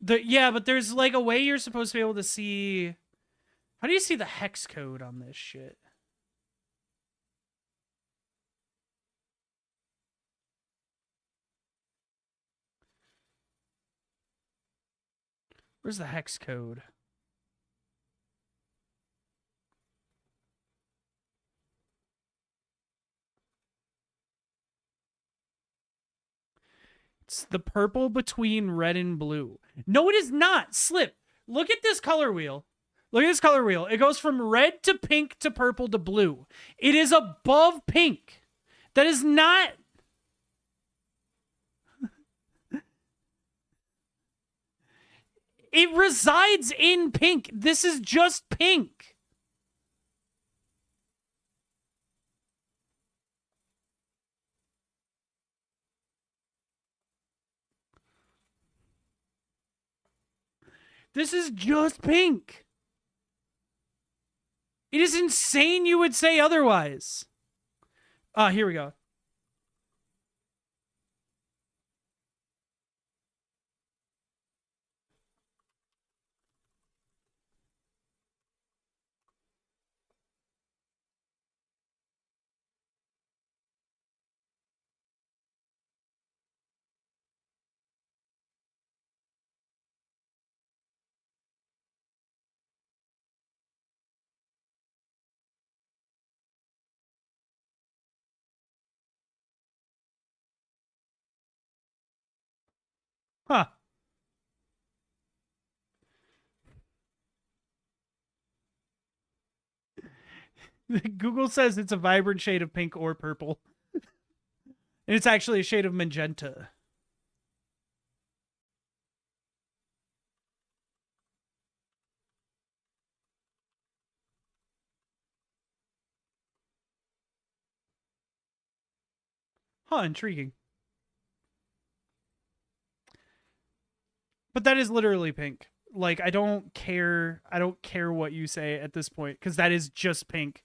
S1: Yeah, but there's like a way you're supposed to be able to see. How do you see the hex code on this shit? Where's the hex code? It's the purple between red and blue. No, it is not. Slip. Look at this color wheel. Look at this color wheel. It goes from red to pink to purple to blue. It is above pink. That is not... It resides in pink. This is just pink. This is just pink. It is insane you would say otherwise. Here we go. Huh. Google says it's a vibrant shade of pink or purple. And it's actually a shade of magenta. Huh, intriguing. But that is literally pink. Like, I don't care what you say at this point, because that is just pink.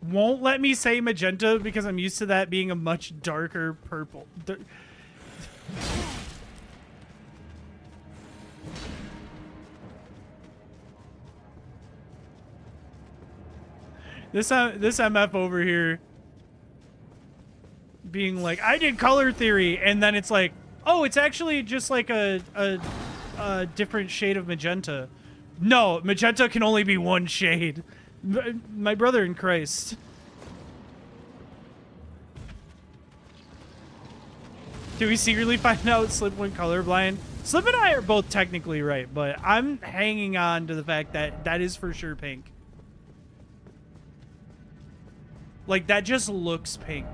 S1: Won't let me say magenta because I'm used to that being a much darker purple. This MF over here being like, I did color theory, and then it's like, oh, it's actually just like a different shade of magenta. No, magenta can only be one shade. My brother in Christ. Do we secretly find out Slip went colorblind? Slip and I are both technically right, but I'm hanging on to the fact that that is for sure pink. Like, that just looks pink.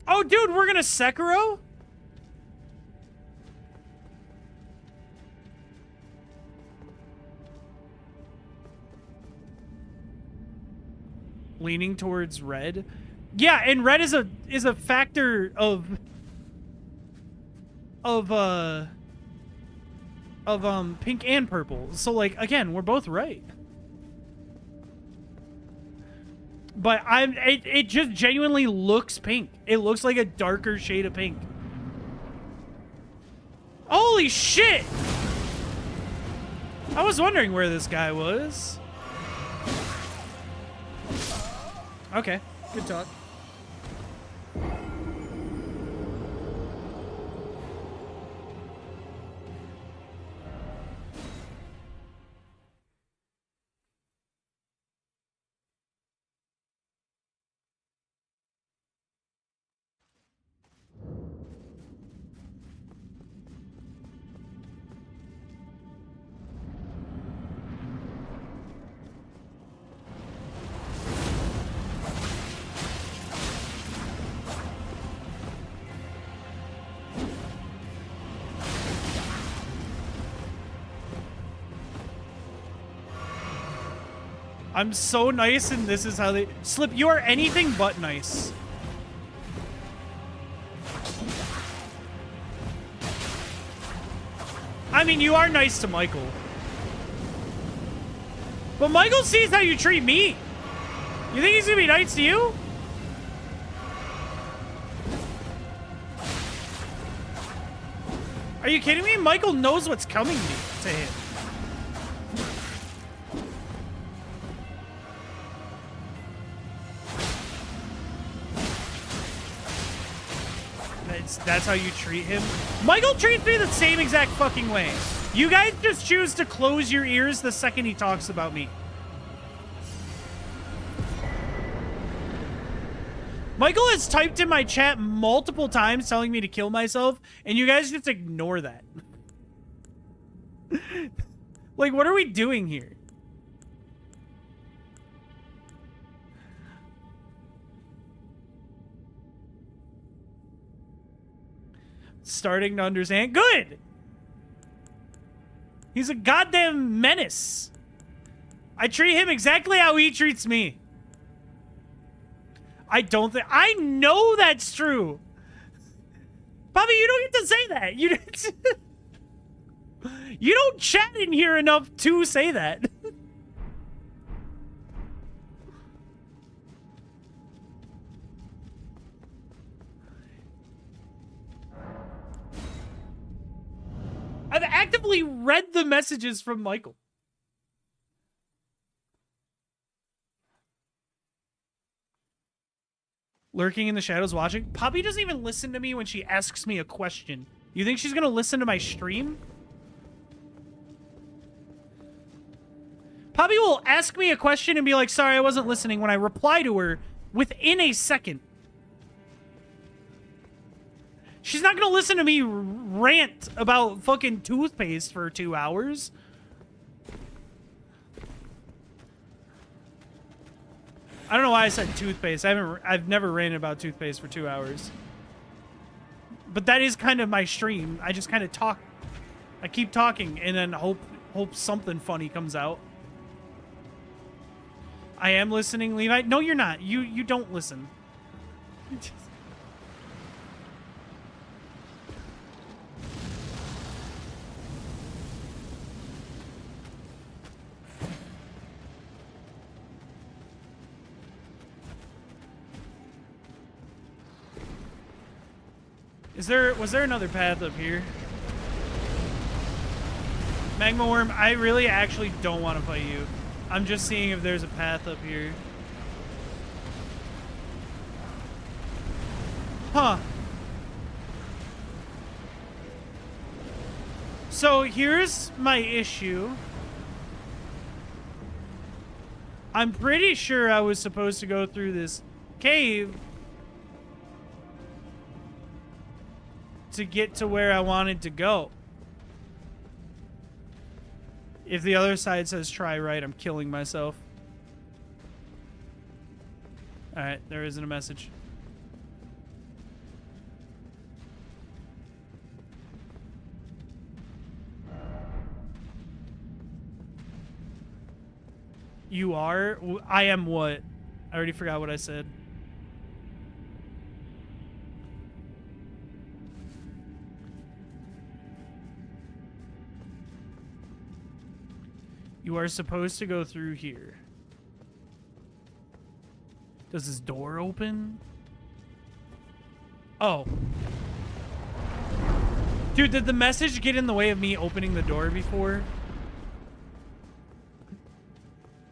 S1: Oh, dude, we're gonna Sekiro? Leaning towards red. Yeah, and red is a factor of pink and purple. So, like, again, we're both right. But it just genuinely looks pink. It looks like a darker shade of pink. Holy shit! I was wondering where this guy was. Okay, good talk. I'm so nice, and this is how they... Slip, you are anything but nice. I mean, you are nice to Michael. But Michael sees how you treat me. You think he's gonna be nice to you? Are you kidding me? Michael knows what's coming to him. That's how you treat him? Michael treats me the same exact fucking way. You guys just choose to close your ears the second he talks about me. Michael has typed in my chat multiple times telling me to kill myself, and you guys just ignore that. Like, what are we doing here? Starting to understand. Good! He's a goddamn menace. I treat him exactly how he treats me. I don't think... I know that's true. Bobby, you don't get to say that. You don't chat in here enough to say that. I've actively read the messages from Michael. Lurking in the shadows watching. Poppy doesn't even listen to me when she asks me a question. You think she's gonna listen to my stream? Poppy will ask me a question and be like, sorry, I wasn't listening, when I reply to her within a second. She's not gonna listen to me rant about fucking toothpaste for 2 hours. I don't know why I said toothpaste. I've never ranted about toothpaste for 2 hours. But that is kind of my stream. I just kind of talk. I keep talking and then hope something funny comes out. I am listening, Levi. No, you're not. You don't listen. Was there another path up here? Magma Worm, I really actually don't want to fight you. I'm just seeing if there's a path up here. Huh. So here's my issue. I'm pretty sure I was supposed to go through this cave to get to where I wanted to go. If the other side says try right, I'm killing myself. Alright, there isn't a message. You are? I am what? I already forgot what I said. You are supposed to go through here. Does this door open? Oh. Dude, did the message get in the way of me opening the door before?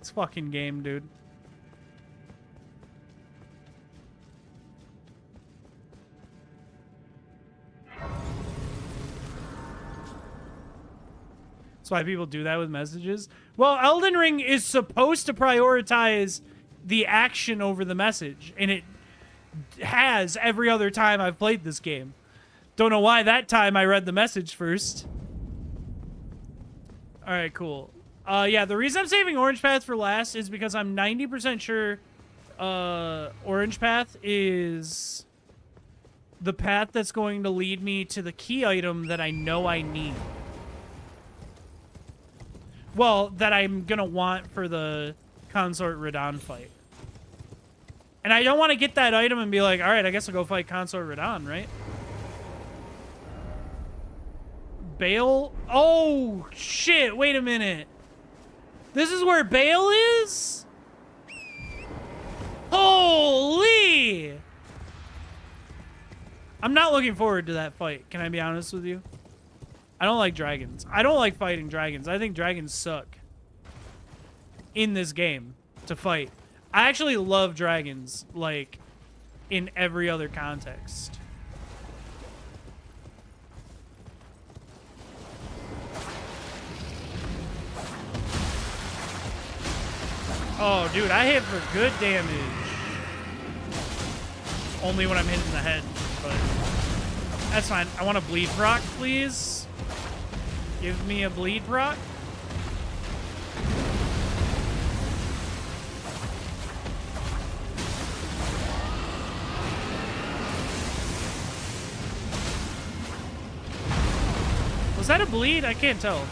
S1: It's fucking game, dude. That's why people do that with messages. Well, Elden Ring is supposed to prioritize the action over the message, and it has every other time I've played this game. Don't know why that time I read the message first. All right, cool. Yeah, the reason I'm saving Orange Path for last is because I'm 90% sure Orange Path is the path that's going to lead me to the key item that I know I need. Well, that I'm gonna want for the Consort Radon fight. And I don't want to get that item and be like, all right, I guess I'll go fight Consort Radon, right? Bale? Oh, shit. Wait a minute. This is where Bale is? Holy! I'm not looking forward to that fight. Can I be honest with you? I don't like dragons. I don't like fighting dragons. I think dragons suck in this game to fight. I actually love dragons, like, in every other context. Oh, dude, I hit for good damage. Only when I'm hitting the head, but that's fine. I want a bleed proc, please. Give me a bleed proc. Was that a bleed? I can't tell.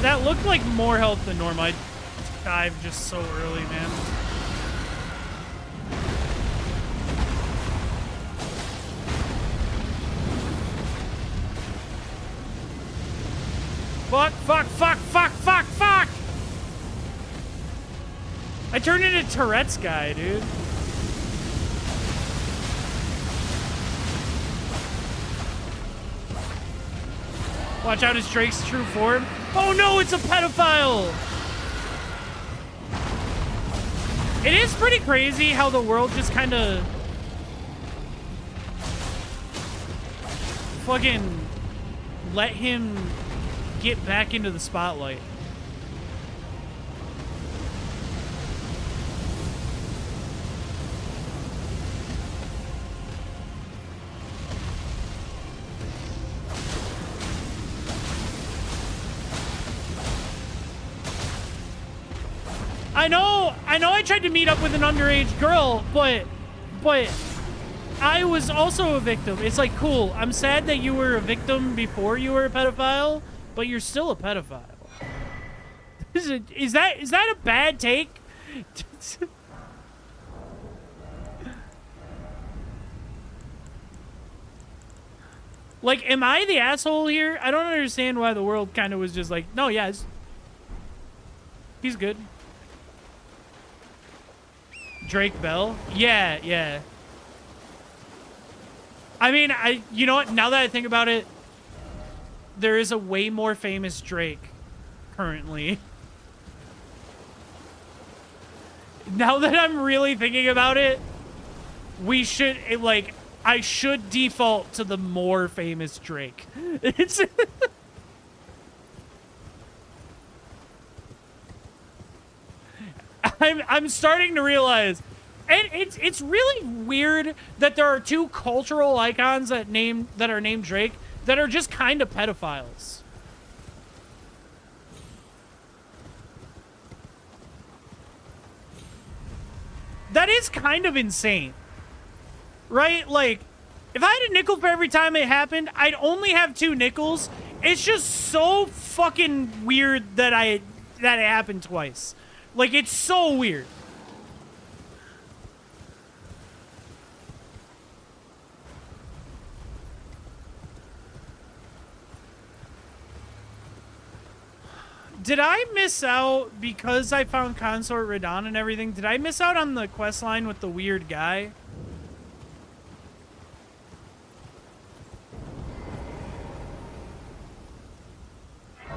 S1: That looked like more health than normal. I dived just so early, man. Fuck, fuck, fuck, fuck, fuck, fuck! I turned into Tourette's guy, dude. Watch out, his Drake's true form. Oh no, it's a pedophile! It is pretty crazy how the world just kind of fucking let him get back into the spotlight. I know I tried to meet up with an underage girl, but I was also a victim. It's like, cool, I'm sad that you were a victim before you were a pedophile, but you're still a pedophile. Is that a bad take? Like, am I the asshole here? I don't understand why the world kind of was just like, no, yeah, he's good. Drake Bell? Yeah, yeah. I mean, you know what? Now that I think about it, there is a way more famous Drake currently. Now that I'm really thinking about it, we should, like, I should default to the more famous Drake. It's... I'm starting to realize, and it's really weird that there are two cultural icons that are named Drake that are just kind of pedophiles. That is kind of insane, right? Like, if I had a nickel for every time it happened, I'd only have 2 nickels. It's just so fucking weird that it happened twice. Like, it's so weird. Did I miss out because I found Consort Radon and everything? Did I miss out on the quest line with the weird guy?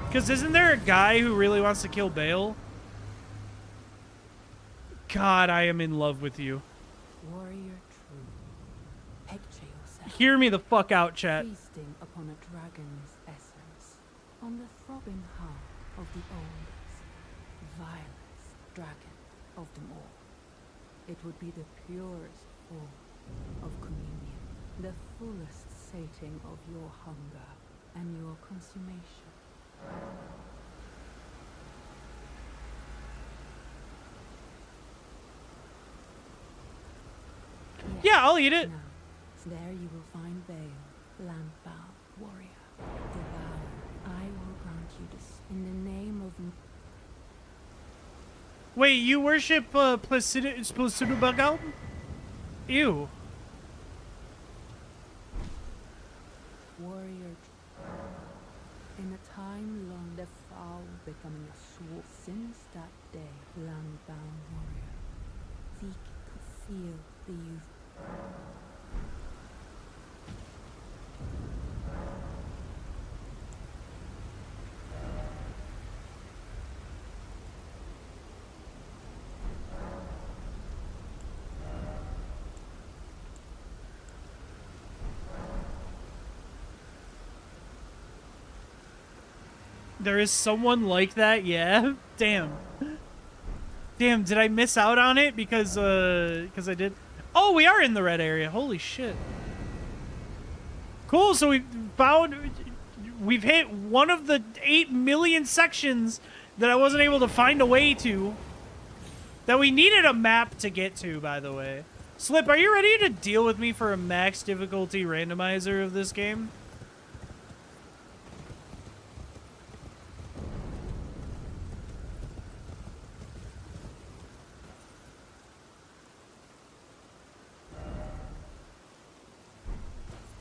S1: Because isn't there a guy who really wants to kill Bale? God, I am in love with you.
S3: Warrior true. Picture yourself.
S1: Hear me the fuck out, chat.
S3: Feasting upon a dragon's essence. On the throbbing heart of the oldest, vilest dragon of them all. It would be the purest form of communion. The fullest sating of your hunger and your consummation.
S1: Yeah, I'll eat it.
S3: Now, there you will find Bale, land-bound warrior. Devour. I will grant you this in the name
S1: Wait, you worship Placido Bagal? Ew.
S3: Warrior. In a time long the foul becoming a sword. Since that day, land-bound warrior seek to feel the youth.
S1: There is someone like that, yeah? Damn. Damn, did I miss out on it because I did? Oh, we are in the red area. Holy shit. Cool, so we've hit one of the 8 million sections that I wasn't able to find a way to. That we needed a map to get to, by the way. Slip, are you ready to deal with me for a max difficulty randomizer of this game?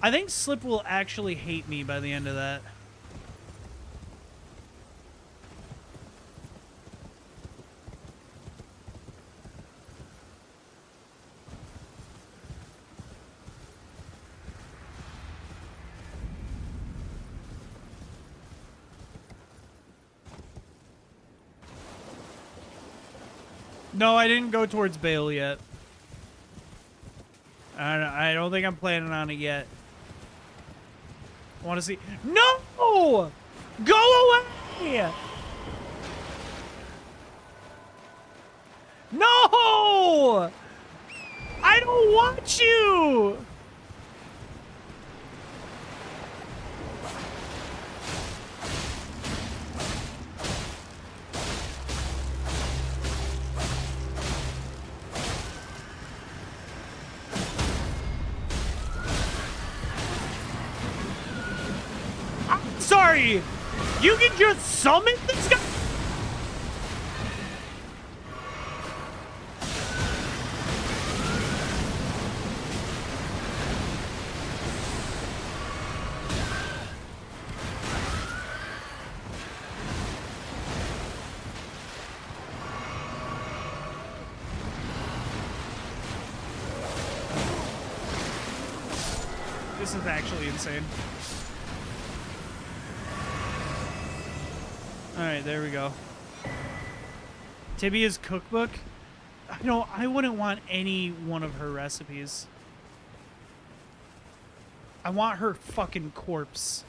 S1: I think Slip will actually hate me by the end of that. No, I didn't go towards Bale yet. I don't think I'm planning on it yet. I want to see. No! Go away! No! I don't want you! Sorry, you can just summon this guy? This is actually insane. Alright, there we go. Tibia's cookbook? I wouldn't want any one of her recipes. I want her fucking corpse.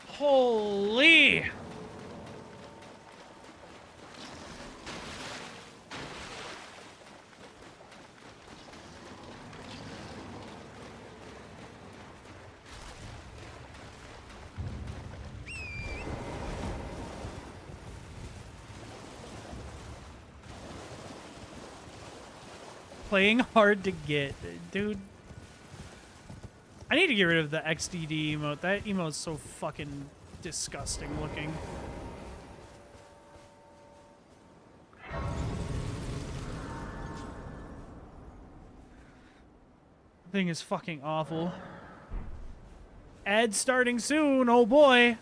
S1: Holy! Playing hard to get, dude. I need to get rid of the XDD emote. That emote is so fucking disgusting looking. Thing is fucking awful. Ad starting soon, oh boy.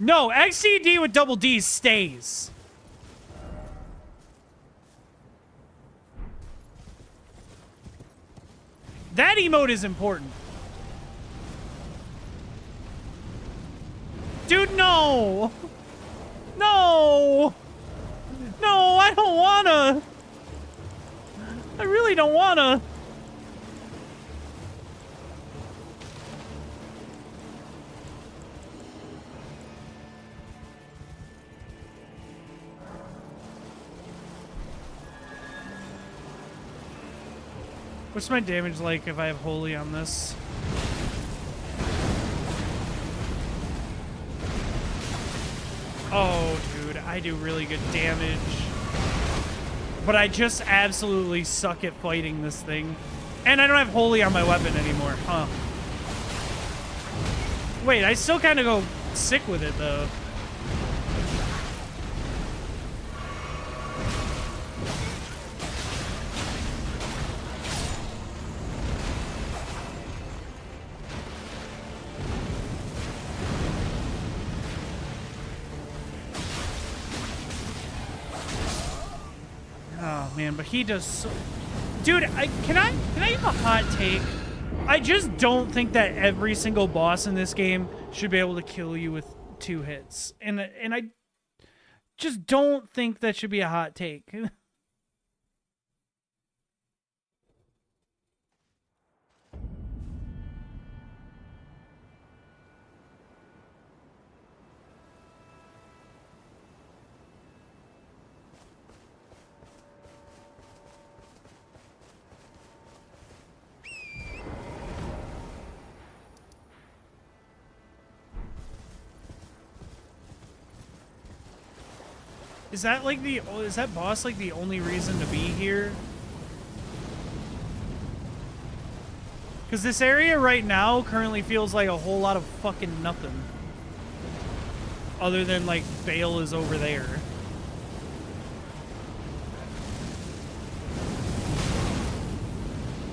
S1: No, XCD with double D stays. That emote is important. Dude, no! No! No, I don't wanna! I really don't wanna! What's my damage like if I have Holy on this? Oh, dude, I do really good damage. But I just absolutely suck at fighting this thing. And I don't have Holy on my weapon anymore, huh? Wait, I still kind of go sick with it, though. Oh, man, but he does so... Dude, can I give a hot take? I just don't think that every single boss in this game should be able to kill you with 2 hits. And I just don't think that should be a hot take. Is that like is that boss like the only reason to be here? Because this area right now currently feels like a whole lot of fucking nothing. Other than like Bale is over there.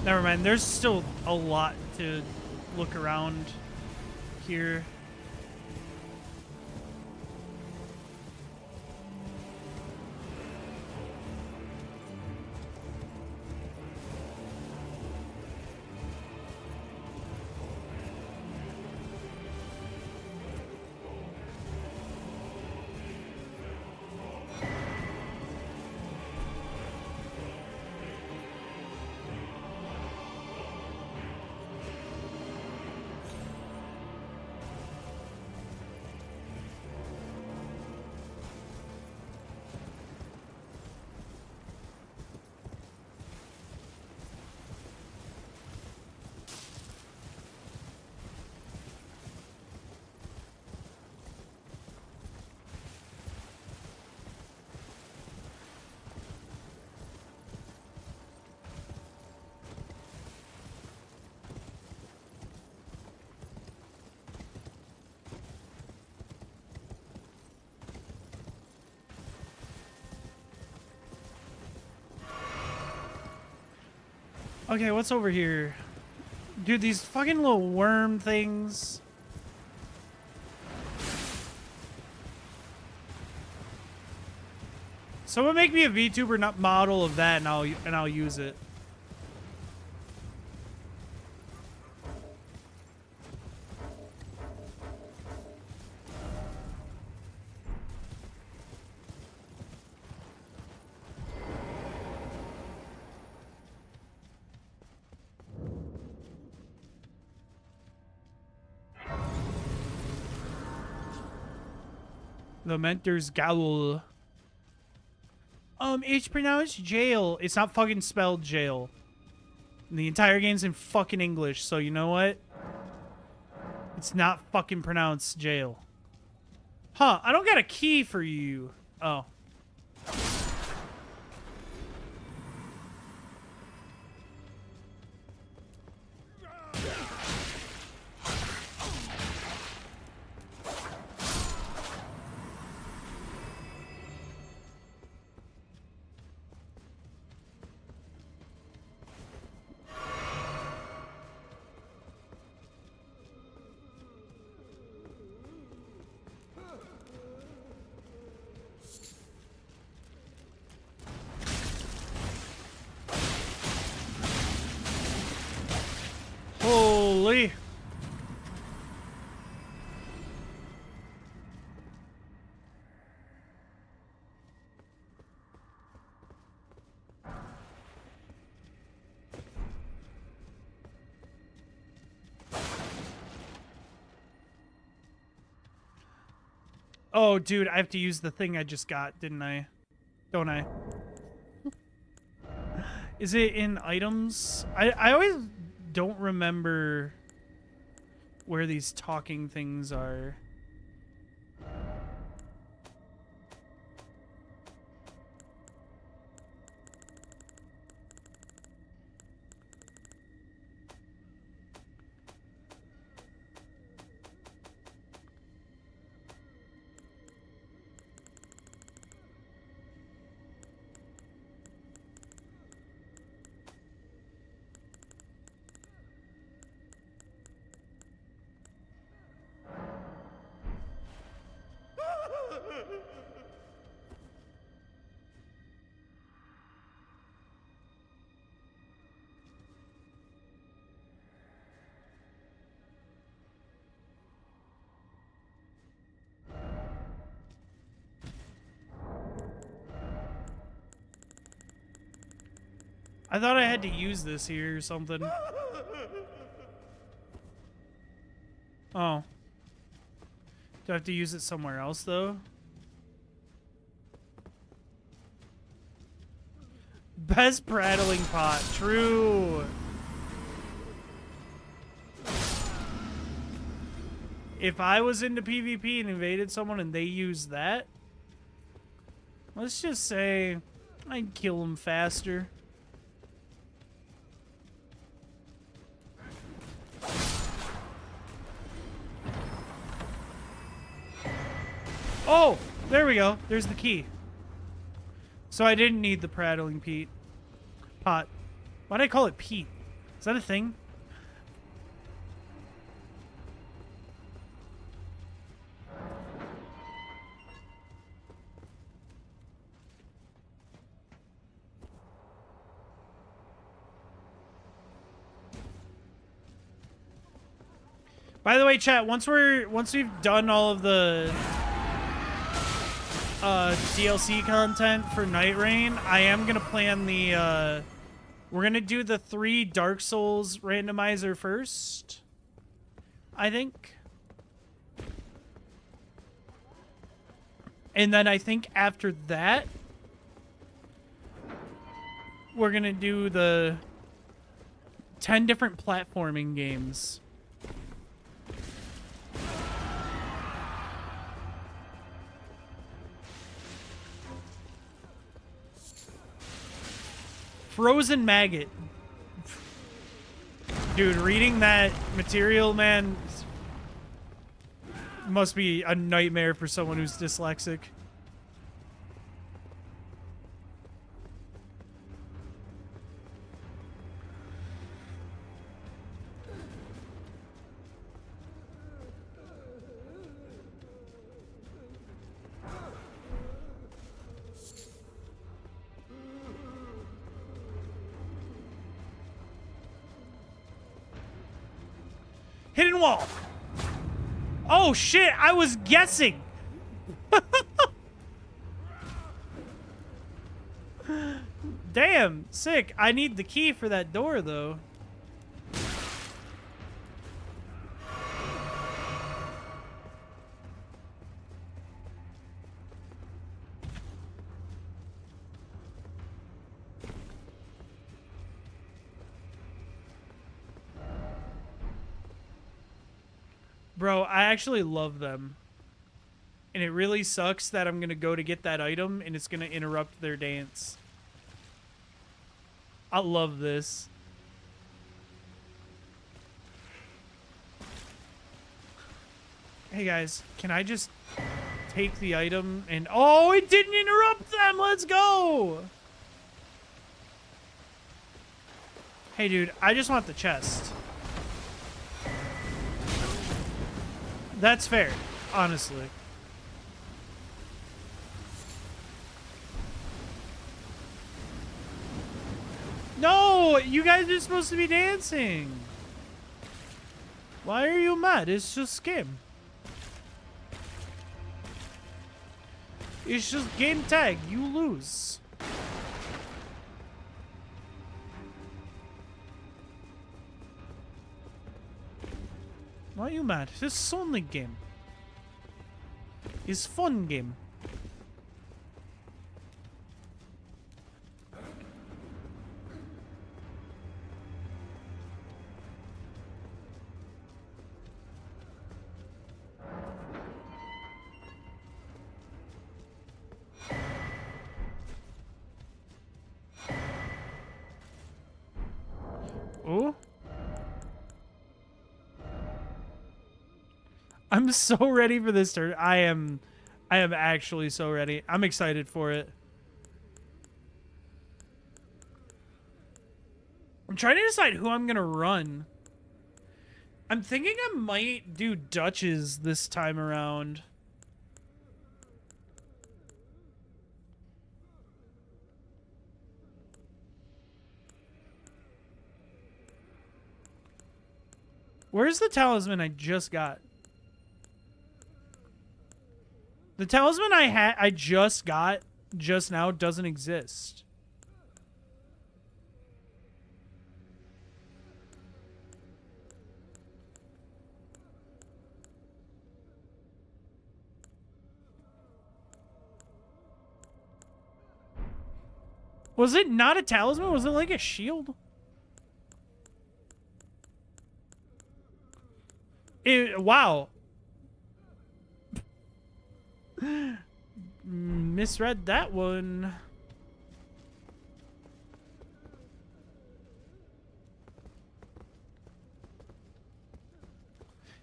S1: Never mind, there's still a lot to look around here. Okay, what's over here? Dude, these fucking little worm things. Someone make me a VTuber model of that and I'll use it. The Mentor's Gowl. It's pronounced jail. It's not fucking spelled jail. And the entire game's in fucking English, so you know what? It's not fucking pronounced jail. Huh, I don't got a key for you. Oh. Holy. Oh, dude, I have to use the thing I just got, didn't I? Don't I? Is it in items? I always don't remember where these talking things are. I thought I had to use this here or something. Oh. Do I have to use it somewhere else, though? Best prattling pot. True. If I was into PvP and invaded someone and they used that, let's just say I'd kill them faster. Oh, there we go. There's the key. So I didn't need the prattling pot. Why did I call it Pete? Is that a thing? By the way, chat, once we've done all of the DLC content for Night Rain, I am gonna plan the we're gonna do the 3 Dark Souls randomizer first, I think. And then I think after that we're gonna do the 10 different platforming games. Frozen maggot. Dude, reading that material, man, must be a nightmare for someone who's dyslexic. Hidden wall. Oh shit, I was guessing. Damn, sick. I need the key for that door though. Bro, I actually love them. And it really sucks that I'm going to go to get that item and it's going to interrupt their dance. I love this. Hey guys, can I just take the item and... Oh, it didn't interrupt them! Let's go! Hey dude, I just want the chest. That's fair, honestly. No, you guys are supposed to be dancing. Why are you mad? It's just game. It's just game tag. You lose. Why are you mad? It's only game. It's fun game. Ooh. I'm so ready for this turn. I am actually so ready. I'm excited for it. I'm trying to decide who I'm gonna run. I'm thinking I might do Duchess this time around. Where's the talisman I just got? The talisman I just got just now doesn't exist. Was it not a talisman? Was it like a shield? Wow. Misread that one.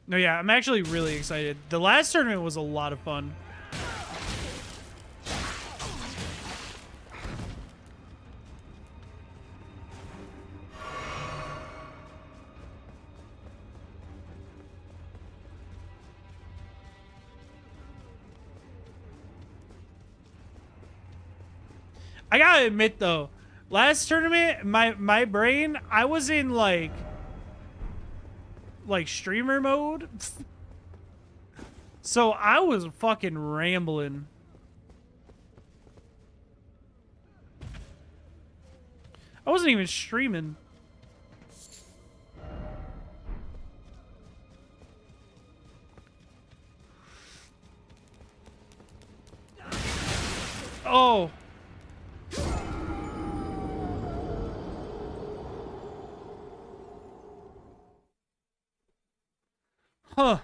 S1: No, yeah, I'm actually really excited. The last tournament was a lot of fun. I gotta admit though, last tournament, my brain, I was in like streamer mode. So I was fucking rambling. I wasn't even streaming. Oh. Huh.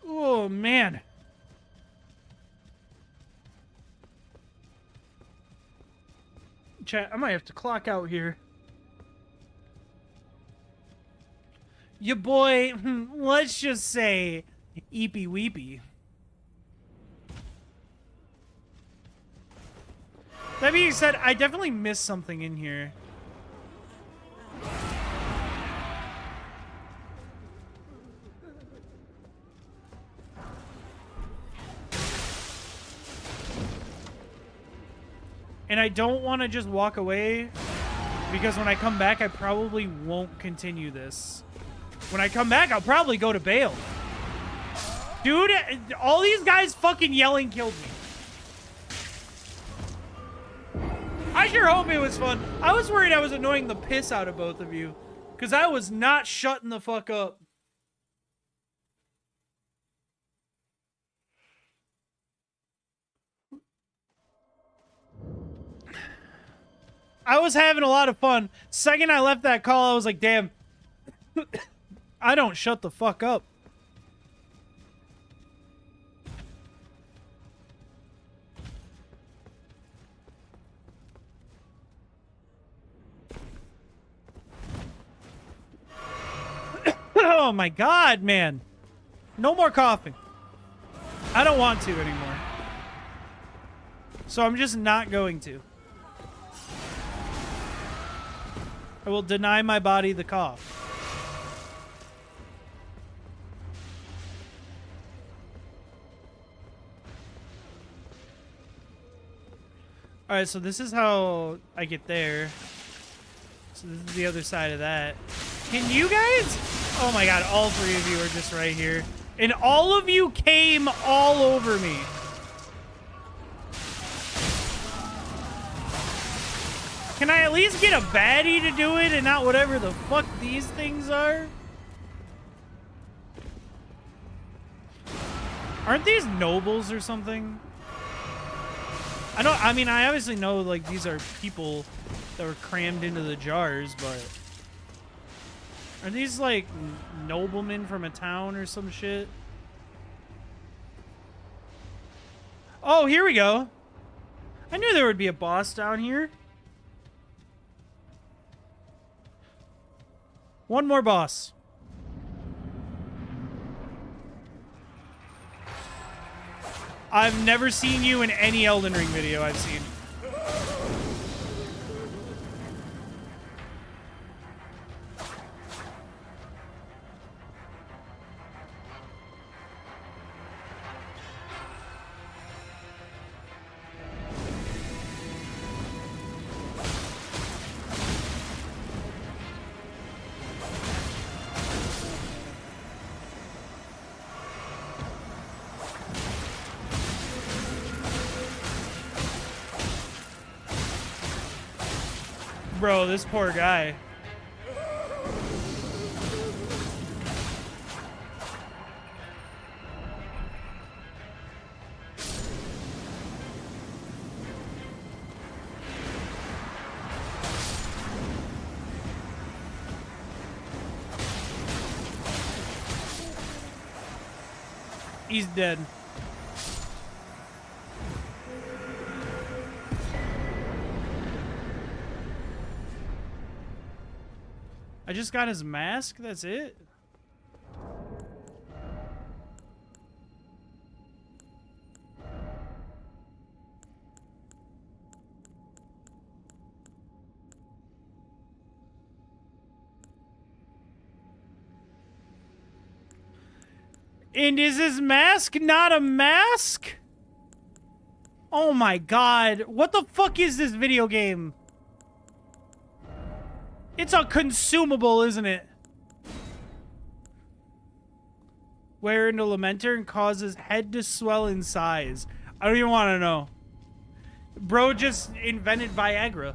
S1: Oh, man. Chat, I might have to clock out here. Your boy, let's just say, eepy weepy. That being said, I definitely missed something in here. And I don't want to just walk away, because when I come back, I probably won't continue this. When I come back, I'll probably go to bail. Dude, all these guys fucking yelling killed me. I sure hope it was fun. I was worried I was annoying the piss out of both of you, because I was not shutting the fuck up. I was having a lot of fun. Second I left that call, I was like, damn, I don't shut the fuck up. Oh my god, man. No more coughing. I don't want to anymore. So I'm just not going to. I will deny my body the cough. Alright, so this is how I get there. So this is the other side of that. Can you guys... Oh my god, all three of you are just right here. And all of you came all over me. Can I at least get a baddie to do it and not whatever the fuck these things are? Aren't these nobles or something? I mean, I obviously know, like, these are people that were crammed into the jars, but... Are these, like, noblemen from a town or some shit? Oh, here we go. I knew there would be a boss down here. One more boss. I've never seen you in any Elden Ring video I've seen. Bro, this poor guy. He's dead. I just got his mask, that's it? And is his mask not a mask? Oh my god, what the fuck is this video game? It's a consumable, isn't it? Wear into Lamenter and causes head to swell in size. I don't even want to know. Bro just invented Viagra.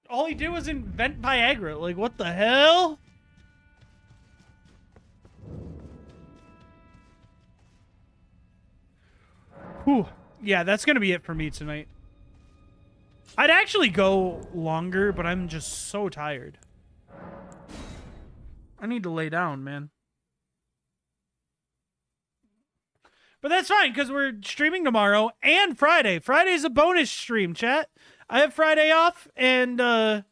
S1: All he did was invent Viagra. Like, what the hell? Whew. Yeah, that's gonna be it for me tonight. I'd actually go longer, but I'm just so tired. I need to lay down, man. But that's fine, because we're streaming tomorrow and Friday. Friday's a bonus stream, chat. I have Friday off, and I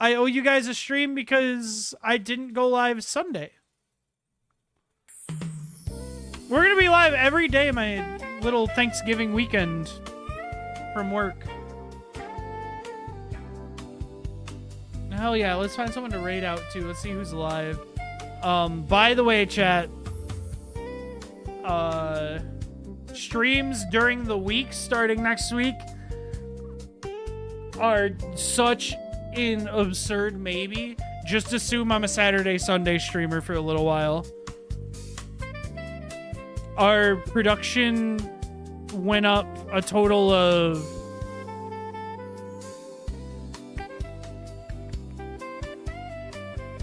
S1: owe you guys a stream because I didn't go live Sunday. We're going to be live every day my little Thanksgiving weekend from work. Hell yeah, let's find someone to raid out to. Let's see who's live. By the way, chat, streams during the week starting next week are such an absurd maybe. Just assume I'm a Saturday, Sunday streamer for a little while. Our production went up a total of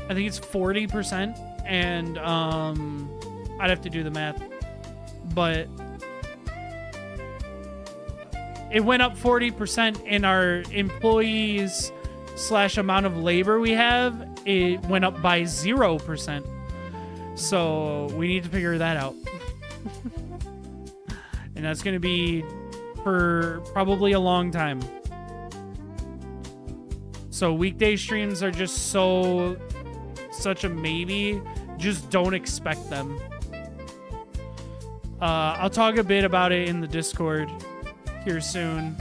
S1: I think it's 40%, and I'd have to do the math, but it went up 40% in our employees / amount of labor we have. It went up by 0%. So we need to figure that out. And that's going to be for probably a long time. So weekday streams are just such a maybe. Just don't expect them. I'll talk a bit about it in the Discord here soon,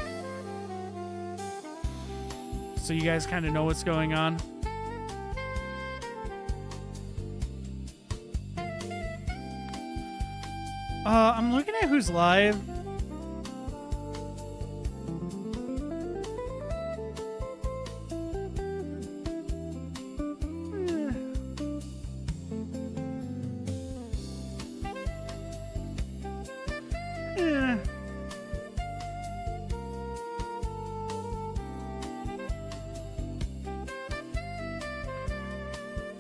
S1: so you guys kind of know what's going on. I'm looking at who's live.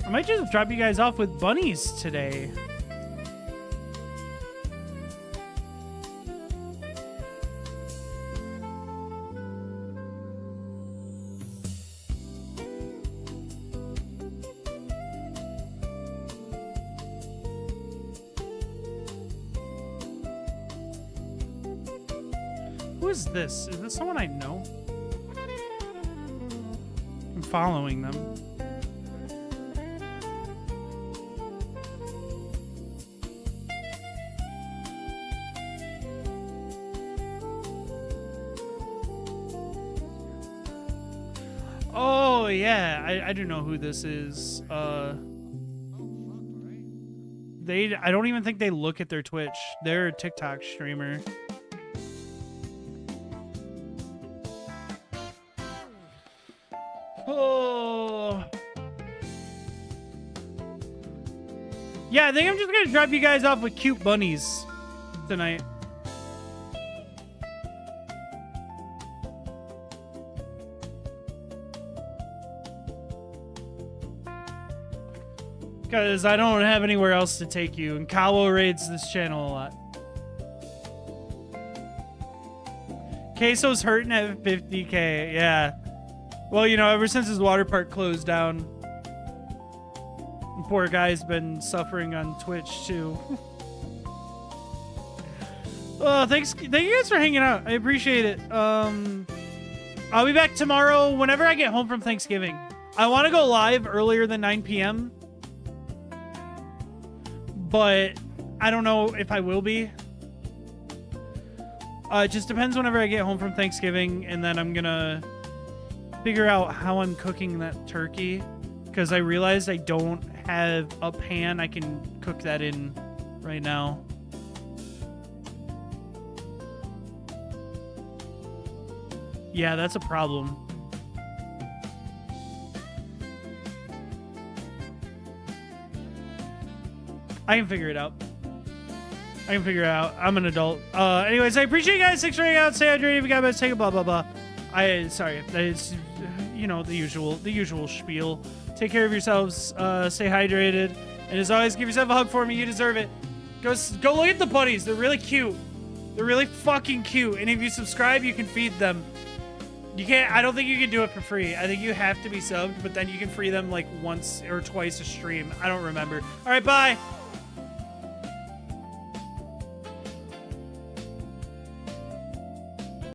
S1: I might just drop you guys off with bunnies today. Who is this? Is this someone I know? I'm following them. Oh yeah, I do know who this is. I don't even think they look at their Twitch. They're a TikTok streamer. Oh. Yeah, I think I'm just gonna drop you guys off with cute bunnies tonight. Because I don't have anywhere else to take you, and Kawo raids this channel a lot. Queso's hurting at 50K, yeah. Well, you know, ever since his water park closed down, the poor guy's been suffering on Twitch, too. Oh, thank you guys for hanging out. I appreciate it. I'll be back tomorrow whenever I get home from Thanksgiving. I want to go live earlier than 9 p.m., but I don't know if I will be. It just depends whenever I get home from Thanksgiving, and then I'm gonna figure out how I'm cooking that turkey, because I realized I don't have a pan I can cook that in right now. Yeah, that's a problem. I can figure it out. I'm an adult. Anyways, I appreciate you guys. Thanks for hanging out. Stay hydrated. If you got best, take a blah, blah, blah. Sorry. It's, you know, the usual spiel. Take care of yourselves. Stay hydrated. And as always, give yourself a hug for me. You deserve it. Go look at the bunnies. They're really cute. They're really fucking cute. And if you subscribe, you can feed them. You can't, I don't think you can do it for free. I think you have to be subbed, but then you can free them like once or twice a stream. I don't remember. All right, bye.